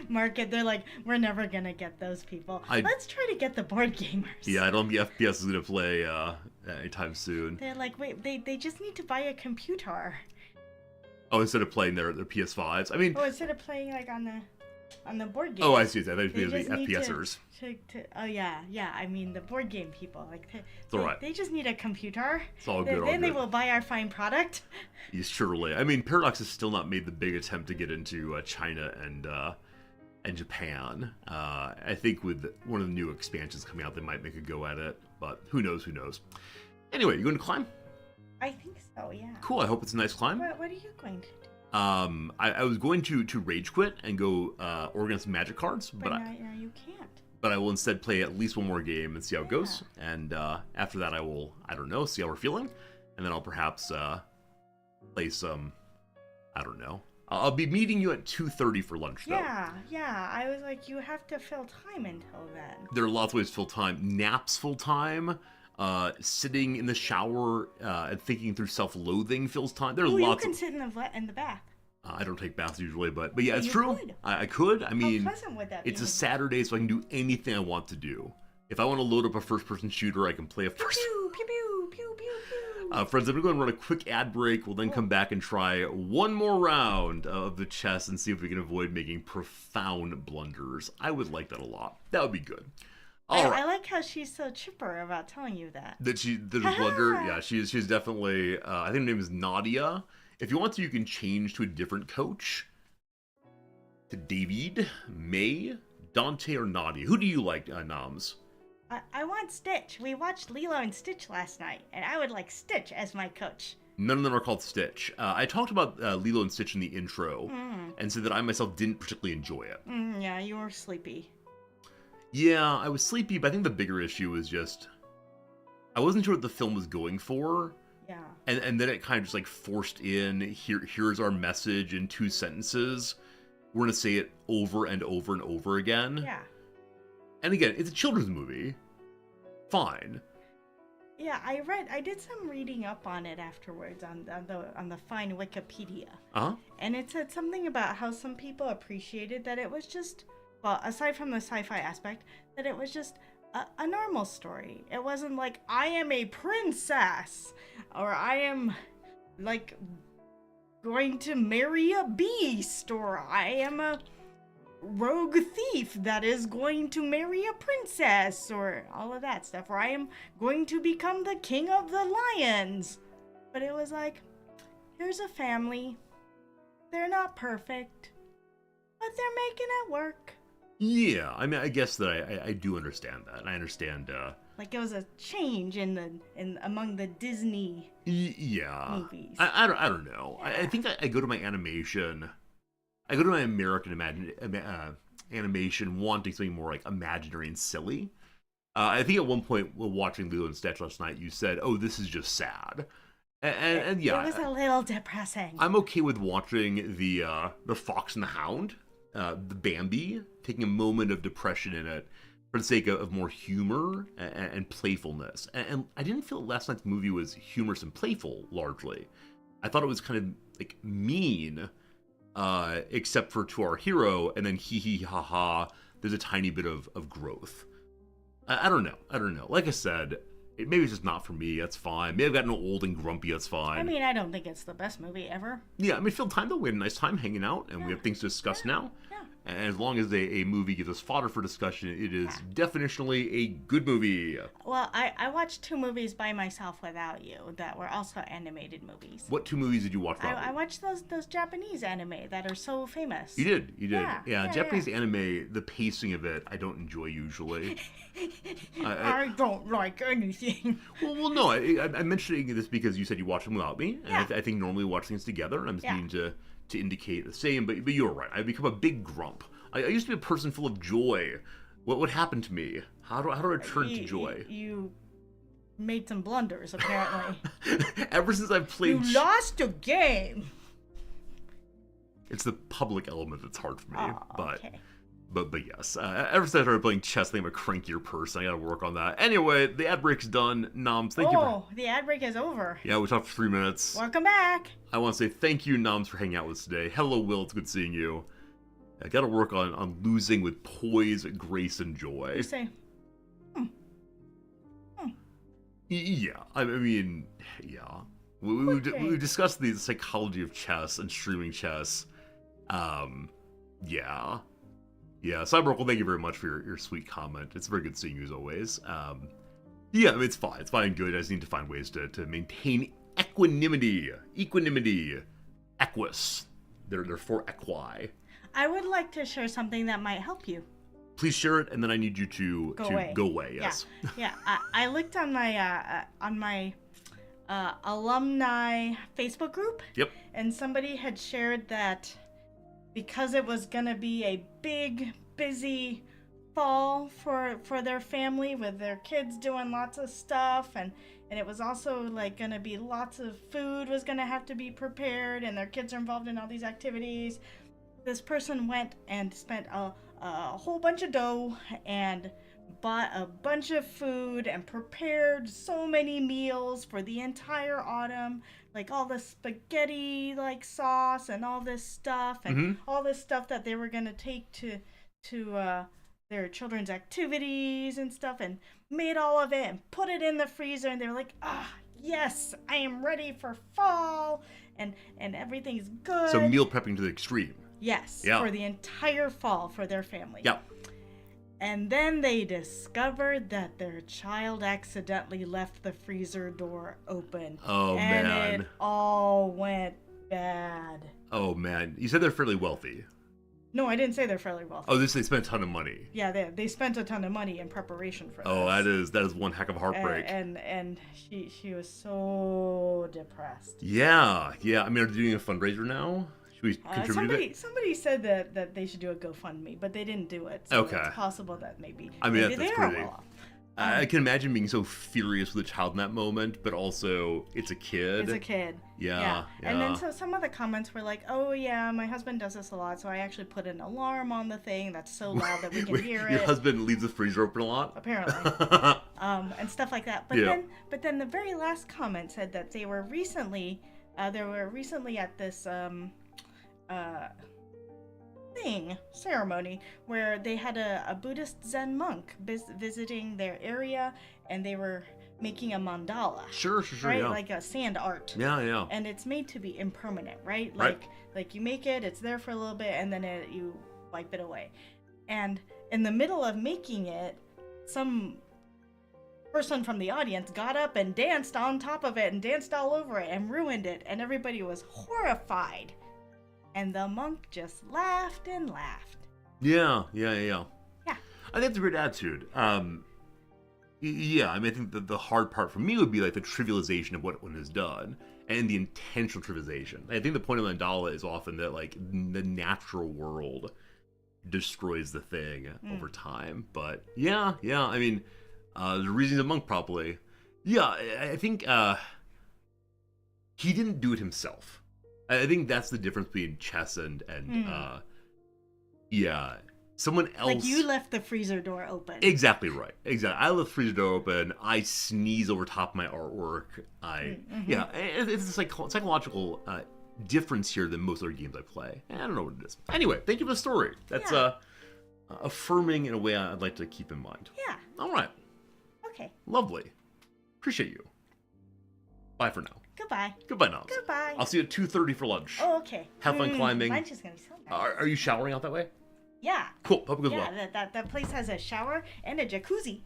market. They're like, we're never going to get those people. Let's try to get the board gamers. Yeah, I don't think FPS is going to play anytime soon. They're like, wait, they just need to buy a computer. Oh, instead of playing their PS5s? I mean... Oh, instead of playing, like, on the board game. Oh, I see. I thought it was the FPSers. Oh, yeah. I mean, the board game people. Like, it's all right. They just need a computer. It's all good. Then they will buy our fine product. Yes, surely. I mean, Paradox has still not made the big attempt to get into China and Japan. I think with one of the new expansions coming out, they might make a go at it. But who knows? Anyway, you going to climb? I think so, yeah. Cool. I hope it's a nice climb. What are you going to do? I was going to rage quit and go organize some magic cards, but now you can't. But I will instead play at least one more game and see how it goes. And after that, I don't know, see how we're feeling. And then I'll perhaps play some, I don't know. I'll be meeting you at 2:30 for lunch, though. Yeah. I was like, you have to fill time until then. There are lots of ways to fill time. Naps fill time. Sitting in the shower and thinking through self-loathing fills time. There are lots. You can sit in the bath. I don't take baths usually, but yeah, it's true. I could. I mean, how pleasant would that be? It's a Saturday, so I can do anything I want to do. If I want to load up a first-person shooter, I can play a first. Pew pew pew pew pew pew. Friends, I'm gonna go and run a quick ad break. We'll then come back and try one more round of the chess and see if we can avoid making profound blunders. I would like that a lot. That would be good. I like how she's so chipper about telling you that. That she did a blunder. Yeah, she's definitely. I think her name is Nadia. If you want to, you can change to a different coach. To David, May, Dante, or Nadia. Who do you like, Noms? I want Stitch. We watched Lilo and Stitch last night, and I would like Stitch as my coach. None of them are called Stitch. I talked about Lilo and Stitch in the intro, and said that I myself didn't particularly enjoy it. Yeah, you were sleepy. Yeah, I was sleepy, but I think the bigger issue was just I wasn't sure what the film was going for. Yeah. And then it kind of just like forced in, here's our message in 2 sentences. We're going to say it over and over and over again. Yeah. And again, it's a children's movie. Fine. Yeah, I did some reading up on it afterwards on the fine Wikipedia. Uh-huh. And it said something about how some people appreciated that it was just, well, aside from the sci-fi aspect, that it was just a normal story. It wasn't like, I am a princess, or I am, like, going to marry a beast, or I am a rogue thief that is going to marry a princess, or all of that stuff, or I am going to become the king of the lions. But it was like, here's a family. They're not perfect, but they're making it work. Yeah, I mean, I guess that I do understand that. I understand. Like it was a change in among the Disney movies. I don't know. Yeah. I think I go to my animation. I go to my American animation wanting something more like imaginary and silly. I think at one point while watching Lilo and Stitch last night, you said, "Oh, this is just sad." And yeah, it was a little depressing. I'm okay with watching the Fox and the Hound. The Bambi, taking a moment of depression in it for the sake of more humor and playfulness. And I didn't feel last night's movie was humorous and playful, largely. I thought it was kind of, like, mean, except for to our hero, and then hee-hee-ha-ha, there's a tiny bit of growth. I don't know. Like I said, maybe it's just not for me, that's fine. Maybe I've gotten old and grumpy, that's fine. I mean, I don't think it's the best movie ever. Yeah, I mean, filled time though. We had a nice time hanging out, and we have things to discuss now. Yeah. And as long as a movie gives us fodder for discussion, it is definitionally a good movie. Well, I watched 2 movies by myself without you that were also animated movies. What 2 movies did you watch? I watched those Japanese anime that are so famous. You did. Yeah, Japanese anime, the pacing of it, I don't enjoy usually. I don't like anything. Well, no. I'm mentioning this because you said you watched them without me, and I think normally we watch things together, and I'm just needing to indicate the same. But you're right. I've become a big grump. I used to be a person full of joy. What happened to me? How do I return to joy? You made some blunders, apparently. Ever since I've played... You lost a game! It's the public element that's hard for me. Okay. But yes, ever since I started playing chess, I think I'm a crankier person. I gotta work on that. Anyway, the ad break's done. Noms, thank you for... the ad break is over. Yeah, we talked for 3 minutes. Welcome back. I want to say thank you, Noms, for hanging out with us today. Hello, Will. It's good seeing you. I gotta work on losing with poise, grace, and joy. You say, Yeah, I mean, yeah. We discussed the psychology of chess and streaming chess. Yeah. Yeah, Cyberwalk, thank you very much for your sweet comment. It's very good seeing you as always. Yeah, I mean, it's fine. It's fine and good. I just need to find ways to maintain equanimity. Equus. They're for equi. I would like to share something that might help you. Please share it, and then I need you to go away. Yes. Yeah. I looked on my alumni Facebook group. Yep. And somebody had shared that because it was going to be a big, busy fall for their family with their kids doing lots of stuff, and it was also like going to be lots of food was going to have to be prepared, and their kids are involved in all these activities. This person went and spent a whole bunch of dough and bought a bunch of food and prepared so many meals for the entire autumn, like all the spaghetti like sauce and all this stuff, and all this stuff that they were going to take to their children's activities and stuff, and made all of it and put it in the freezer, and they're like, yes, I am ready for fall, and everything's good. So meal prepping to the extreme. Yes, yeah. For the entire fall for their family. Yeah. And then they discovered that their child accidentally left the freezer door open. Oh, and man. And it all went bad. Oh, man. You said they're fairly wealthy. No, I didn't say they're fairly wealthy. Oh, they spent a ton of money. Yeah, they spent a ton of money in preparation for this. Oh, that is one heck of a heartbreak. And she was so depressed. Yeah. I mean, are they doing a fundraiser now? Should we contribute it? Somebody said that they should do a GoFundMe, but they didn't do it. So Okay. It's possible that maybe That's they are crazy. well off. I can imagine being so furious with a child in that moment, but also it's a kid. It's a kid. Yeah. And then so some of the comments were like, oh yeah, my husband does this a lot, so I actually put an alarm on the thing that's so loud that we can hear it. Your husband leaves the freezer open a lot? Apparently. And stuff like that. But then the very last comment said that they were recently at this ceremony where they had a Buddhist Zen monk visiting their area, and they were making a mandala. Sure, right? Yeah. Like a sand art. Yeah. And it's made to be impermanent, right? Right. Like you make it, it's there for a little bit, and then you wipe it away. And in the middle of making it, some person from the audience got up and danced on top of it and danced all over it and ruined it, and everybody was horrified. And the monk just laughed and laughed. Yeah. Yeah. I think that's a great attitude. Yeah, I mean, I think that the hard part for me would be like the trivialization of what one has done and the intentional trivialization. I think the point of mandala is often that like the natural world destroys the thing over time. But yeah, I mean, the reason he's a monk probably. Yeah, I think he didn't do it himself. I think that's the difference between chess and someone else. Like you left the freezer door open. Exactly right. Exactly. I left the freezer door open. I sneeze over top of my artwork. It's a psychological difference here than most other games I play. I don't know what it is. Anyway, thank you for the story. That's affirming in a way I'd like to keep in mind. Yeah. All right. Okay. Lovely. Appreciate you. Bye for now. Goodbye. Goodbye, Knobs. Goodbye. I'll see you at 2:30 for lunch. Oh, okay. Have fun climbing. Mine's just gonna be so nice. Are you showering out that way? Yeah. Cool. Hope it goes well. Yeah, that place has a shower and a jacuzzi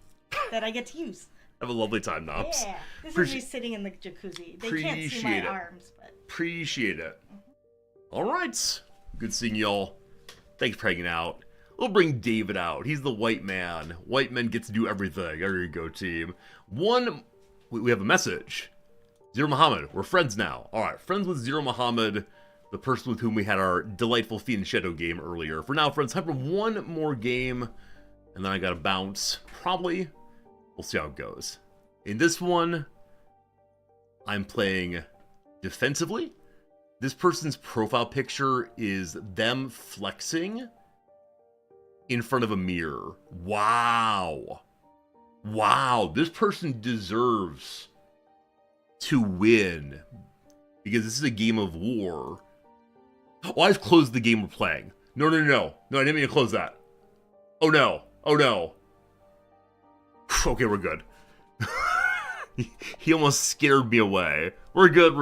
that I get to use. Have a lovely time, Knobs. Yeah. This is me sitting in the jacuzzi. They can't see my arms, but... Appreciate it. All right. Good seeing y'all. Thanks for hanging out. We'll bring David out. He's the white man. White men get to do everything. There you go, team. We have a message. Zero Muhammad. We're friends now. All right. Friends with Zero Muhammad, the person with whom we had our delightful Fiend Shadow game earlier. For now, friends, time for one more game, and then I gotta bounce. Probably. We'll see how it goes. In this one, I'm playing defensively. This person's profile picture is them flexing in front of a mirror. Wow. This person deserves to win because this is a game of war. Oh, I've closed the game we're playing. No, I didn't mean to close that. Oh no. Okay, we're good. He almost scared me away. We're good.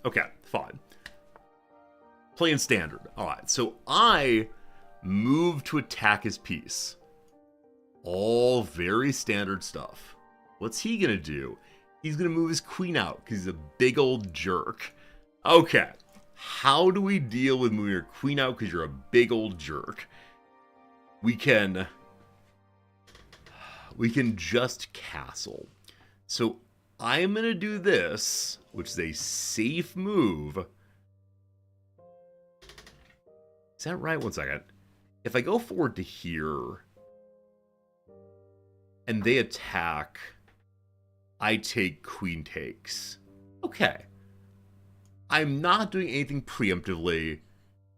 Okay, fine. Playing standard. Alright, so I move to attack his piece. All very standard stuff. What's he gonna do? He's gonna move his queen out because he's a big old jerk. Okay, how do we deal with moving your queen out because you're a big old jerk? We can just castle. So I'm going to do this, which is a safe move. Is that right? One second. If I go forward to here, and they attack, I take queen takes. Okay. I'm not doing anything preemptively.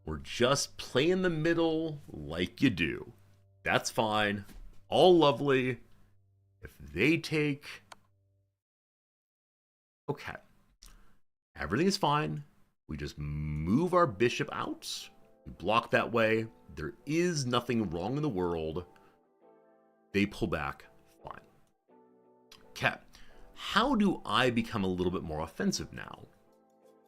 We're just playing the middle like you do. That's fine. All lovely. If they take... Okay. Everything is fine. We just move our bishop out. We block that way. There is nothing wrong in the world. They pull back. Fine. Okay. How do I become a little bit more offensive now?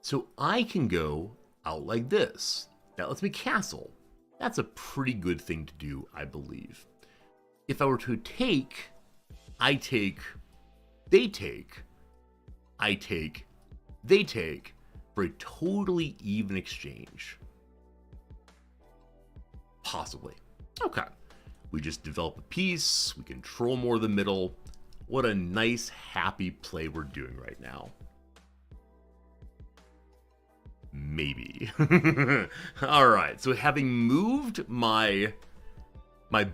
So I can go out like this. That lets me castle. That's a pretty good thing to do, I believe. If I were to take, I take, they take, I take, they take, for a totally even exchange. Possibly. Okay. We just develop a piece. We control more of the middle. What a nice, happy play we're doing right now. Maybe. Alright, so having moved my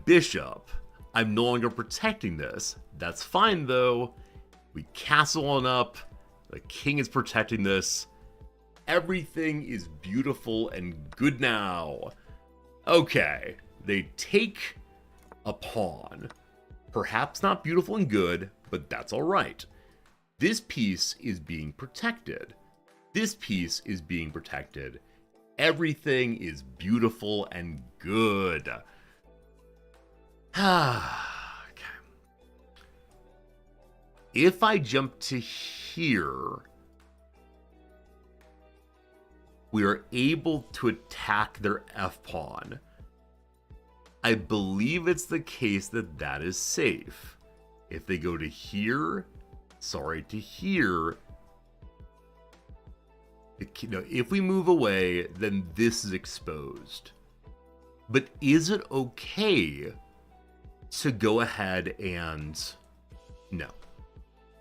bishop, I'm no longer protecting this. That's fine, though. We castle on up. The king is protecting this. Everything is beautiful and good now. Okay, they take a pawn. Perhaps not beautiful and good, but that's alright. This piece is being protected. This piece is being protected. Everything is beautiful and good. Okay. If I jump to here, we are able to attack their f-pawn. I believe it's the case that that is safe. If they go to here, to here, if we move away, then this is exposed. But is it okay to go ahead and... No.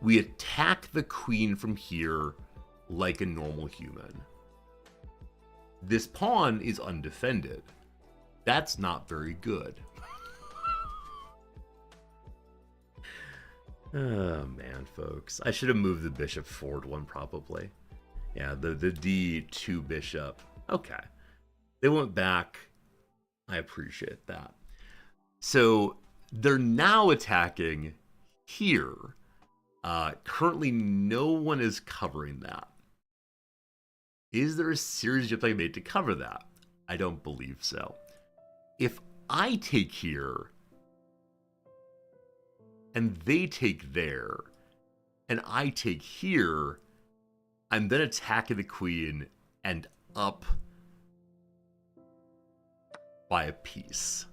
We attack the queen from here like a normal human. This pawn is undefended. That's not very good. Oh man, folks. I should have moved the bishop forward one probably. Yeah, the D2 bishop. Okay. They went back. I appreciate that. So they're now attacking here. Currently, no one is covering that. Is there a series jump I can make to cover that? I don't believe so. If I take here, and they take there, and I take here, I'm then attacking the queen and up by a piece.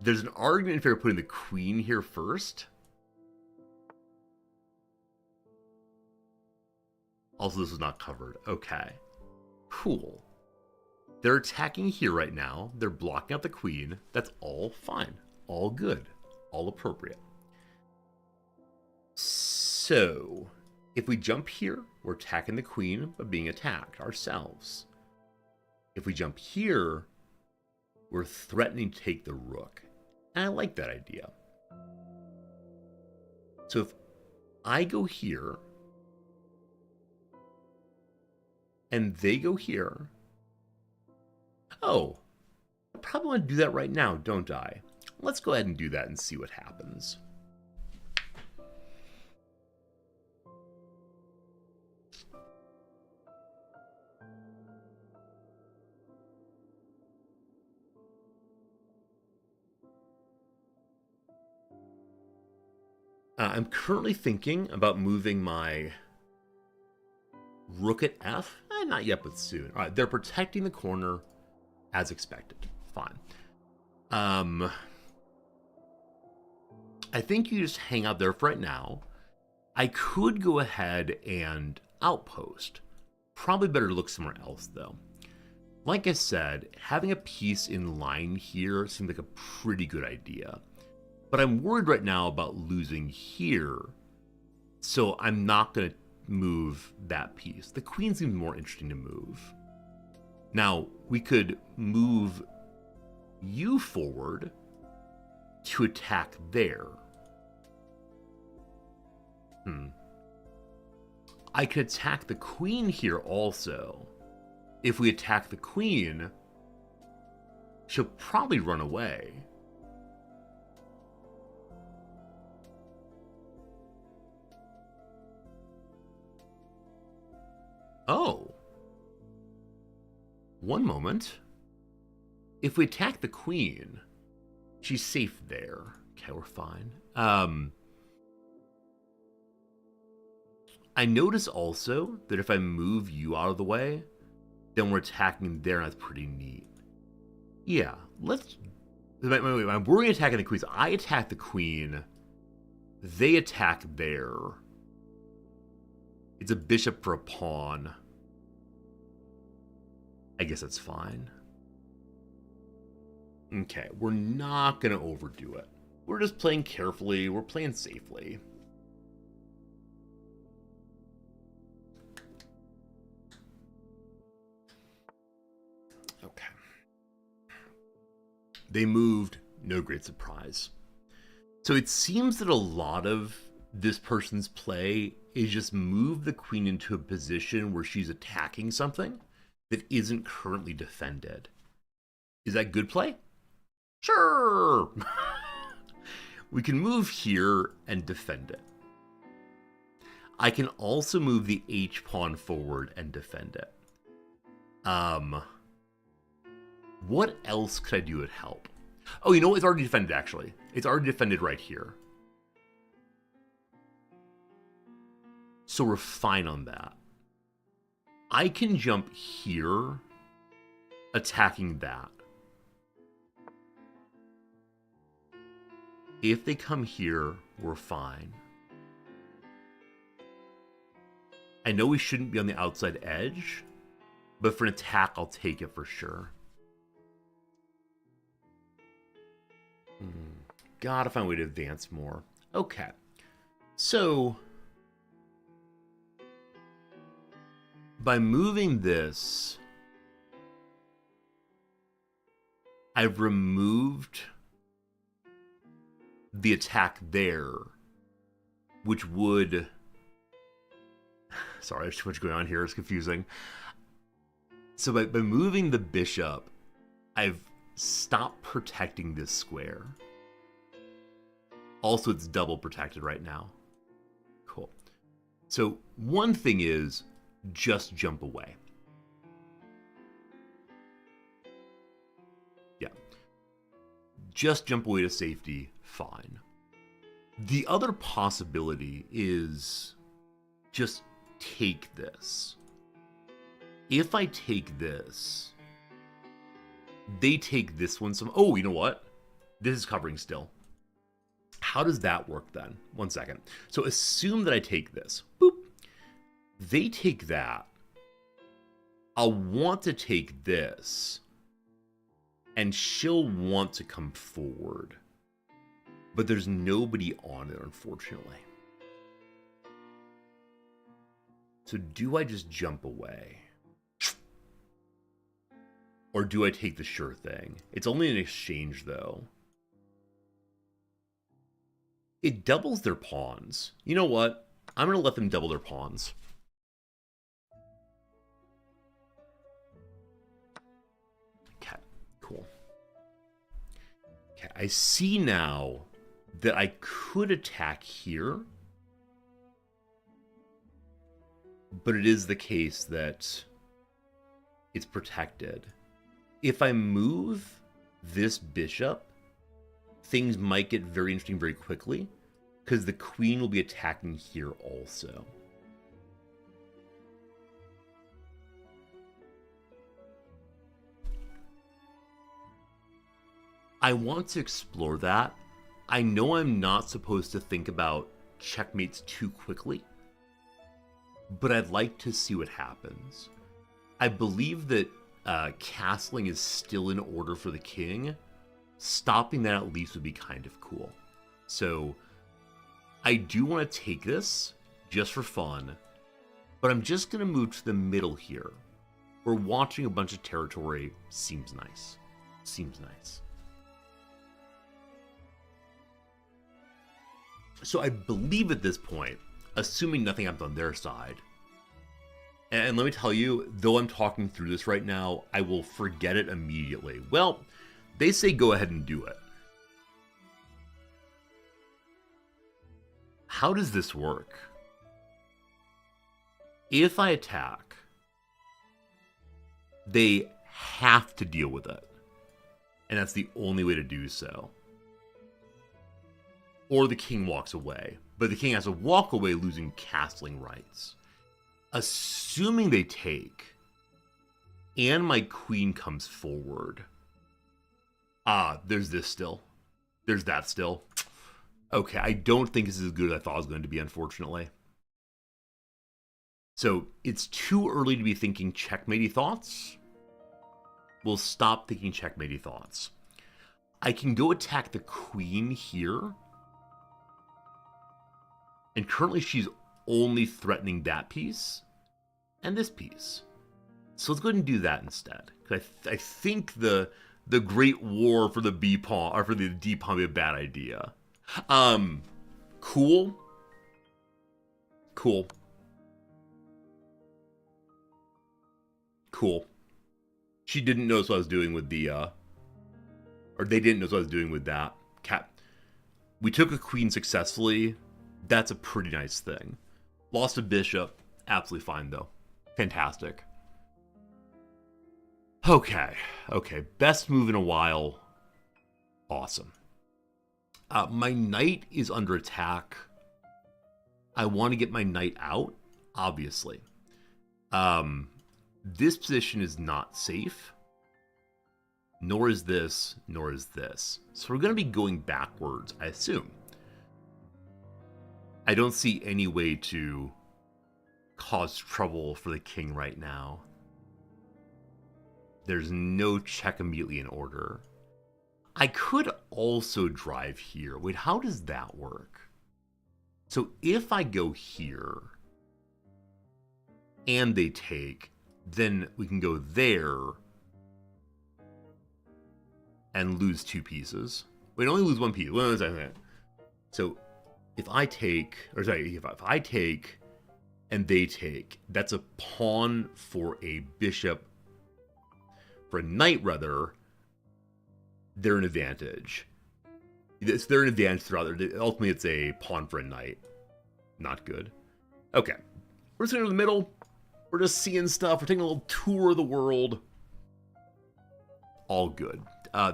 There's an argument in favor of putting the queen here first. Also, this was not covered. Okay. Cool. They're attacking here right now. They're blocking out the queen. That's all fine. All good. All appropriate. So, if we jump here, we're attacking the queen, but being attacked ourselves. If we jump here, we're threatening to take the rook. And I like that idea. So if I go here, and they go here, oh, I probably want to do that right now, don't I? Let's go ahead and do that and see what happens. I'm currently thinking about moving my rook at f. Not yet, but soon. All right, they're protecting the corner as expected. Fine. I think you just hang out there for right now. I could go ahead and outpost. Probably better to look somewhere else, though. Like I said, having a piece in line here seems like a pretty good idea. But I'm worried right now about losing here So I'm not going to move that piece. The queen seems more interesting to move. Now, we could move you forward to attack there. I could attack the queen here also. If we attack the queen, she'll probably run away. Oh. One moment. If we attack the queen, she's safe there. Okay, we're fine. I notice also that if I move you out of the way, then we're attacking there, and that's pretty neat. Yeah, let's... Wait, I'm worrying attacking the queen. So I attack the queen. They attack there. It's a bishop for a pawn. I guess that's fine. Okay, we're not going to overdo it. We're just playing carefully. We're playing safely. Okay. They moved, no great surprise. So it seems that a lot of this person's play is just move the queen into a position where she's attacking something that isn't currently defended. Is that good play? Sure! We can move here and defend it. I can also move the H-pawn forward and defend it. What else could I do to help? Oh, you know what? It's already defended, actually. It's already defended right here. So we're fine on that. I can jump here, attacking that. If they come here, we're fine. I know we shouldn't be on the outside edge, but for an attack, I'll take it for sure. Gotta find a way to advance more. Okay. So, by moving this, I've removed the attack there, which would... Sorry, there's too much going on here. It's confusing. So by moving the bishop, I've stopped protecting this square. Also, it's double protected right now. Cool. So one thing is just jump away. Yeah. Just jump away to safety. Fine. The other possibility is just take this. If I take this, they take this one some... Oh, you know what? This is covering still. How does that work then? One second. So assume that I take this. Boop. They take that. I'll want to take this. And she'll want to come forward. But there's nobody on it, unfortunately. So do I just jump away? Or do I take the sure thing? It's only an exchange, though. It doubles their pawns. You know what? I'm going to let them double their pawns. Okay, cool. Okay, I see now that I could attack here. But it is the case that it's protected. If I move this bishop, things might get very interesting very quickly, because the queen will be attacking here also. I want to explore that. I know I'm not supposed to think about checkmates too quickly, but I'd like to see what happens. I believe that castling is still in order for the king. Stopping that at least would be kind of cool. So I do want to take this just for fun. But I'm just going to move to the middle here. Where watching a bunch of territory seems nice. Seems nice. So I believe at this point, assuming nothing happens on their side, and let me tell you, though I'm talking through this right now, I will forget it immediately. Well, they say go ahead and do it. How does this work? If I attack, they have to deal with it. And that's the only way to do so. Or the king walks away. But the king has to walk away losing castling rights. Assuming they take, and my queen comes forward. There's this still. There's that still. Okay, I don't think this is as good as I thought it was going to be, unfortunately. So, it's too early to be thinking checkmatey thoughts. We'll stop thinking checkmatey thoughts. I can go attack the queen here. And currently she's only threatening that piece and this piece. So let's go ahead and do that instead. Because I think the Great War for the B pawn or for the D pawn would be a bad idea. Cool. Cool. Cool. She didn't notice what I was doing with the or they didn't notice what I was doing with that. Cat. We took a queen successfully. That's a pretty nice thing. Lost a bishop. Absolutely fine, though. Fantastic. Okay. Okay. Best move in a while. Awesome. My knight is under attack. I want to get my knight out, obviously. This position is not safe. Nor is this, nor is this. So we're going to be going backwards, I assume. I don't see any way to cause trouble for the king right now. There's no check immediately in order. I could also drive here. Wait, how does that work? So if I go here and they take, then we can go there and lose 2 pieces. We only lose 1 piece. So if I take, or sorry, if I take and they take, that's a pawn for a bishop. For a knight, rather, they're an advantage. They're an advantage throughout. Ultimately, it's a pawn for a knight. Not good. Okay. We're just going to the middle. We're just seeing stuff. We're taking a little tour of the world. All good.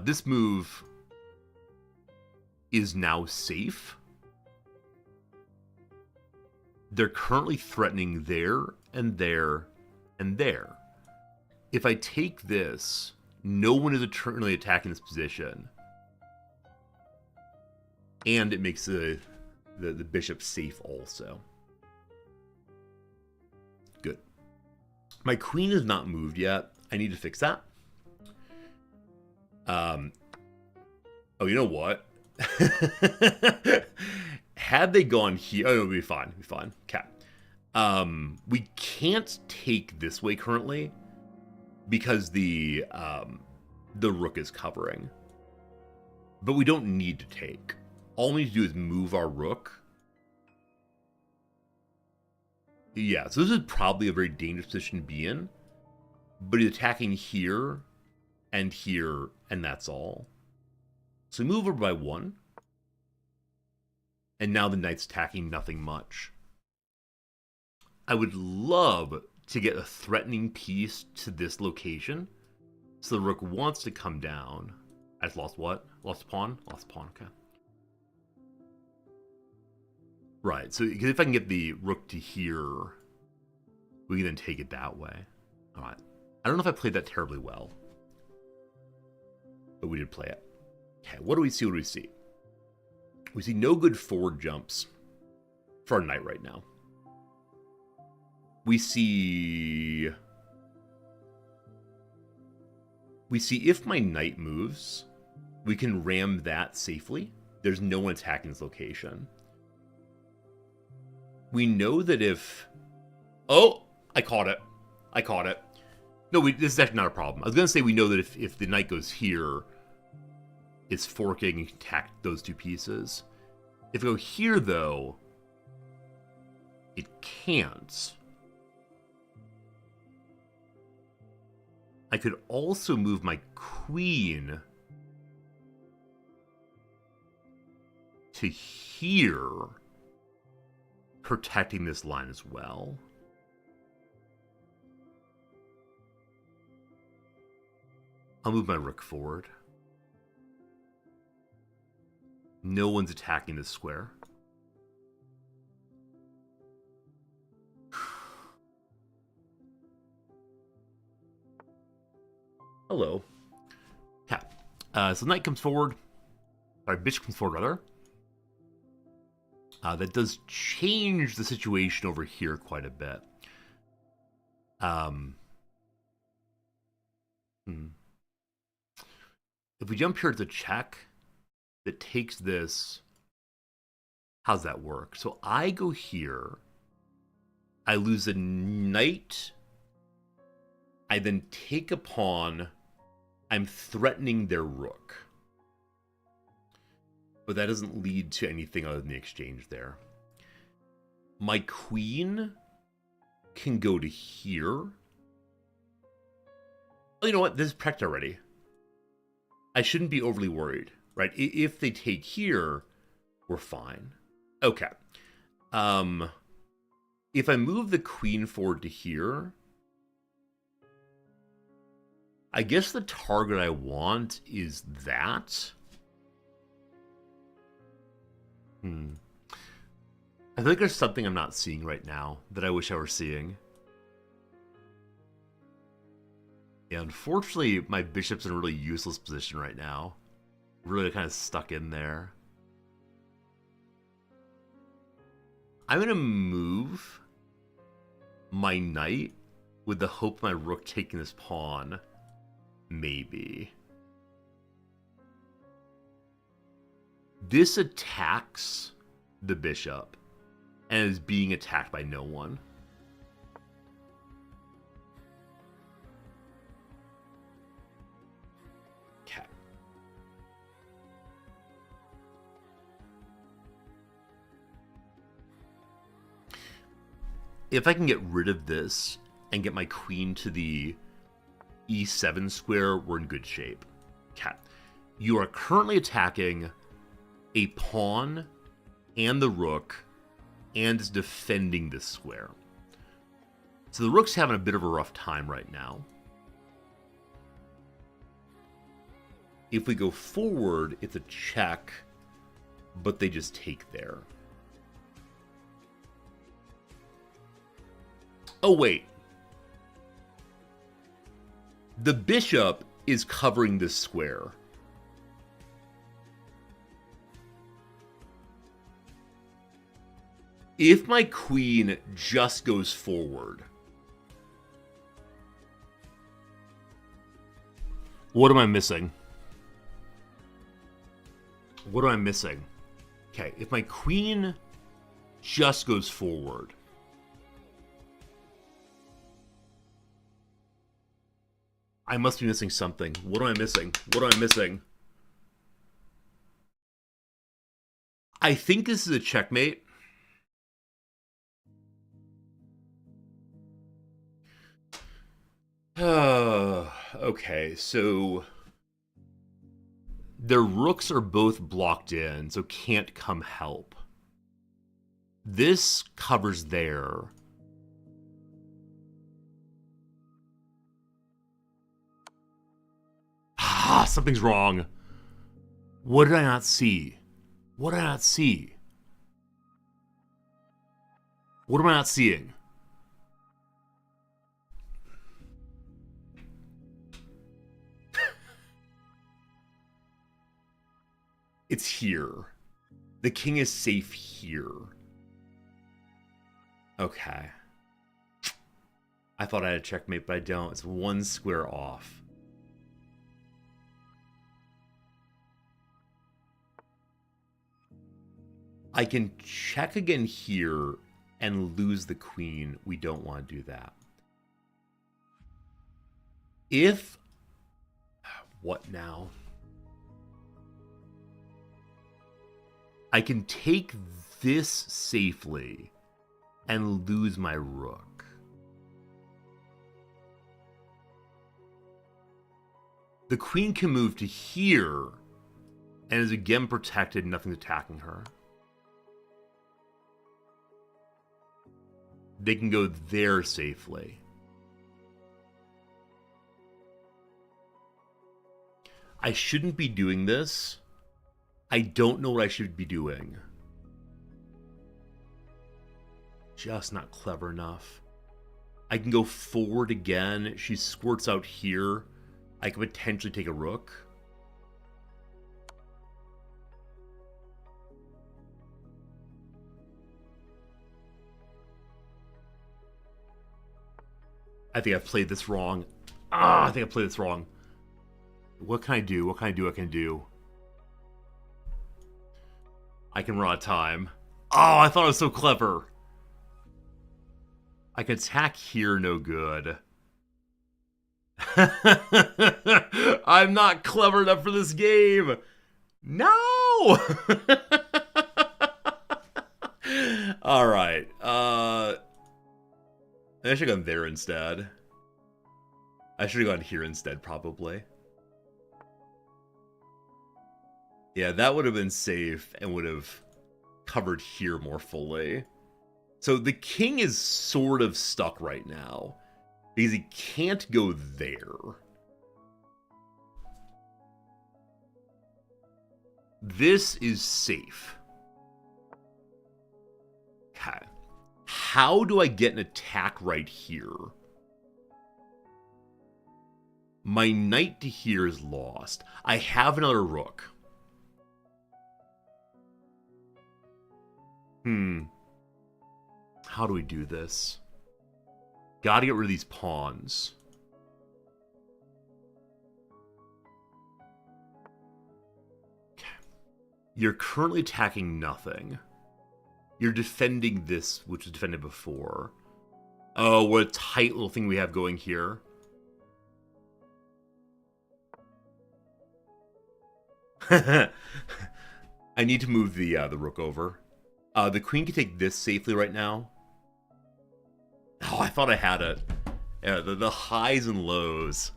This move is now safe. They're currently threatening there and there and there. If I take this, no one is eternally attacking this position. And it makes the bishop safe also. Good. My queen is not moved yet. I need to fix that. Oh, you know what? Had they gone here, oh, it would be fine. It'd be fine. Okay. We can't take this way currently because the rook is covering. But we don't need to take. All we need to do is move our rook. Yeah, so this is probably a very dangerous position to be in. But he's attacking here, and that's all. So move over by 1. And now the knight's attacking nothing much. I would love to get a threatening piece to this location. So the rook wants to come down. I just lost what? Lost a pawn? Lost a pawn, okay. Right, so if I can get the rook to here, we can then take it that way. Alright. I don't know if I played that terribly well. But we did play it. Okay, what do we see? What do we see? We see no good forward jumps for our knight right now. We see if my knight moves, we can ram that safely. There's no one attacking this location. We know that if... Oh! I caught it. I caught it. No, this is actually not a problem. I was going to say we know that if the knight goes here, it's forking and can attack those two pieces. If I go here, though, it can't. I could also move my queen to here, protecting this line as well. I'll move my rook forward. No one's attacking this square. Hello. Yeah. So knight comes forward. Sorry, bishop comes forward, rather. That does change the situation over here quite a bit. If we jump here to check, that takes this. How's that work? So I go here. I lose a knight. I then take a pawn. I'm threatening their rook. But that doesn't lead to anything other than the exchange there. My queen can go to here. Oh, you know what? This is protected already. I shouldn't be overly worried, right? If they take here, we're fine. Okay. If I move the queen forward to here, I guess the target I want is that. I feel like there's something I'm not seeing right now that I wish I were seeing. Yeah, unfortunately, my bishop's in a really useless position right now. Really kind of stuck in there. I'm going to move my knight with the hope of my rook taking this pawn. Maybe. This attacks the bishop and is being attacked by no one. Okay. If I can get rid of this and get my queen to the e7 square, we're in good shape. Okay. You are currently attacking a pawn and the rook and is defending this square. So the rook's having a bit of a rough time right now. If we go forward, it's a check, but they just take there. Oh, wait. The bishop is covering this square. If my queen just goes forward, what am I missing? What am I missing? Okay, if my queen just goes forward, I must be missing something. What am I missing? What am I missing? I think this is a checkmate. Okay, so their rooks are both blocked in, so can't come help. This covers there. Ah, something's wrong. What did I not see? What did I not see? What am I not seeing? It's here. The king is safe here. Okay. I thought I had a checkmate, but I don't. It's one square off. I can check again here and lose the queen. We don't want to do that. If... What now? I can take this safely and lose my rook. The queen can move to here and is again protected, nothing's attacking her. They can go there safely. I shouldn't be doing this. I don't know what I should be doing. Just not clever enough. I can go forward again. She squirts out here. I could potentially take a rook. I think I've played this wrong. I think I played this wrong. What can I do? What can I do? What can I do? I can run out of time. Oh, I thought it was so clever. I can attack here, no good. I'm not clever enough for this game. No! Alright. I should have gone there instead. I should have gone here instead, probably. Yeah, that would have been safe and would have covered here more fully. So the king is sort of stuck right now because he can't go there. This is safe. Okay. How do I get an attack right here? My knight to here is lost. I have another rook. How do we do this? Gotta get rid of these pawns. Okay. You're currently attacking nothing. You're defending this, which was defended before. Oh, what a tight little thing we have going here. I need to move the rook over. The queen can take this safely right now. Oh, I thought I had it. Yeah, the highs and lows.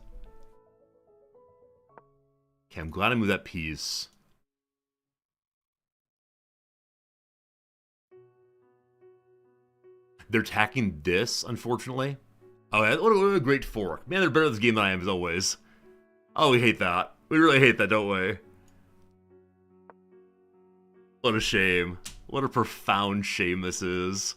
Okay, I'm glad I moved that piece. They're attacking this, unfortunately. Oh, what a great fork. Man, they're better at this game than I am, as always. Oh, we hate that. We really hate that, don't we? What a shame. What a profound shame this is.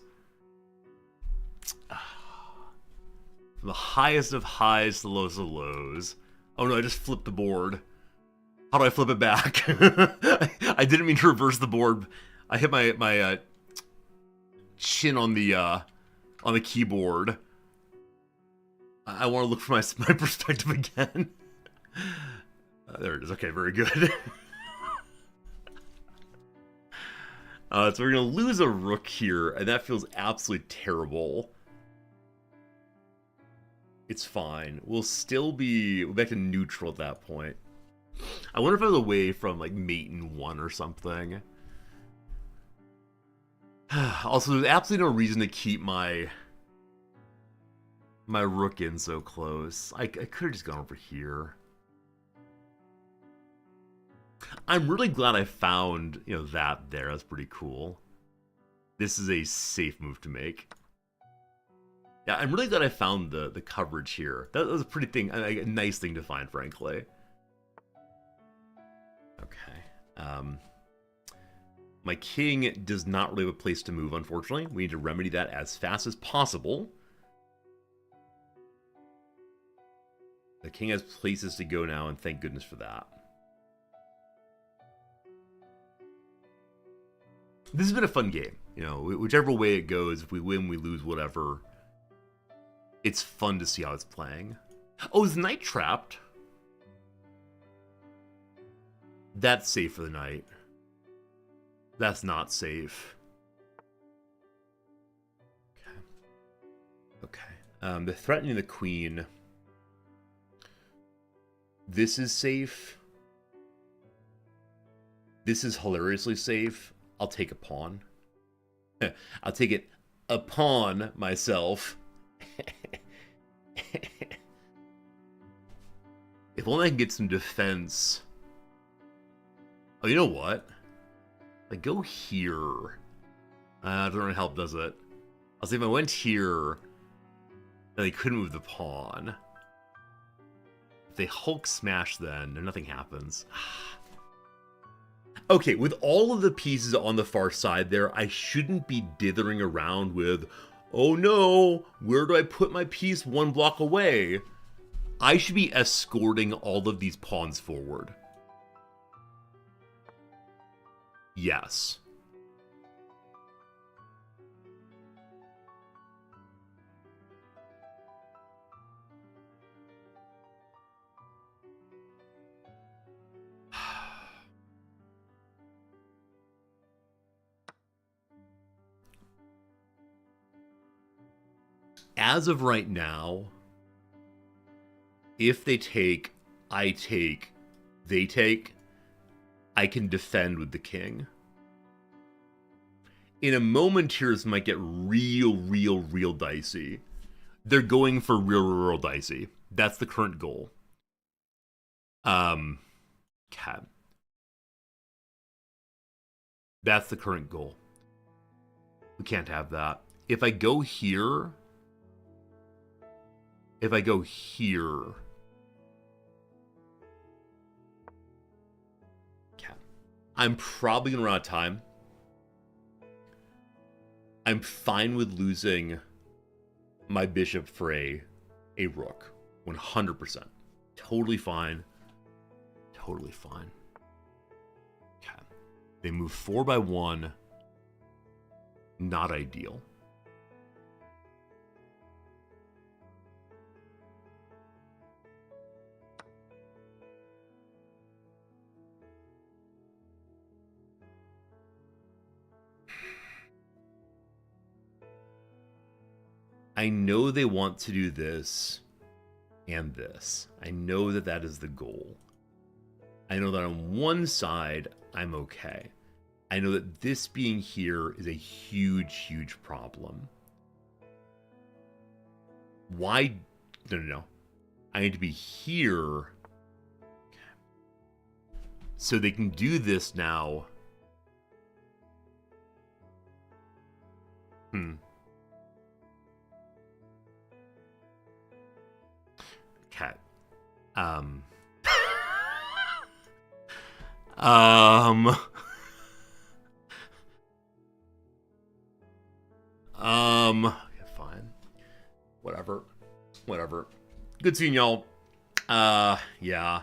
From the highest of highs to the lowest of lows. Oh no, I just flipped the board. How do I flip it back? I didn't mean to reverse the board. I hit my chin on the keyboard. I want to look for my perspective again. There it is. Okay, very good. So we're going to lose a rook here, and that feels absolutely terrible. It's fine. We'll still be back to neutral at that point. I wonder if I was away from, like, mate in 1 or something. Also, there's absolutely no reason to keep my rook in so close. I could have just gone over here. I'm really glad I found, that there. That's pretty cool. This is a safe move to make. Yeah, I'm really glad I found the coverage here. That was a pretty a nice thing to find, frankly. Okay. My king does not really have a place to move, unfortunately. We need to remedy that as fast as possible. The king has places to go now, and thank goodness for that. This has been a fun game. Whichever way it goes, if we win, we lose, whatever. It's fun to see how it's playing. Oh, is the knight trapped? That's safe for the knight. That's not safe. Okay. They're threatening the queen. This is safe. This is hilariously safe. I'll take a pawn. I'll take it upon myself. If only I can get some defense. Oh, you know what? Like, go here. Doesn't really help, does it? I'll say if I went here, then they couldn't move the pawn. If they Hulk smash then nothing happens. Okay, with all of the pieces on the far side there, I shouldn't be dithering around with, oh no, where do I put my piece one block away? I should be escorting all of these pawns forward. Yes. As of right now, if they take, I take, they take, I can defend with the king. In a moment here, this might get real dicey. They're going for real dicey. That's the current goal. Okay. That's the current goal. We can't have that. If I go here... If I go here... Okay. I'm probably going to run out of time. I'm fine with losing my bishop for a rook. 100%. Totally fine. Totally fine. Okay. They move 4 by 1. Not ideal. I know they want to do this and this. I know that that is the goal. I know that on one side, I'm okay. I know that this being here is a huge problem. Why? No. I need to be here. So they can do this now. Okay. Fine. Whatever. Good seeing y'all. Yeah,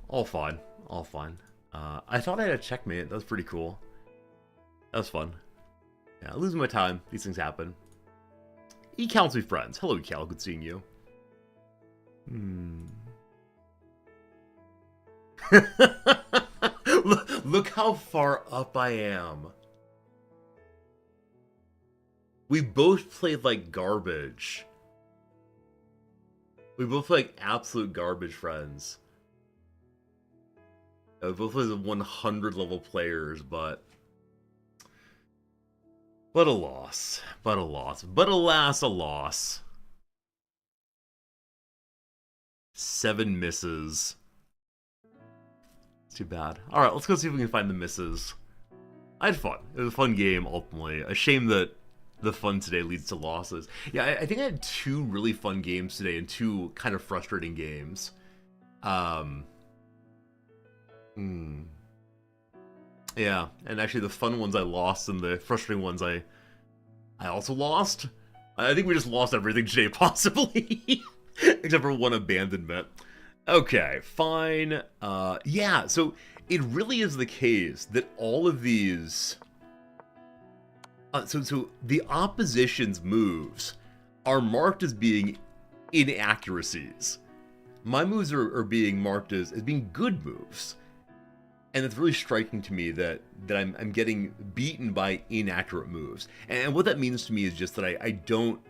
all fine. I thought I had a checkmate. That was pretty cool. That was fun. Yeah, losing my time. These things happen. E-Cal's with friends. Hello, E-Cal. Good seeing you. Look how far up I am. We both played like garbage. We both played like absolute garbage friends. We both played 100 level players, but a loss. But alas, a loss. 7 misses. It's too bad. Alright, let's go see if we can find the misses. I had fun. It was a fun game, ultimately. A shame that the fun today leads to losses. Yeah, I think I had 2 really fun games today and 2 kind of frustrating games. Yeah, and actually the fun ones I lost and the frustrating ones I also lost. I think we just lost everything today, possibly. Except for one abandonment. Okay, fine. Yeah, so it really is the case that all of these... So the opposition's moves are marked as being inaccuracies. My moves are being marked as being good moves. And it's really striking to me that I'm getting beaten by inaccurate moves. And what that means to me is just that I don't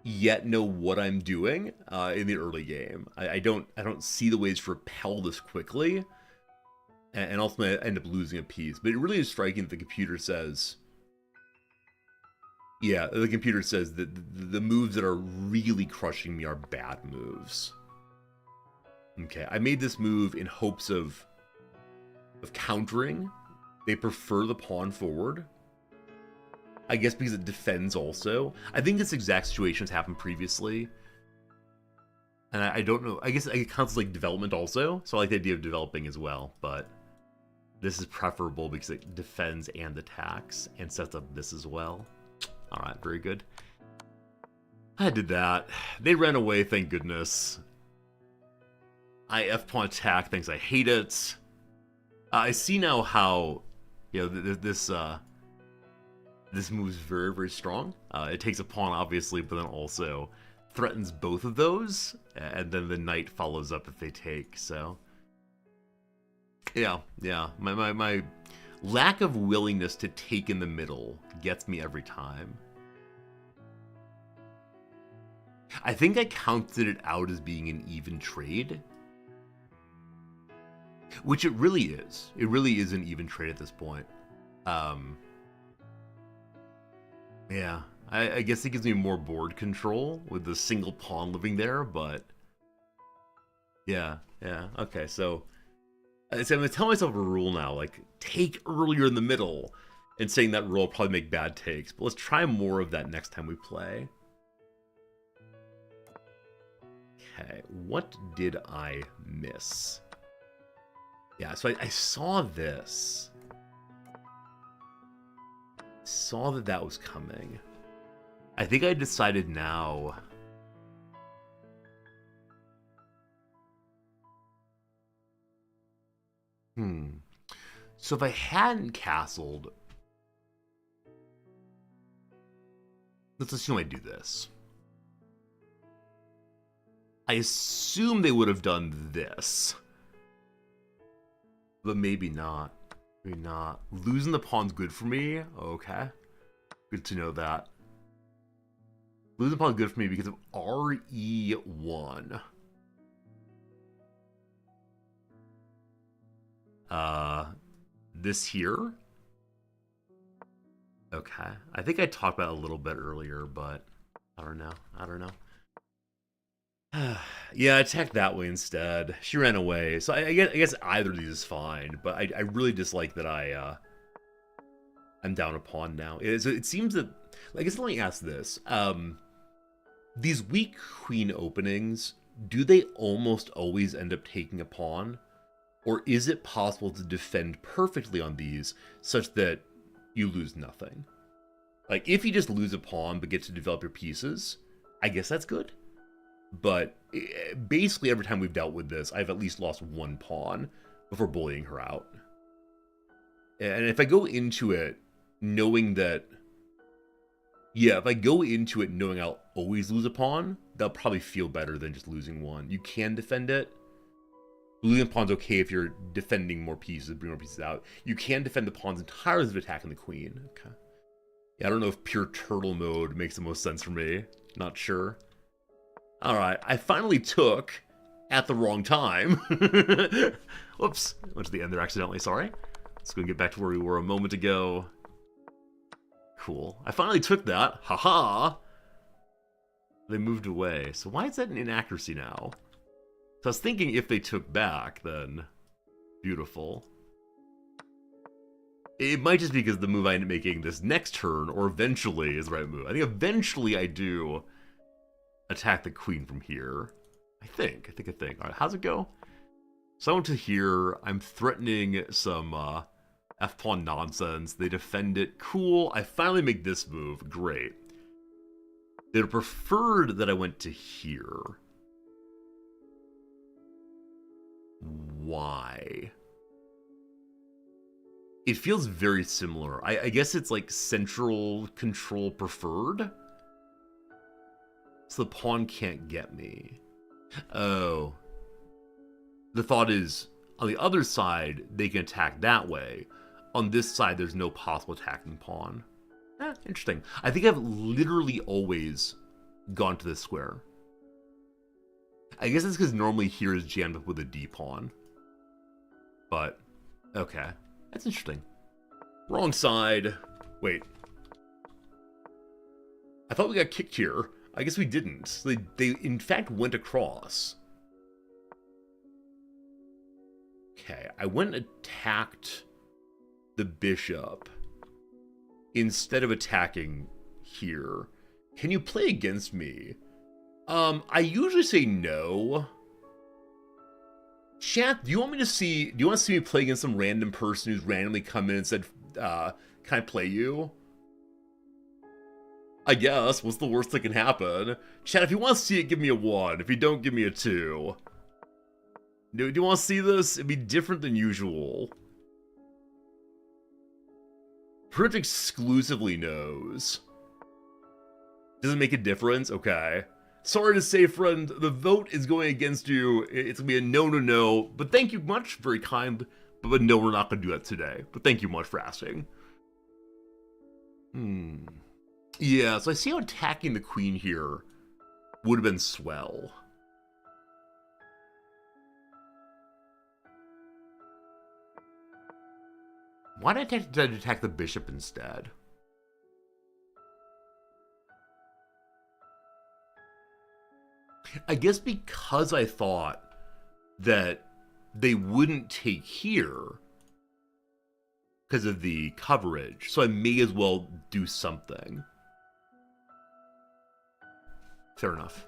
yet know what I'm doing in the early game. I don't see the ways to repel this quickly, and ultimately I end up losing a piece. But it really is striking that the computer says, yeah, the computer says that the moves that are really crushing me are bad moves. Okay, I made this move in hopes of countering. They prefer the pawn forward. I guess because it defends also. I think this exact situation has happened previously. And I don't know. I guess it counts as like development also. So I like the idea of developing as well. But this is preferable because it defends and attacks and sets up this as well. Alright, very good. I did that. They ran away, thank goodness. I F-pawn attack, thanks, I hate it. I see now how, you know, this move's very, very strong. It takes a pawn, obviously, but then also threatens both of those, and then the knight follows up if they take, so... Yeah. My lack of willingness to take in the middle gets me every time. I think I counted it out as being an even trade. Which it really is. It really is an even trade at this point. Yeah, I guess it gives me more board control with the single pawn living there, but... Yeah, okay, so I'm going to tell myself a rule now, like, take earlier in the middle, and saying that rule will probably make bad takes, but let's try more of that next time we play. Okay, what did I miss? Yeah, so I saw this. Saw that was coming. I think I decided now... So if I hadn't castled... Let's assume I do this. I assume they would have done this. But maybe not. Maybe not. Losing the pawn's good for me? Okay. Good to know that. Losing the pawn's good for me because of RE1. This here? Okay. I think I talked about it a little bit earlier, but I don't know. Yeah, I attacked that way instead. She ran away. So I guess either of these is fine, but I really dislike that I'm down a pawn now. It seems that... I guess let me ask this. These weak queen openings, do they almost always end up taking a pawn? Or is it possible to defend perfectly on these such that you lose nothing? Like, if you just lose a pawn but get to develop your pieces, I guess that's good. But basically every time we've dealt with this, I've at least lost one pawn before bullying her out. And if I go into it knowing that... Yeah, if I go into it knowing I'll always lose a pawn, that'll probably feel better than just losing one. You can defend it. Losing a pawn's okay if you're defending more pieces, bring more pieces out. You can defend the pawns entirely of attacking the queen. Okay. Yeah, I don't know if pure turtle mode makes the most sense for me. Not sure. Alright, I finally took at the wrong time. Whoops. Went to the end there accidentally, sorry. Let's go and get back to where we were a moment ago. Cool. I finally took that. Haha! They moved away. So why is that an inaccuracy now? So I was thinking if they took back, then... Beautiful. It might just be because the move I end up making this next turn, or eventually, is the right move. I think eventually I do attack the queen from here. I think. Alright, how's it go? So I went to here. I'm threatening some F-pawn nonsense. They defend it. Cool. I finally make this move. Great. They'd have preferred that I went to here. Why? It feels very similar. I guess it's like central control preferred. So the pawn can't get me. Oh. The thought is, on the other side, they can attack that way. On this side, there's no possible attacking pawn. Interesting. I think I've literally always gone to this square. I guess it's because normally here is jammed up with a D pawn. But, okay. That's interesting. Wrong side. Wait. I thought we got kicked here. I guess we didn't. They in fact went across. Okay, I went and attacked the bishop instead of attacking here. Can you play against me? I usually say no. Chat, do you want to see me play against some random person who's randomly come in and said, can I play you? I guess. What's the worst that can happen? Chat, if you want to see it, give me a 1. If you don't, give me a 2. Do you want to see this? It'd be different than usual. Pretty much exclusively knows. Does it make a difference? Okay. Sorry to say, friend, the vote is going against you. It's going to be a no. But thank you much. Very kind. But no, we're not going to do that today. But thank you much for asking. Yeah, so I see how attacking the queen here would have been swell. Why did I attack the bishop instead? I guess because I thought that they wouldn't take here because of the coverage, so I may as well do something. Fair enough.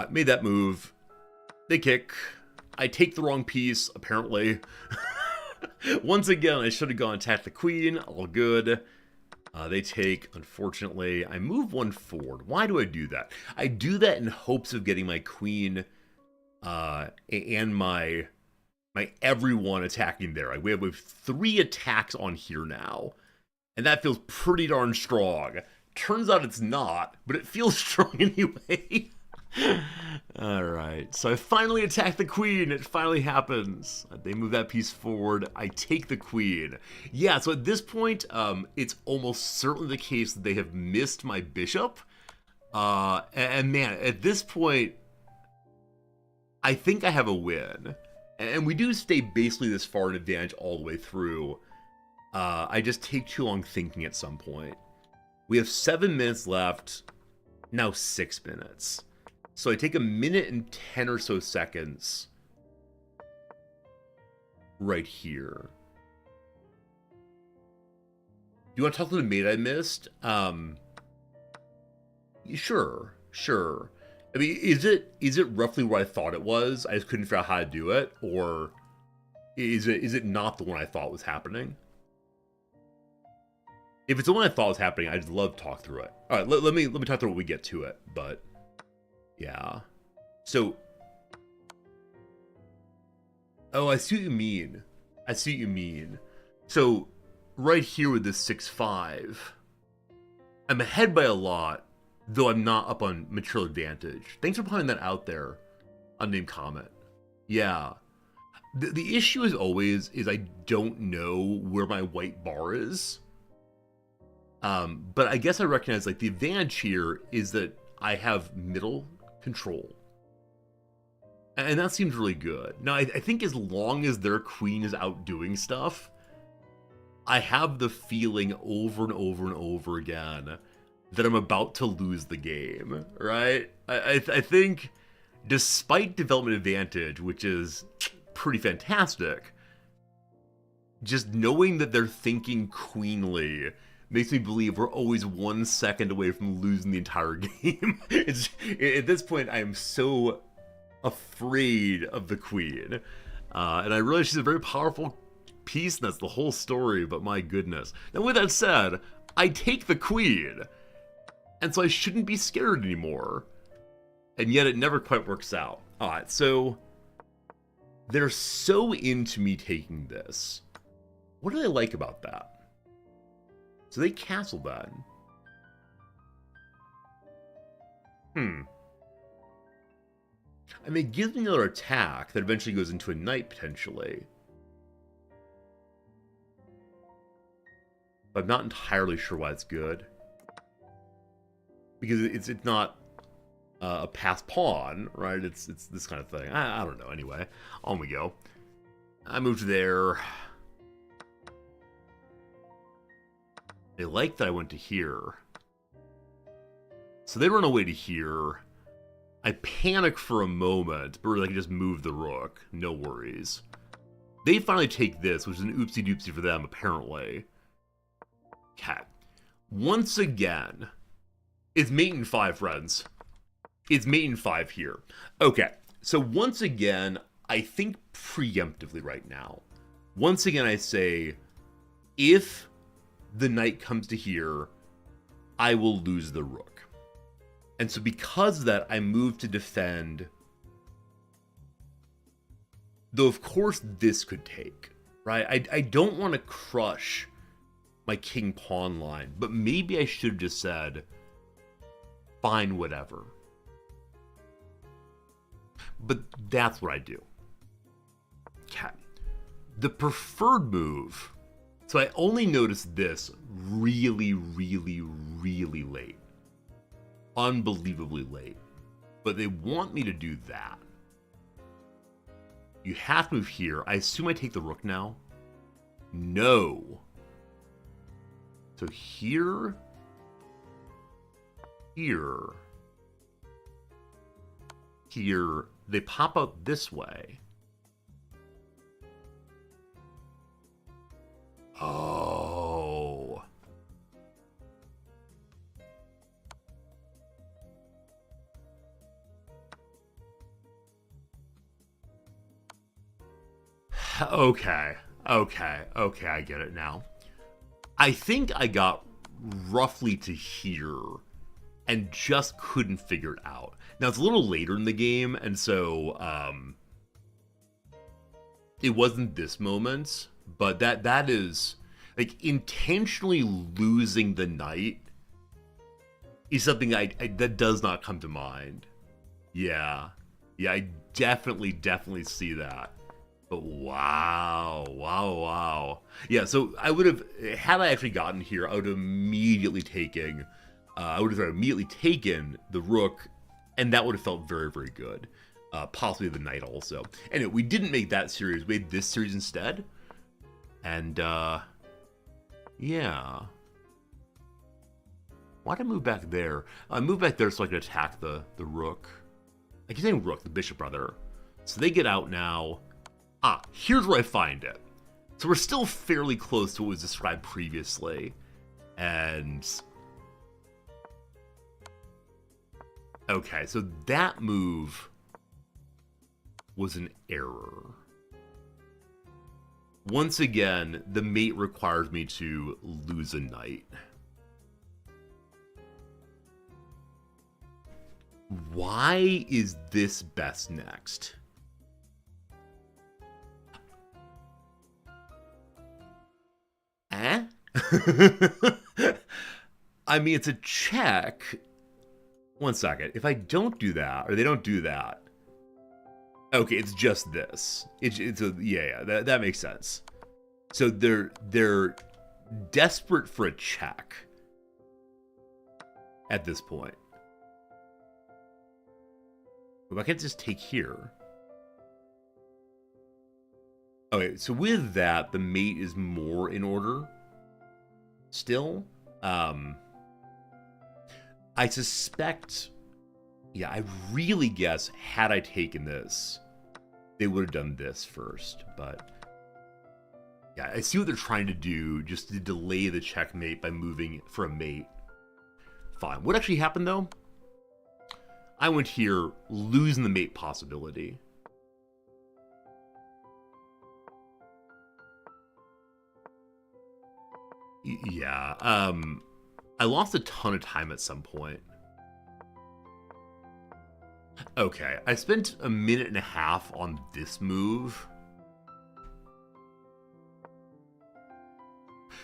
Made that move. They kick. I take the wrong piece, apparently. Once again, I should have gone attack the queen. All good. They take, unfortunately. I move 1 forward. Why do I do that? I do that in hopes of getting my queen and my everyone attacking there. We have 3 attacks on here now. And that feels pretty darn strong. Turns out it's not, but it feels strong anyway. Alright, so I finally attack the queen. It finally happens. They move that piece forward. I take the queen. Yeah, so at this point, it's almost certainly the case that they have missed my bishop. And man, at this point, I think I have a win. And we do stay basically this far in advantage all the way through. I just take too long thinking at some point. We have 7 minutes left. Now 6 minutes. So I take a minute and 10 or so seconds right here. You want to talk to the mate I missed? Sure. I mean, is it roughly what I thought it was? I just couldn't figure out how to do it, or is it not the one I thought was happening? If it's the one I thought was happening, I'd love to talk through it. All right, let me talk through it when we get to it, but. Yeah. So. Oh, I see what you mean. So, right here with this 6-5, I'm ahead by a lot, though I'm not up on material advantage. Thanks for pointing that out there, unnamed comment. Yeah. The issue as always is I don't know where my white bar is. But I guess I recognize like the advantage here is that I have middle control. And that seems really good. Now, I think as long as their queen is out doing stuff, I have the feeling over and over again that I'm about to lose the game, right? I think despite development advantage, which is pretty fantastic, just knowing that they're thinking queenly makes me believe we're always 1 second away from losing the entire game. At this point, I am so afraid of the queen. And I realize she's a very powerful piece, and that's the whole story, but my goodness. Now, with that said, I take the queen, and so I shouldn't be scared anymore. And yet it never quite works out. Alright, so they're so into me taking this. What do they like about that? So they castle that. I mean, it gives me another attack that eventually goes into a knight, potentially. But I'm not entirely sure why it's good. because it's not a pass pawn, right? It's this kind of thing. I don't know. Anyway, on we go. I moved there. They like that I went to here. So they run away to here. I panic for a moment, but I can just move the rook. No worries. They finally take this, which is an oopsie doopsie for them, apparently. Okay. Once again, it's mate in 5, friends. It's mate in 5 here. Okay, so once again, I think preemptively right now. Once again, I say, if the knight comes to here, I will lose the rook. And so because of that, I move to defend. Though, of course, this could take, right? I don't want to crush my king-pawn line, but maybe I should have just said, fine, whatever. But that's what I do. Okay. The preferred move. So I only noticed this really, really, really late. Unbelievably late. But they want me to do that. You have to move here. I assume I take the rook now? No. So here. Here. Here. They pop out this way. Oh. Okay, I get it now. I think I got roughly to here and just couldn't figure it out. Now, it's a little later in the game, and so it wasn't this moment, but that is, like, intentionally losing the knight is something that does not come to mind. Yeah, I definitely see that. But wow. Yeah, so I would have, had I actually gotten here, I would have immediately taken, the rook, and that would have felt very, very good. Possibly the knight also. Anyway, we didn't make that series, we made this series instead. And, yeah. Why'd I move back there? I moved back there so I could attack the rook. I keep saying rook, the bishop, brother. So they get out now. Here's where I find it. So we're still fairly close to what was described previously. And... okay, so that move was an error. Once again, the mate requires me to lose a knight. Why is this best next? I mean, it's a check. One second. If I don't do that, or they don't do that, okay, it's just this. Yeah, that makes sense. So they're desperate for a check at this point. Well, I can't just take here. Okay, so with that, the mate is more in order. Still, I suspect, yeah, I really guess had I taken this, they would have done this first. But yeah, I see what they're trying to do, just to delay the checkmate by moving for a mate. Fine. What actually happened though? I went here, losing the mate possibility. Yeah, I lost a ton of time at some point. Okay, I spent a minute and a half on this move.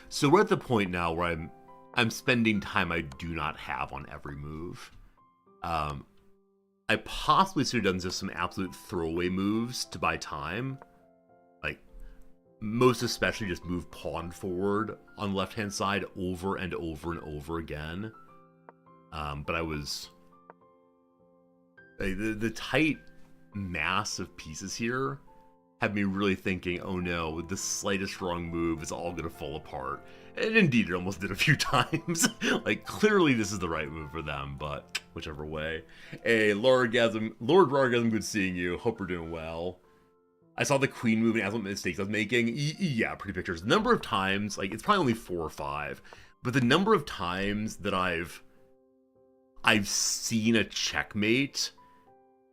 So we're at the point now where I'm spending time I do not have on every move. I possibly should have done just some absolute throwaway moves to buy time. Like, most especially just move pawn forward on the left-hand side over and over and over again. But I was the tight mass of pieces here had me really thinking, oh no, the slightest wrong move is all gonna fall apart. And indeed, it almost did a few times. Like, clearly this is the right move for them, but whichever way. Hey, Lord Rargasm, good seeing you. Hope you're doing well. I saw the queen move and asked what mistakes I was making. Yeah, pretty pictures. The number of times, like, it's probably only 4 or 5, but the number of times that I've seen a checkmate,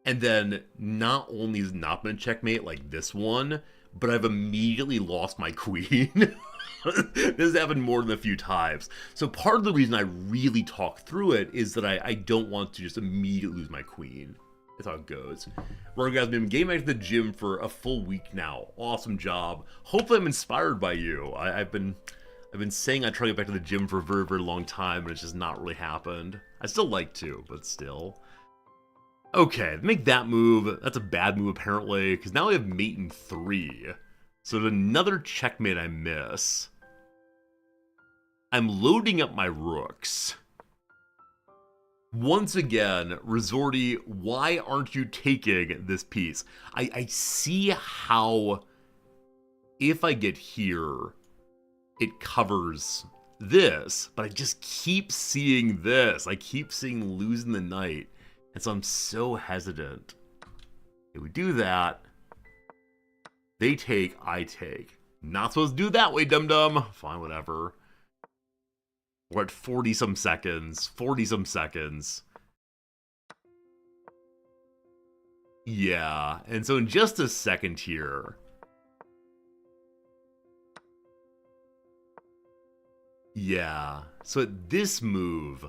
and then not only has not been a checkmate like this one, but I've immediately lost my queen. This has happened more than a few times. So part of the reason I really talk through it is that I don't want to just immediately lose my queen. That's how it goes. Runner guys, been getting back to the gym for a full week now. Awesome job. Hopefully I'm inspired by you. I've been saying I try to get back to the gym for a very, very long time, but it's just not really happened. I still like to, but still. Okay, make that move. That's a bad move apparently, because now we have mate in 3. So another checkmate I miss. I'm loading up my rooks. Once again, Resorty, why aren't you taking this piece? I see how, if I get here, it covers this, but I just keep seeing this. I keep seeing losing the knight, and so I'm so hesitant. Okay, we do that. They take, I take. Not supposed to do that way, dum-dum. Fine, whatever. We're at 40-some seconds. 40-some seconds. Yeah, and so in just a second here... Yeah, so at this move,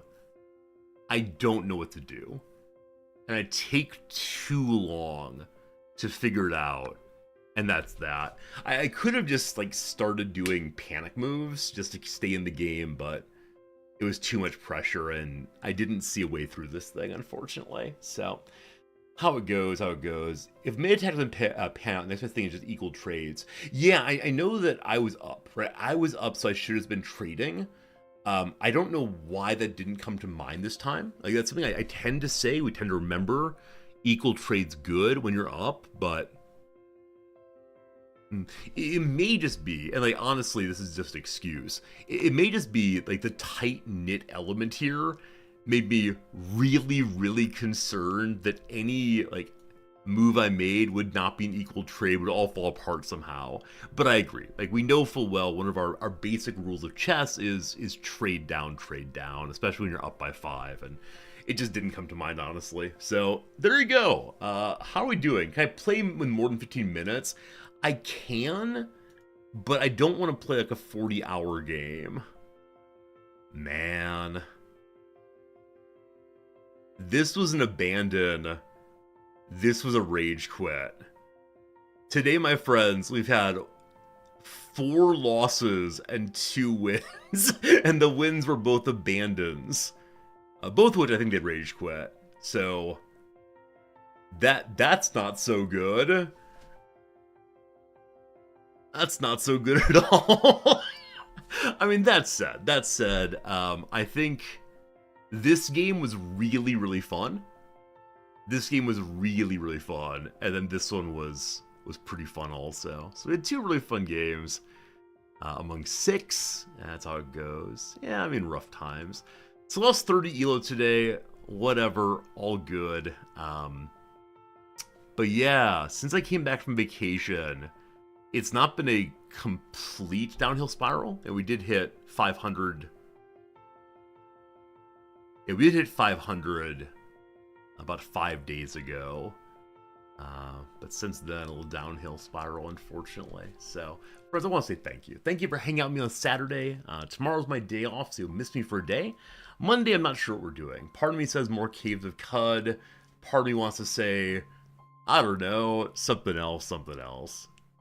I don't know what to do. And I take too long to figure it out. And that's that. I could have just, like, started doing panic moves just to stay in the game, but it was too much pressure, and I didn't see a way through this thing, unfortunately. So, how it goes, how it goes. If mid attack doesn't pan out, the next thing is just equal trades. Yeah, I know that I was up, right? I was up, so I should have been trading. I don't know why that didn't come to mind this time. Like, that's something I tend to say. We tend to remember equal trades good when you're up, but... It may just be, and like honestly, this is just an excuse. It may just be like the tight-knit element here made me really, really concerned that any like move I made would not be an equal trade, would all fall apart somehow. But I agree. Like we know full well one of our basic rules of chess is trade down, especially when you're up by 5, and it just didn't come to mind, honestly. So there you go. How are we doing? Can I play with more than 15 minutes? I can, but I don't want to play like a 40-hour game. Man. This was an abandon. This was a rage quit. Today, my friends, we've had 4 losses and 2 wins. And the wins were both abandons. Both of which I think they'd rage quit. So, that's not so good. That's not so good at all. I mean, that said, I think this game was really, really fun. This game was really, really fun, and then this one was pretty fun also. So we had 2 really fun games among 6. That's how it goes. Yeah, I mean, rough times. So lost 30 elo today. Whatever, all good. But yeah, since I came back from vacation, it's not been a complete downhill spiral, and we did hit 500. Yeah, we did hit 500 about 5 days ago. But since then, a little downhill spiral, unfortunately. So, friends, I want to say thank you. Thank you for hanging out with me on Saturday. Tomorrow's my day off, so you'll miss me for a day. Monday, I'm not sure what we're doing. Part of me says more Caves of Cud. Part of me wants to say, I don't know, something else.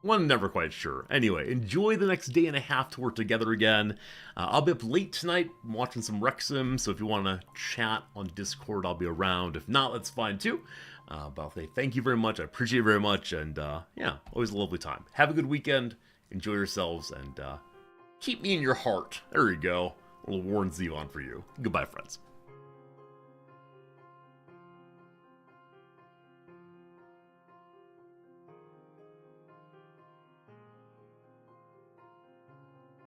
Well, I'm never quite sure. Anyway, enjoy the next day and a half to work together again. I'll be up late tonight watching some Wrexham, so if you want to chat on Discord, I'll be around. If not, that's fine too. But I'll say thank you very much. I appreciate it very much, and yeah, always a lovely time. Have a good weekend. Enjoy yourselves, and keep me in your heart. There you go. A little Warren Zevon for you. Goodbye, friends.